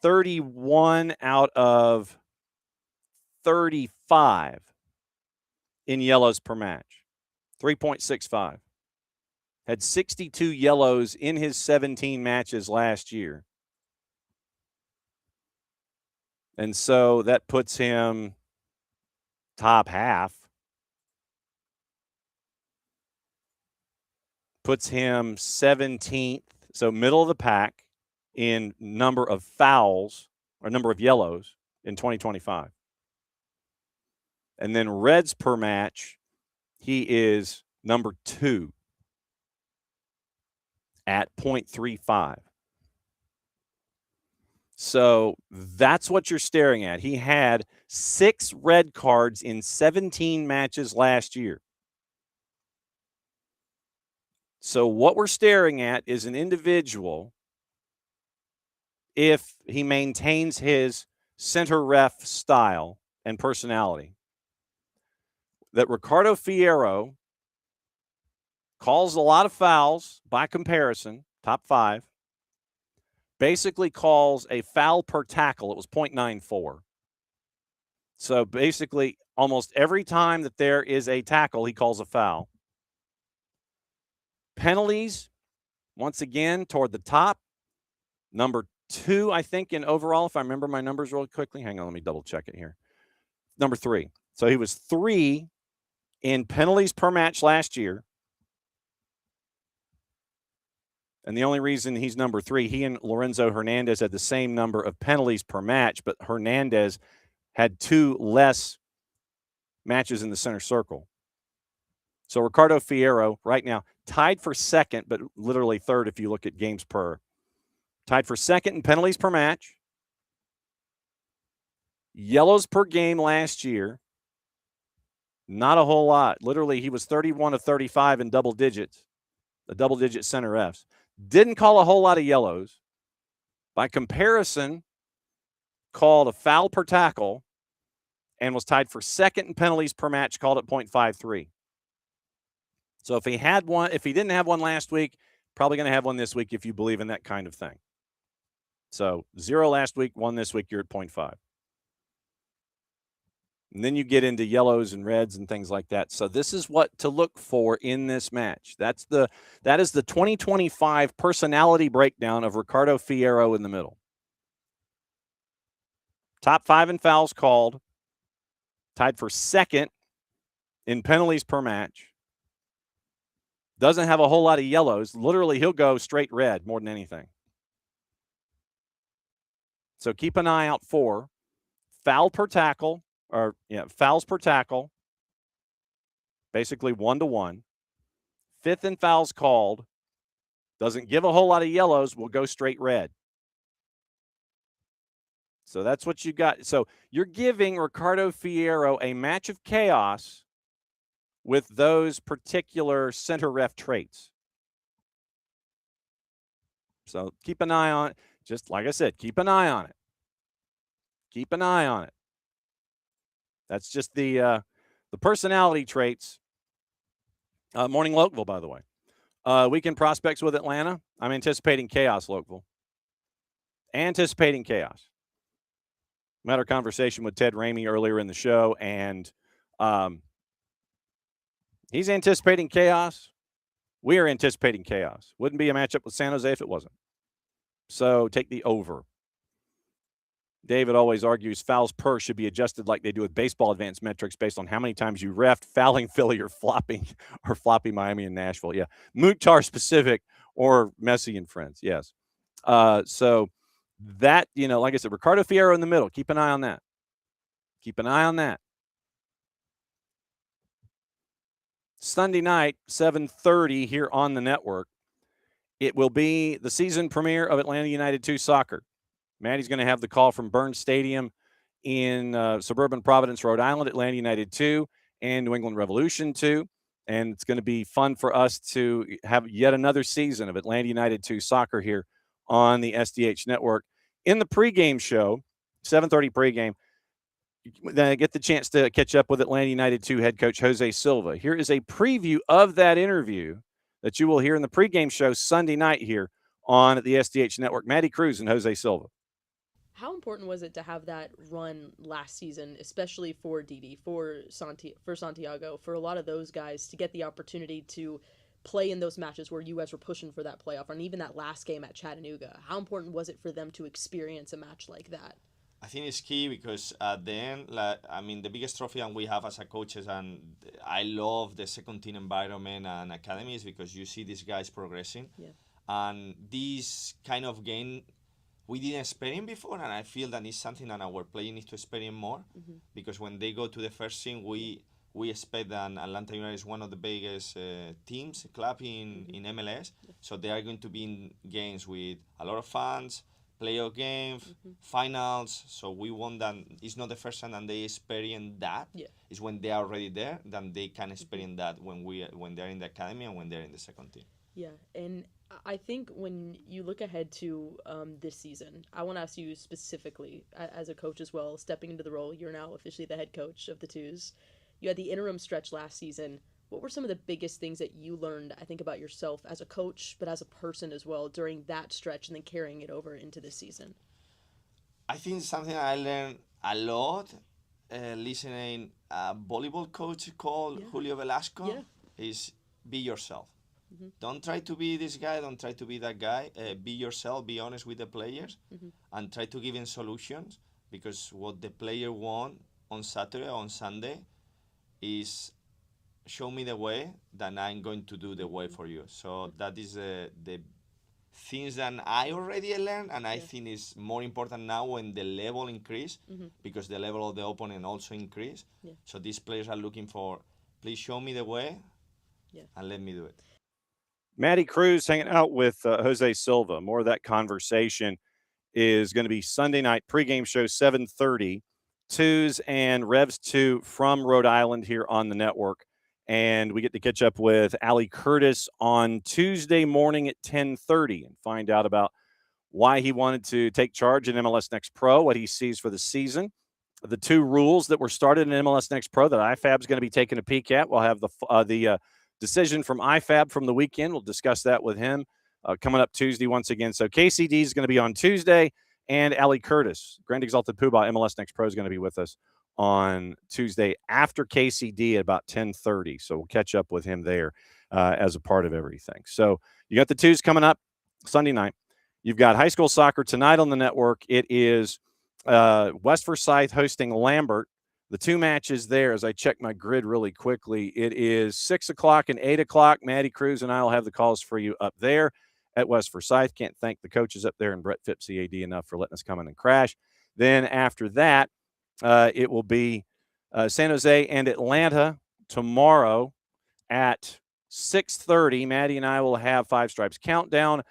31 out of 35 in yellows per match, 3.65. Had 62 yellows in his 17 matches last year. And so that puts him top half. Puts him 17th, so middle of the pack in number of fouls or number of yellows in 2025. And then reds per match, he is number 2 at .35. So that's what you're staring at. He had 6 red cards in 17 matches last year. So what we're staring at is an individual, if he maintains his center ref style and personality, that Ricardo Fierro calls a lot of fouls by comparison, top 5, basically calls a foul per tackle. It was .94. So basically almost every time that there is a tackle, he calls a foul. Penalties, once again, toward the top. Number 2, I think, in overall, if I remember my numbers really quickly. Hang on, let me double check it here. Number 3. So he was 3 in penalties per match last year. And the only reason he's number 3, he and Lorenzo Hernandez had the same number of penalties per match, but Hernandez had 2 less matches in the center circle. So Ricardo Fierro right now tied for second, but literally third if you look at games per. Tied for second in penalties per match. Yellows per game last year. Not a whole lot. Literally, he was 31 of 35 in double digits. The double-digit center refs. Didn't call a whole lot of yellows. By comparison, called a foul per tackle and was tied for second in penalties per match, called at .53. So if he had one, if he didn't have one last week, probably going to have one this week if you believe in that kind of thing. So 0 last week, 1 this week, you're at .5. And then you get into yellows and reds and things like that. So this is what to look for in this match. That is the 2025 personality breakdown of Ricardo Fierro in the middle. Top 5 in fouls called. Tied for second in penalties per match. Doesn't have a whole lot of yellows. Literally, he'll go straight red more than anything. So keep an eye out for foul per tackle, fouls per tackle, basically 1-to-1. 5th in fouls called, doesn't give a whole lot of yellows, will go straight red. So that's what you got. So you're giving Ricardo Fierro a match of chaos with those particular center ref traits. So keep an eye on it. Just like I said, keep an eye on it. Keep an eye on it. That's just the personality traits. Morning Lokeville, by the way. Weekend prospects with Atlanta. I'm anticipating chaos, Lokeville. Anticipating chaos. We had our conversation with Ted Ramey earlier in the show, and he's anticipating chaos. We are anticipating chaos. Wouldn't be a matchup with San Jose if it wasn't. So take the over. David always argues fouls per should be adjusted like they do with baseball advanced metrics based on how many times you reffed, fouling Philly or flopping Miami and Nashville. Yeah. Mukhtar specific or Messi and friends. Yes. So that, like I said, Ricardo Fierro in the middle. Keep an eye on that. Keep an eye on that. Sunday night, 7:30 here on the network. It will be the season premiere of Atlanta United 2 soccer. Maddie's going to have the call from Burns Stadium in suburban Providence, Rhode Island, Atlanta United 2 and New England Revolution 2. And it's going to be fun for us to have yet another season of Atlanta United 2 soccer here on the SDH network. In the pregame show, 7:30 pregame, then I get the chance to catch up with Atlanta United 2 head coach Jose Silva. Here is a preview of that interview that you will hear in the pregame show Sunday night here on the SDH network. Maddie Cruz and Jose Silva. How important was it to have that run last season, especially for Didi, for Santiago, for a lot of those guys to get the opportunity to play in those matches where you guys were pushing for that playoff, and even that last game at Chattanooga? How important was it for them to experience a match like that? I think it's key because at the end, the biggest trophy that we have as a coaches, and I love the second team environment and academies because you see these guys progressing. Yeah. And this kind of game, we didn't experience before, and I feel that it's something that our players need to experience more because when they go to the first team, we expect that Atlanta United is one of the biggest club in MLS. So they are going to be in games with a lot of fans, playoff games, finals. So we want that. It's not the first time that they experience that. Yeah. It's when they are already there, then they can experience that when they're in the academy and when they're in the second team. Yeah, and I think when you look ahead to this season, I want to ask you specifically, as a coach as well, stepping into the role, you're now officially the head coach of the Twos. You had the interim stretch last season. What were some of the biggest things that you learned, I think, about yourself as a coach, but as a person as well, during that stretch and then carrying it over into this season? I think something I learned a lot listening a volleyball coach called Julio Velasco is be yourself. Don't try to be this guy, don't try to be that guy. Be yourself, be honest with the players, and try to give them solutions, because what the player want on Saturday or on Sunday is show me the way, then I'm going to do the way for you. So that is the things that I already learned, and I think is more important now when the level increase, because the level of the opponent also increase. So these players are looking for, please show me the way, and let me do it. Maddie Cruz hanging out with Jose Silva. More of that conversation is going to be Sunday night pregame show, 7:30. Twos and Revs 2 from Rhode Island here on the network. And we get to catch up with Ali Curtis on Tuesday morning at 10:30 and find out about why he wanted to take charge in MLS NEXT PRO, what he sees for the season, the two rules that were started in MLS NEXT PRO that IFAB is going to be taking a peek at. We'll have the decision from IFAB from the weekend. We'll discuss that with him coming up Tuesday once again. So KCD is going to be on Tuesday, and Ali Curtis, Grand Exalted Poobah, MLS NEXT PRO, is going to be with us on Tuesday after KCD at about 10:30. So we'll catch up with him there as a part of everything. So you got the Twos coming up Sunday night. You've got high school soccer tonight on the network. It is West Forsyth hosting Lambert. The two matches there, as I check my grid really quickly, it is 6 o'clock and 8 o'clock. Maddie Cruz and I will have the calls for you up there at West Forsyth. Can't thank the coaches up there and Brett Phipps, CAD, enough for letting us come in and crash. Then after that, it will be San Jose and Atlanta tomorrow at 6:30. Maddie and I will have Five Stripes Countdown,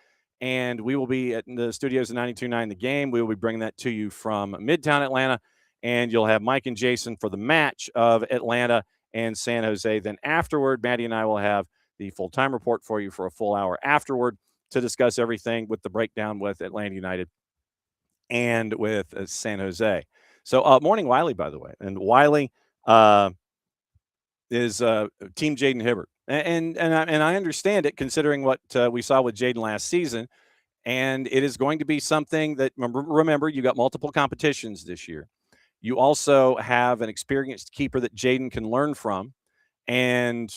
and we will be at the studios of 92.9 The Game. We will be bringing that to you from Midtown Atlanta, and you'll have Mike and Jason for the match of Atlanta and San Jose. Then afterward, Maddie and I will have the full-time report for you for a full hour afterward to discuss everything with the breakdown with Atlanta United and with San Jose. So morning, Wiley, by the way. And Wiley is Team Jaden Hibbert. And I understand it, considering what we saw with Jaden last season. And it is going to be something that, remember, you got multiple competitions this year. You also have an experienced keeper that Jaden can learn from. And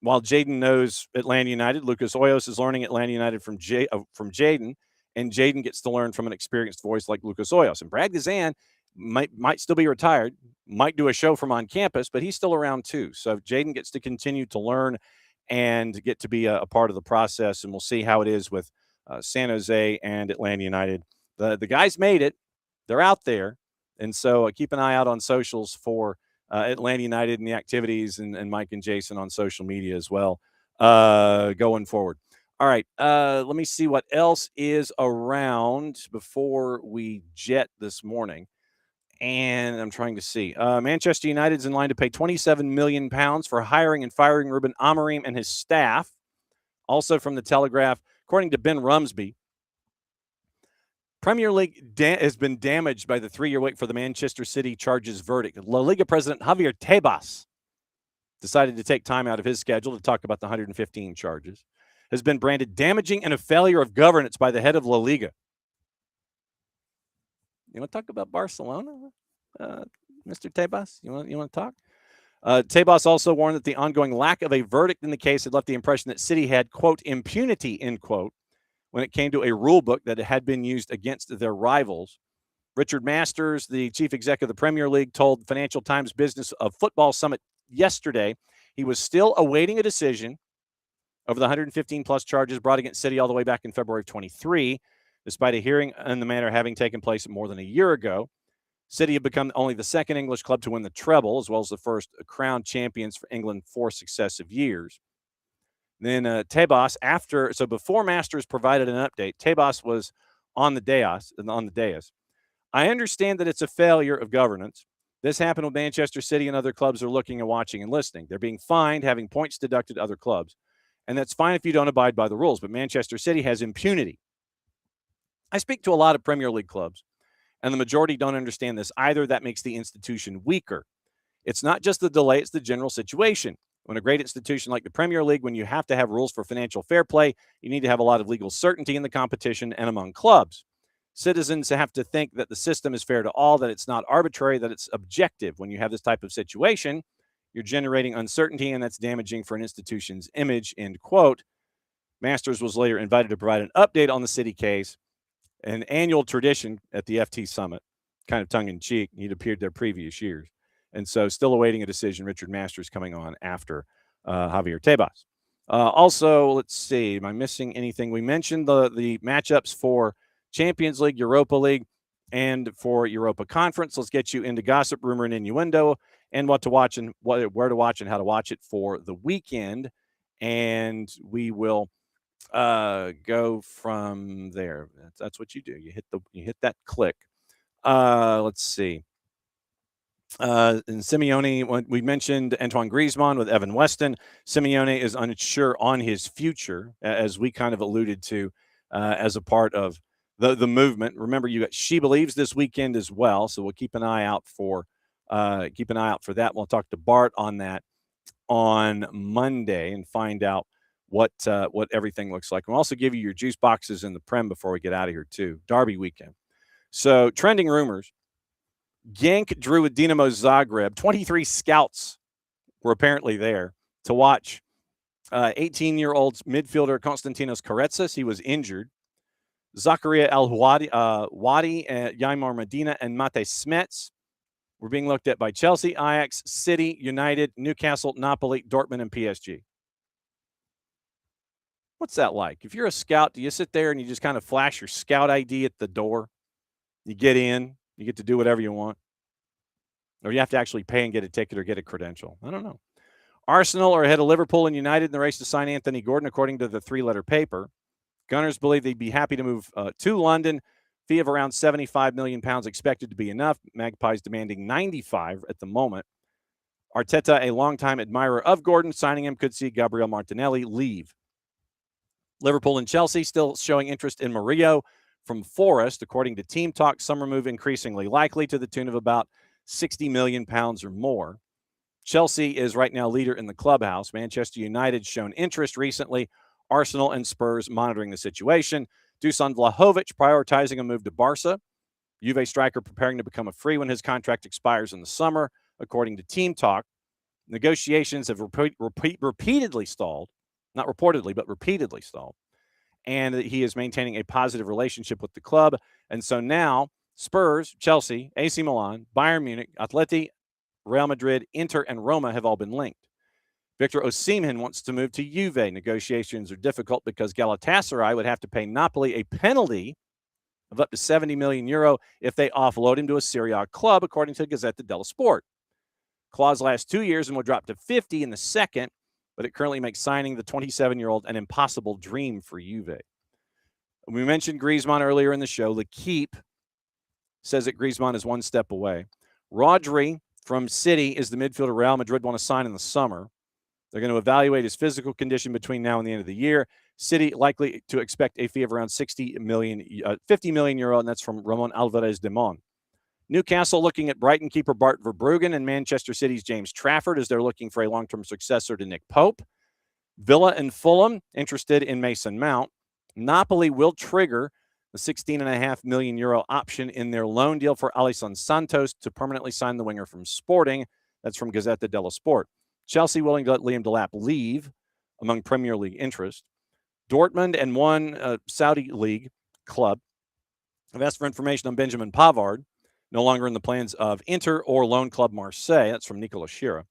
while Jaden knows Atlanta United, Lucas Oyos is learning Atlanta United from Jaden, and Jaden gets to learn from an experienced voice like Lucas Oyos. And Brad Gazan might still be retired, might do a show from on campus, but he's still around too. So Jaden gets to continue to learn and get to be a part of the process, and we'll see how it is with San Jose and Atlanta United. The guys made it. They're out there. And so keep an eye out on socials for Atlanta United and the activities, and Mike and Jason on social media as well going forward. All right, let me see what else is around before we jet this morning. And I'm trying to see. Manchester United's in line to pay £27 million for hiring and firing Ruben Amorim and his staff. Also from the Telegraph, according to Ben Rumsby, Premier League has been damaged by the 3-year wait for the Manchester City charges verdict. La Liga president Javier Tebas decided to take time out of his schedule to talk about the 115 charges. Has been branded damaging and a failure of governance by the head of La Liga. You want to talk about Barcelona, Mr. Tebas? You want to talk? Tebas also warned that the ongoing lack of a verdict in the case had left the impression that City had, quote, impunity, end quote, when it came to a rule book that had been used against their rivals. Richard Masters, the chief executive of the Premier League, told Financial Times Business of Football Summit yesterday he was still awaiting a decision over the 115-plus charges brought against City all the way back in February of 23, despite a hearing in the matter having taken place more than a year ago. City have become only the second English club to win the treble, as well as the first crowned champions for England 4 successive years. Then Tebas, before Masters provided an update, Tebas was on the dais. I understand that it's a failure of governance. This happened with Manchester City, and other clubs are looking and watching and listening. They're being fined, having points deducted to other clubs. And that's fine if you don't abide by the rules, but Manchester City has impunity. I speak to a lot of Premier League clubs, and the majority don't understand this either. That makes the institution weaker. It's not just the delay, it's the general situation. When a great institution like the Premier League, when you have to have rules for financial fair play, you need to have a lot of legal certainty in the competition and among clubs. Citizens have to think that the system is fair to all, that it's not arbitrary, that it's objective. When you have this type of situation, you're generating uncertainty, and that's damaging for an institution's image, end quote. Masters was later invited to provide an update on the City case, an annual tradition at the FT Summit, kind of tongue-in-cheek. He'd appeared there previous years. And so still awaiting a decision. Richard Masters coming on after Javier Tebas. Also, let's see. Am I missing anything? We mentioned the matchups for Champions League, Europa League, and for Europa Conference. Let's get you into gossip, rumor, and innuendo, and what to watch and where to watch and how to watch it for the weekend. And we will go from there. That's what you do. You hit that click. Let's see. And Simeone, we mentioned Antoine Griezmann with Evan Weston. Simeone is unsure on his future, as we kind of alluded to as a part of the movement. Remember, you got She Believes this weekend as well, so we'll keep an eye out for that. We'll talk to Bart on that on Monday and find out what everything looks like. We'll also give you your juice boxes in the Prem before we get out of here too. Derby weekend. So trending rumors. Genk drew with Dinamo Zagreb. 23 scouts were apparently there to watch 18-year-old midfielder Konstantinos Karetsas. He was injured. Zakaria Wadi, Yaimar Medina, and Mate Smets were being looked at by Chelsea, Ajax, City, United, Newcastle, Napoli, Dortmund, and PSG. What's that like? If you're a scout, do you sit there and you just kind of flash your scout ID at the door? You get in. You get to do whatever you want. Or you have to actually pay and get a ticket or get a credential. I don't know. Arsenal are ahead of Liverpool and United in the race to sign Anthony Gordon, according to the 3-letter paper. Gunners believe they'd be happy to move to London. Fee of around £75 million expected to be enough. Magpies demanding 95 at the moment. Arteta, a longtime admirer of Gordon, signing him could see Gabriel Martinelli leave. Liverpool and Chelsea still showing interest in Murillo from Forest. According to Team Talk, summer move increasingly likely to the tune of about £60 million or more. Chelsea is right now leader in the clubhouse. Manchester United shown interest recently. Arsenal and Spurs monitoring the situation. Dusan Vlahovic prioritizing a move to Barca. Juve striker preparing to become a free when his contract expires in the summer, according to Team Talk. Negotiations have repeatedly stalled, not reportedly, but repeatedly stalled. And he is maintaining a positive relationship with the club. And so now Spurs, Chelsea, AC Milan, Bayern Munich, ATLUTD, Real Madrid, Inter, and Roma have all been linked. Victor Osimhen wants to move to Juve. Negotiations are difficult because Galatasaray would have to pay Napoli a penalty of up to 70 million euro if they offload him to a Serie A club, according to Gazzetta dello Sport. Clause lasts 2 years and will drop to 50 in the second, but it currently makes signing the 27-year-old an impossible dream for Juve. We mentioned Griezmann earlier in the show. L'Equipe says that Griezmann is one step away. Rodri from City is the midfielder Real Madrid want to sign in the summer. They're going to evaluate his physical condition between now and the end of the year. City likely to expect a fee of around 50 million euro, and that's from Ramon Alvarez de Mon. Newcastle looking at Brighton keeper Bart Verbruggen and Manchester City's James Trafford as they're looking for a long-term successor to Nick Pope. Villa and Fulham interested in Mason Mount. Napoli will trigger the 16.5 million euro option in their loan deal for Alisson Santos to permanently sign the winger from Sporting. That's from Gazzetta dello Sport. Chelsea willing to let Liam Delap leave among Premier League interest. Dortmund and one Saudi League club have asked for information on Benjamin Pavard, no longer in the plans of Inter or loan club Marseille. That's from Nicola Schira.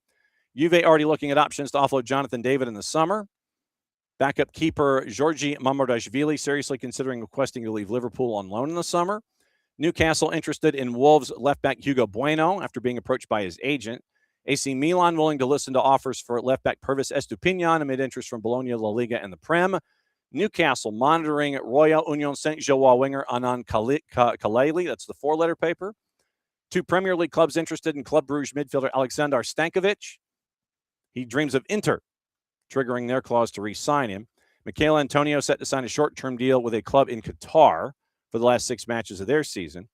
Juve already looking at options to offload Jonathan David in the summer. Backup keeper Georgi Mamardashvili seriously considering requesting to leave Liverpool on loan in the summer. Newcastle interested in Wolves left back Hugo Bueno after being approached by his agent. AC Milan willing to listen to offers for left back Pervis Estupiñán amid interest from Bologna, La Liga, and the Prem. Newcastle monitoring Royal Union Saint-Gilloise winger Anand Kaleli. That's the four-letter paper. Two Premier League clubs interested in Club Brugge midfielder Alexander Stankovic. He dreams of Inter, triggering their clause to re-sign him. Michael Antonio set to sign a short-term deal with a club in Qatar for the last 6 matches of their season.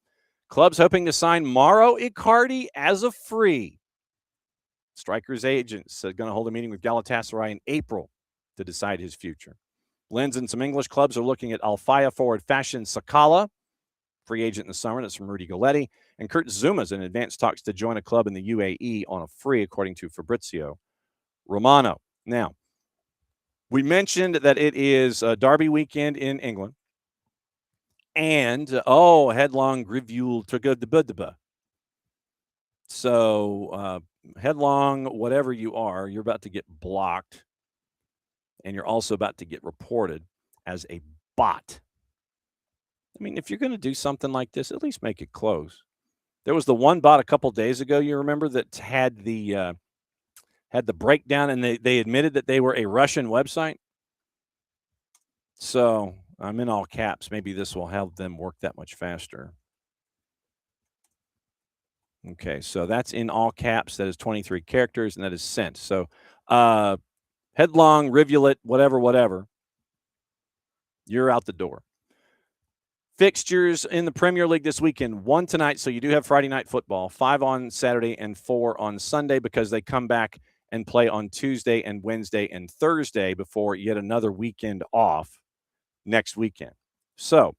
Clubs hoping to sign Mauro Icardi as a free. Striker's agents are going to hold a meeting with Galatasaray in April to decide his future. Lens and some English clubs are looking at Alfaya forward Fashion Sakala, free agent in the summer. That's from Rudy Galletti. And Kurt Zuma's in advanced talks to join a club in the UAE on a free, according to Fabrizio Romano. Now, we mentioned that it is Derby weekend in England. And, headlong Grivule to go to Budaba. So, headlong, whatever you are, you're about to get blocked. And you're also about to get reported as a bot. I mean, if you're going to do something like this, at least make it close. There was the one bot a couple days ago, you remember, that had the breakdown, and they admitted that they were a Russian website. So I'm in all caps. Maybe this will help them work that much faster. Okay, so that's in all caps. That is 23 characters, and that is sent. So headlong, rivulet, whatever. You're out the door. Fixtures in the Premier League this weekend, 1 tonight, so you do have Friday night football, 5 on Saturday and 4 on Sunday because they come back and play on Tuesday and Wednesday and Thursday before yet another weekend off next weekend. So,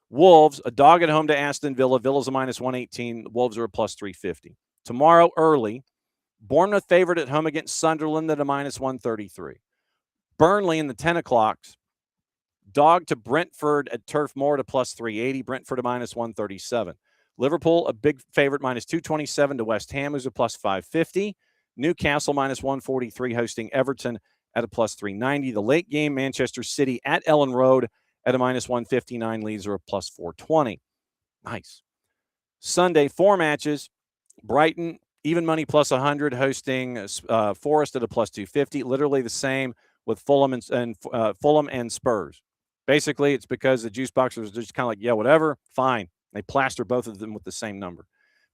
Wolves, a dog at home to Aston Villa. Villa's a minus 118. Wolves are a plus 350. Tomorrow early, Bournemouth favored at home against Sunderland at a minus 133. Burnley in the 10 o'clocks. Dog to Brentford at Turf Moor to plus 380. Brentford a minus 137. Liverpool, a big favorite, minus 227 to West Ham, who's a plus 550. Newcastle minus 143 hosting Everton at a plus 390. The late game, Manchester City at Ellen Road at a minus 159. Leeds are a plus 420. Nice. Sunday, 4 matches. Brighton, even money plus 100, hosting Forest at a plus 250. Literally the same with Fulham and Spurs. Basically, it's because the juice boxers are just kind of like, yeah, whatever, fine. They plaster both of them with the same number.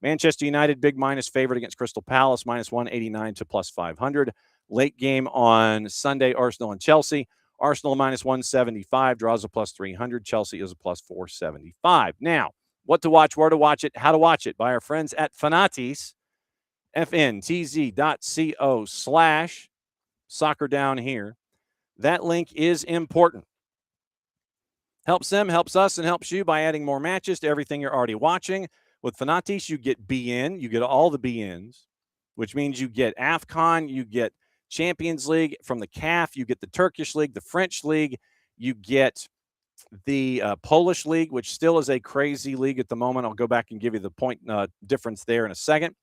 Manchester United, big minus favorite against Crystal Palace, minus 189 to plus 500. Late game on Sunday, Arsenal and Chelsea. Arsenal minus 175, draws a plus 300. Chelsea is a plus 475. Now, what to watch, where to watch it, how to watch it by our friends at Fanatis, fntz.co/soccer down here. That link is important. Helps them, helps us, and helps you by adding more matches to everything you're already watching. With Fanatics, you get BN, you get all the BNs, which means you get AFCON, you get Champions League from the CAF, you get the Turkish League, the French League, you get the Polish League, which still is a crazy league at the moment. I'll go back and give you the point difference there in a second.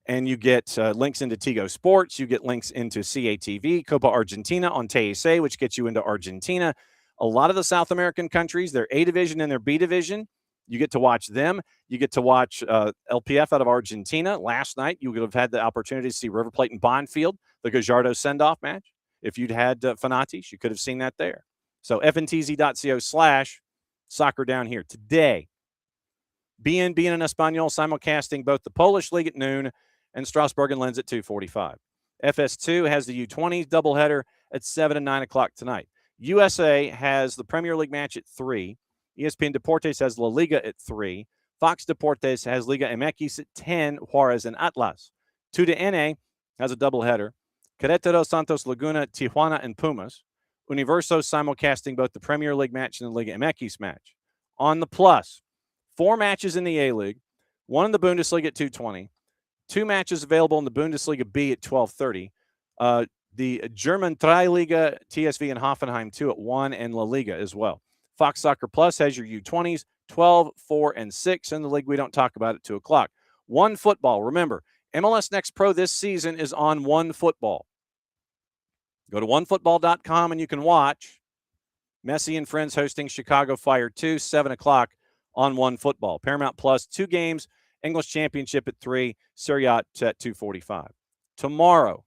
And you get links into Tigo Sports. You get links into CATV, Copa Argentina on TSA, which gets you into Argentina. A lot of the South American countries, their A division and their B division, you get to watch them. You get to watch LPF out of Argentina. Last night, you would have had the opportunity to see River Plate and Bondfield, the Gallardo send-off match. If you'd had Fanatics, you could have seen that there. So fntz.co/soccer down here. Today, BNB and Espanol simulcasting both the Polish League at noon and Strasbourg and Linz at 2:45. FS2 has the U20s doubleheader at 7 and 9 o'clock tonight. USA has the Premier League match at 3. ESPN Deportes has La Liga at 3. Fox Deportes has Liga MX at 10, Juarez and Atlas. 2 has a doubleheader. Querétaro, Santos Laguna, Tijuana, and Pumas. Universo simulcasting both the Premier League match and the Liga MX match. On the plus, 4 matches in the A-League, 1 in the Bundesliga at 2:20, 2 matches available in the Bundesliga B at 12:30, the German Dreiliga, TSV and Hoffenheim 2 at 1, and La Liga as well. Fox Soccer Plus has your U20s, 12, 4, and 6, and the league we don't talk about at 2 o'clock. One Football. Remember, MLS Next Pro this season is on One Football. Go to onefootball.com and you can watch Messi and Friends hosting Chicago Fire 2, 7 o'clock on One Football. Paramount Plus, 2 games, English Championship at 3, Serie A at 2:45. Tomorrow,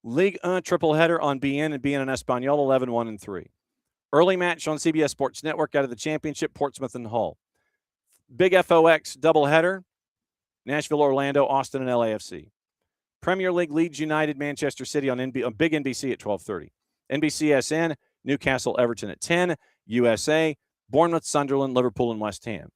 Ligue 1 triple header on BN and BN and Espanol, 11, 1, and 3. Early match on CBS Sports Network out of the championship, Portsmouth and Hull. Big FOX doubleheader, Nashville, Orlando, Austin, and LAFC. Premier League, Leeds United, Manchester City on Big NBC at 12:30. NBCSN, Newcastle, Everton at 10. USA, Bournemouth, Sunderland, Liverpool, and West Ham.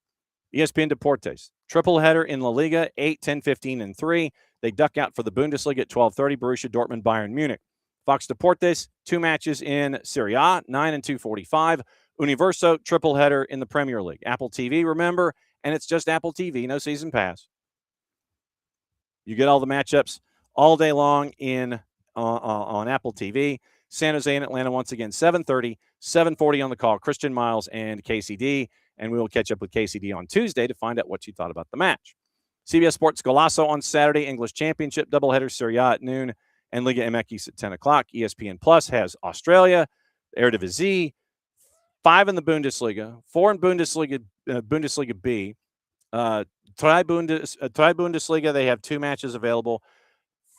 ESPN Deportes, triple header in La Liga, 8, 10, 15, and 3. They duck out for the Bundesliga at 12:30, Borussia Dortmund, Bayern Munich. Fox Deportes, 2 matches in Serie A, 9 and 2:45. Universo, triple header in the Premier League. Apple TV, remember, and it's just Apple TV, no season pass. You get all the matchups all day long on Apple TV. San Jose and Atlanta once again, 7:30, 7:40 on the call. Christian Miles and KCD, and we will catch up with KCD on Tuesday to find out what you thought about the match. CBS Sports Golazo on Saturday, English Championship doubleheader, Serie A at noon, and Liga MX at 10 o'clock. ESPN Plus has Australia, Eredivisie, 5 in the Bundesliga, 4 in Bundesliga B. Drei Bundesliga, they have 2 matches available.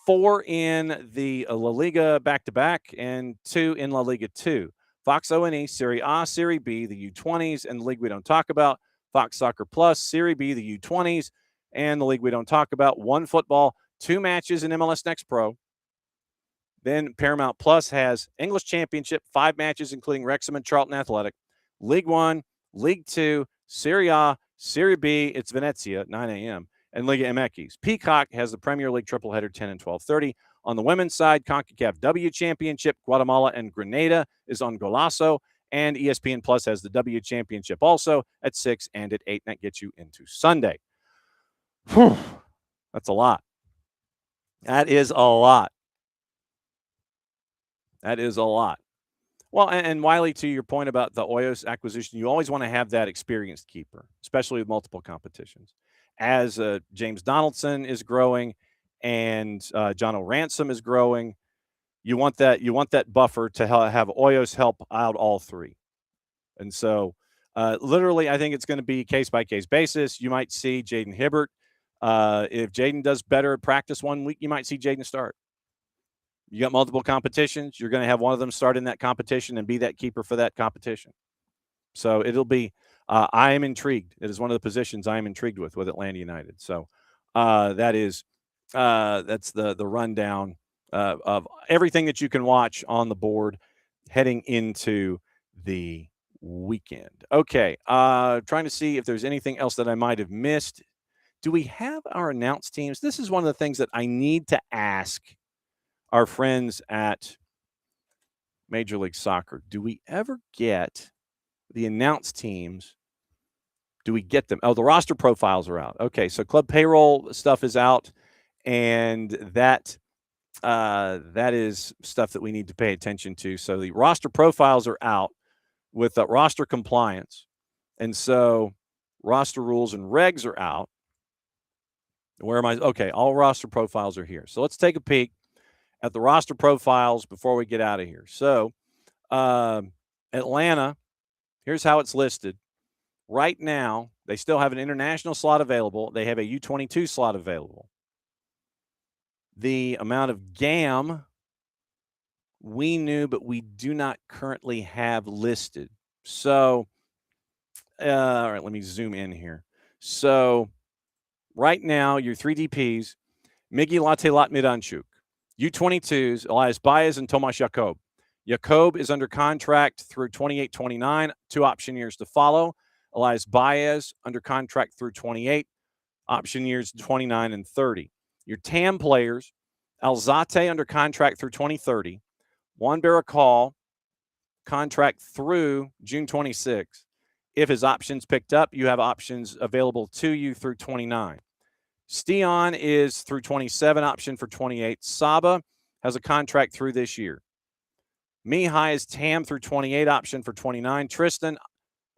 4 in the La Liga back-to-back, and 2 in La Liga 2. Fox O&E, Serie A, Serie B, the U20s, and the league we don't talk about. Fox Soccer Plus, Serie B, the U20s, and the league we don't talk about. One Football, 2 matches in MLS Next Pro. Then Paramount Plus has English Championship, 5 matches, including Wrexham and Charlton Athletic. League 1, League 2, Serie A, Serie B, it's Venezia at 9 a.m., and Liga MX. Peacock has the Premier League triple header, 10 and 12:30. On the women's side, CONCACAF W Championship, Guatemala and Grenada is on Golazo, and ESPN Plus has the W Championship also at 6 and at 8, and that gets you into Sunday. Whew, that's a lot. That is a lot. That is a lot. Well, and Wiley, to your point about the Oyos acquisition, you always want to have that experienced keeper, especially with multiple competitions. As James Donaldson is growing and John O'Ransom is growing, you want that buffer to have Oyos help out all 3. And so literally, I think it's going to be case-by-case basis. You might see Jaden Hibbert. If Jaden does better at practice one week, you might see Jaden start. You got multiple competitions. You're going to have one of them start in that competition and be that keeper for that competition. So it'll be I am intrigued. It is one of the positions I am intrigued with Atlanta United. So that's the rundown of everything that you can watch on the board heading into the weekend. Okay, trying to see if there's anything else that I might have missed. Do we have our announced teams? This is one of the things that I need to ask our friends at Major League Soccer. Do we ever get the announced teams, do we get them? Oh, the roster profiles are out. Okay, so club payroll stuff is out, and that is stuff that we need to pay attention to. So the roster profiles are out with roster compliance, and so roster rules and regs are out. Where am I? Okay, all roster profiles are here. So let's take a peek at the roster profiles before we get out of here. So Atlanta, here's how it's listed. Right now, they still have an international slot available. They have a U22 slot available. The amount of GAM we knew, but we do not currently have listed. So, all right, let me zoom in here. So, right now, your 3 DPs, Miggy Latelat Miranchuk, U22s, Elias Baez and Tomas Jakob. Jakob is under contract through 28-29, 2 option years to follow. Elias Baez under contract through 28, option years 29 and 30. Your TAM players, Alzate under contract through 2030. Juan Baracol, contract through June 26. If his option's picked up, you have options available to you through 29. Stian is through 27, option for 28. Saba has a contract through this year. Mihai is TAM through 28, option for 29. Tristan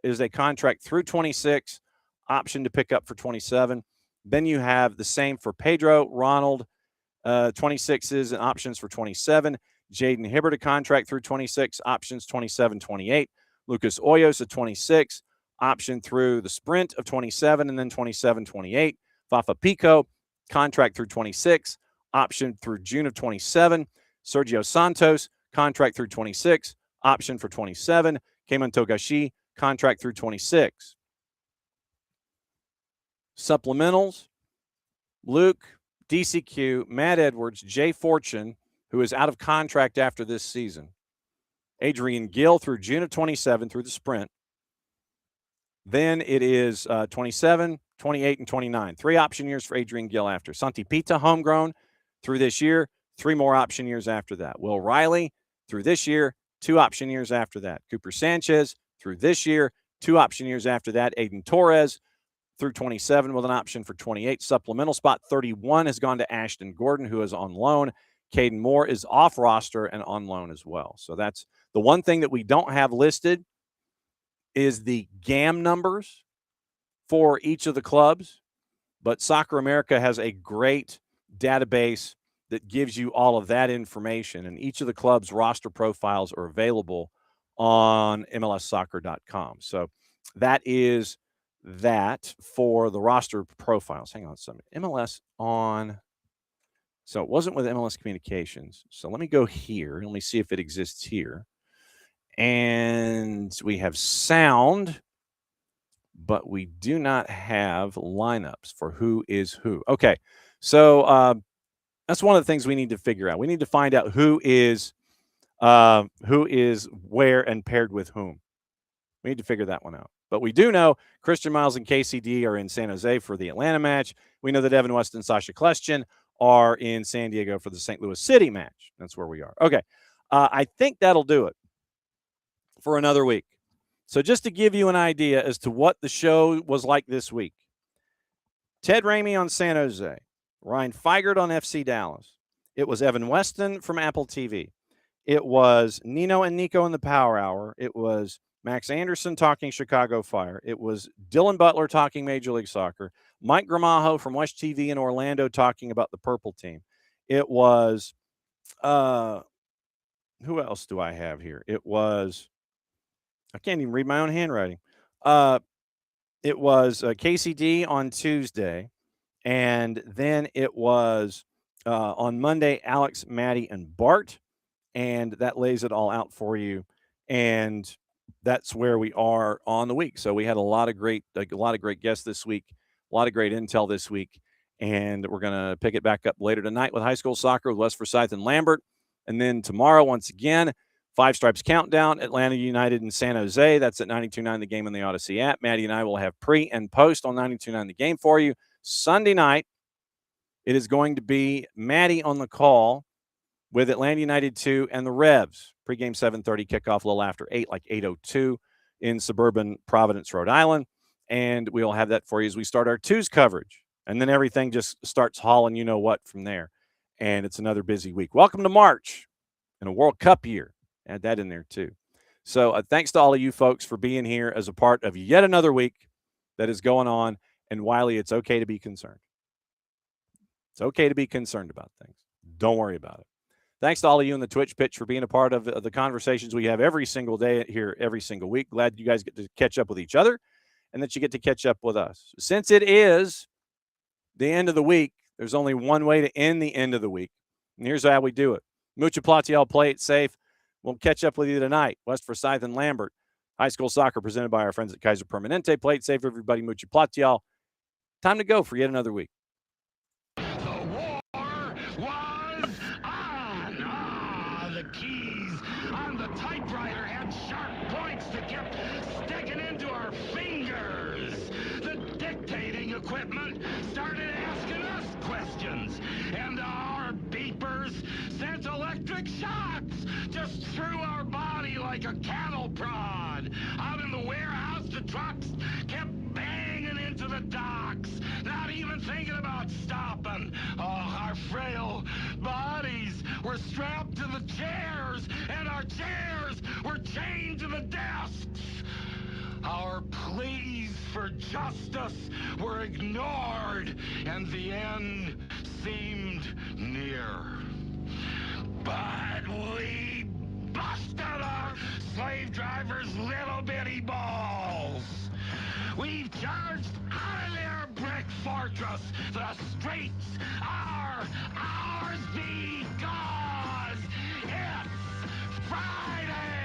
is a contract through 26, option to pick up for 27. Then you have the same for Pedro, Ronald, 26s and options for 27. Jaden Hibbert, a contract through 26, options 27, 28. Lucas Hoyos, a 26, option through the sprint of 27 and then 27, 28. Fafa Pico, contract through 26, option through June of 27. Sergio Santos, contract through 26, option for 27. Keiman Togashi, contract through 26. Supplementals, Luke, DCQ, Matt Edwards, Jay Fortune, who is out of contract after this season. Adrian Gill through June of 27 through the sprint. Then it is 27, 28, and 29. 3 option years for Adrian Gill after. Santi Pita, homegrown through this year. 3 more option years after that. Will Riley through this year. 2 option years after that. Cooper Sanchez through this year. 2 option years after that. Aiden Torres through 27 with an option for 28. Supplemental spot 31 has gone to Ashton Gordon, who is on loan. Caden Moore is off roster and on loan as well. So that's the one thing that we don't have listed is the GAM numbers for each of the clubs. But Soccer America has a great database that gives you all of that information. And each of the clubs' roster profiles are available on MLSsoccer.com. So that is that for the roster profiles. Hang on a second. MLS on. So it wasn't with MLS Communications. So let me go here. Let me see if it exists here. And we have sound, but we do not have lineups for who is who. Okay. So that's one of the things we need to figure out. We need to find out who is where and paired with whom. We need to figure that one out. But we do know Christian Miles and KCD are in San Jose for the Atlanta match. We know that Evan Weston and Sasha Kleshchin are in San Diego for the St. Louis City match. That's where we are. Okay. I think that'll do it for another week. So just to give you an idea as to what the show was like this week. Ted Ramey on San Jose. Ryan Figert on FC Dallas. It was Evan Weston from Apple TV. It was Nino and Nico in the Power Hour. It was Max Anderson talking Chicago Fire. It was Dylan Butler talking Major League Soccer. Mike Gramajo from West TV in Orlando talking about the Purple Team. It was, who else do I have here? It was, I can't even read my own handwriting. It was KCD on Tuesday. And then it was on Monday, Alex, Maddie, and Bart. And that lays it all out for you. And that's where we are on the week. So we had a lot of great guests this week, a lot of great intel this week. And we're going to pick it back up later tonight with high school soccer with West Forsyth and Lambert. And then tomorrow, once again, Five Stripes Countdown, Atlanta United and San Jose. That's at 92.9 The Game on the Odyssey app. Maddie and I will have pre and post on 92.9 The Game for you. Sunday night, it is going to be Maddie on the call with Atlanta United 2 and the Revs. Pre-game 7:30, kickoff a little after 8, like 8:02 in suburban Providence, Rhode Island. And we'll have that for you as we start our Tues coverage. And then everything just starts hauling you know what from there. And it's another busy week. Welcome to March and a World Cup year. Add that in there too. So thanks to all of you folks for being here as a part of yet another week that is going on. And Wiley, it's okay to be concerned. It's okay to be concerned about things. Don't worry about it. Thanks to all of you in the Twitch pitch for being a part of the conversations we have every single day here, every single week. Glad you guys get to catch up with each other and that you get to catch up with us. Since it is the end of the week, there's only one way to end the end of the week. And here's how we do it. Mucha Platiel, play it safe. We'll catch up with you tonight. West Forsyth and Lambert. High school soccer presented by our friends at Kaiser Permanente. Play it safe, everybody. Mucha Platiel. Time to go for yet another week. The war was on. The keys on the typewriter had sharp points that kept sticking into our fingers. The dictating equipment started asking us questions, and our beepers sent electric shocks just through our body like a cattle prod. Out in the warehouse, the trucks kept banging into the docks, not even thinking about stopping. Oh, our frail bodies were strapped to the chairs, and our chairs were chained to the desks. Our pleas for justice were ignored, and the end seemed near. But we busted our slave drivers' little bitty balls. We've charged out of their brick fortress. The streets are ours because it's Friday.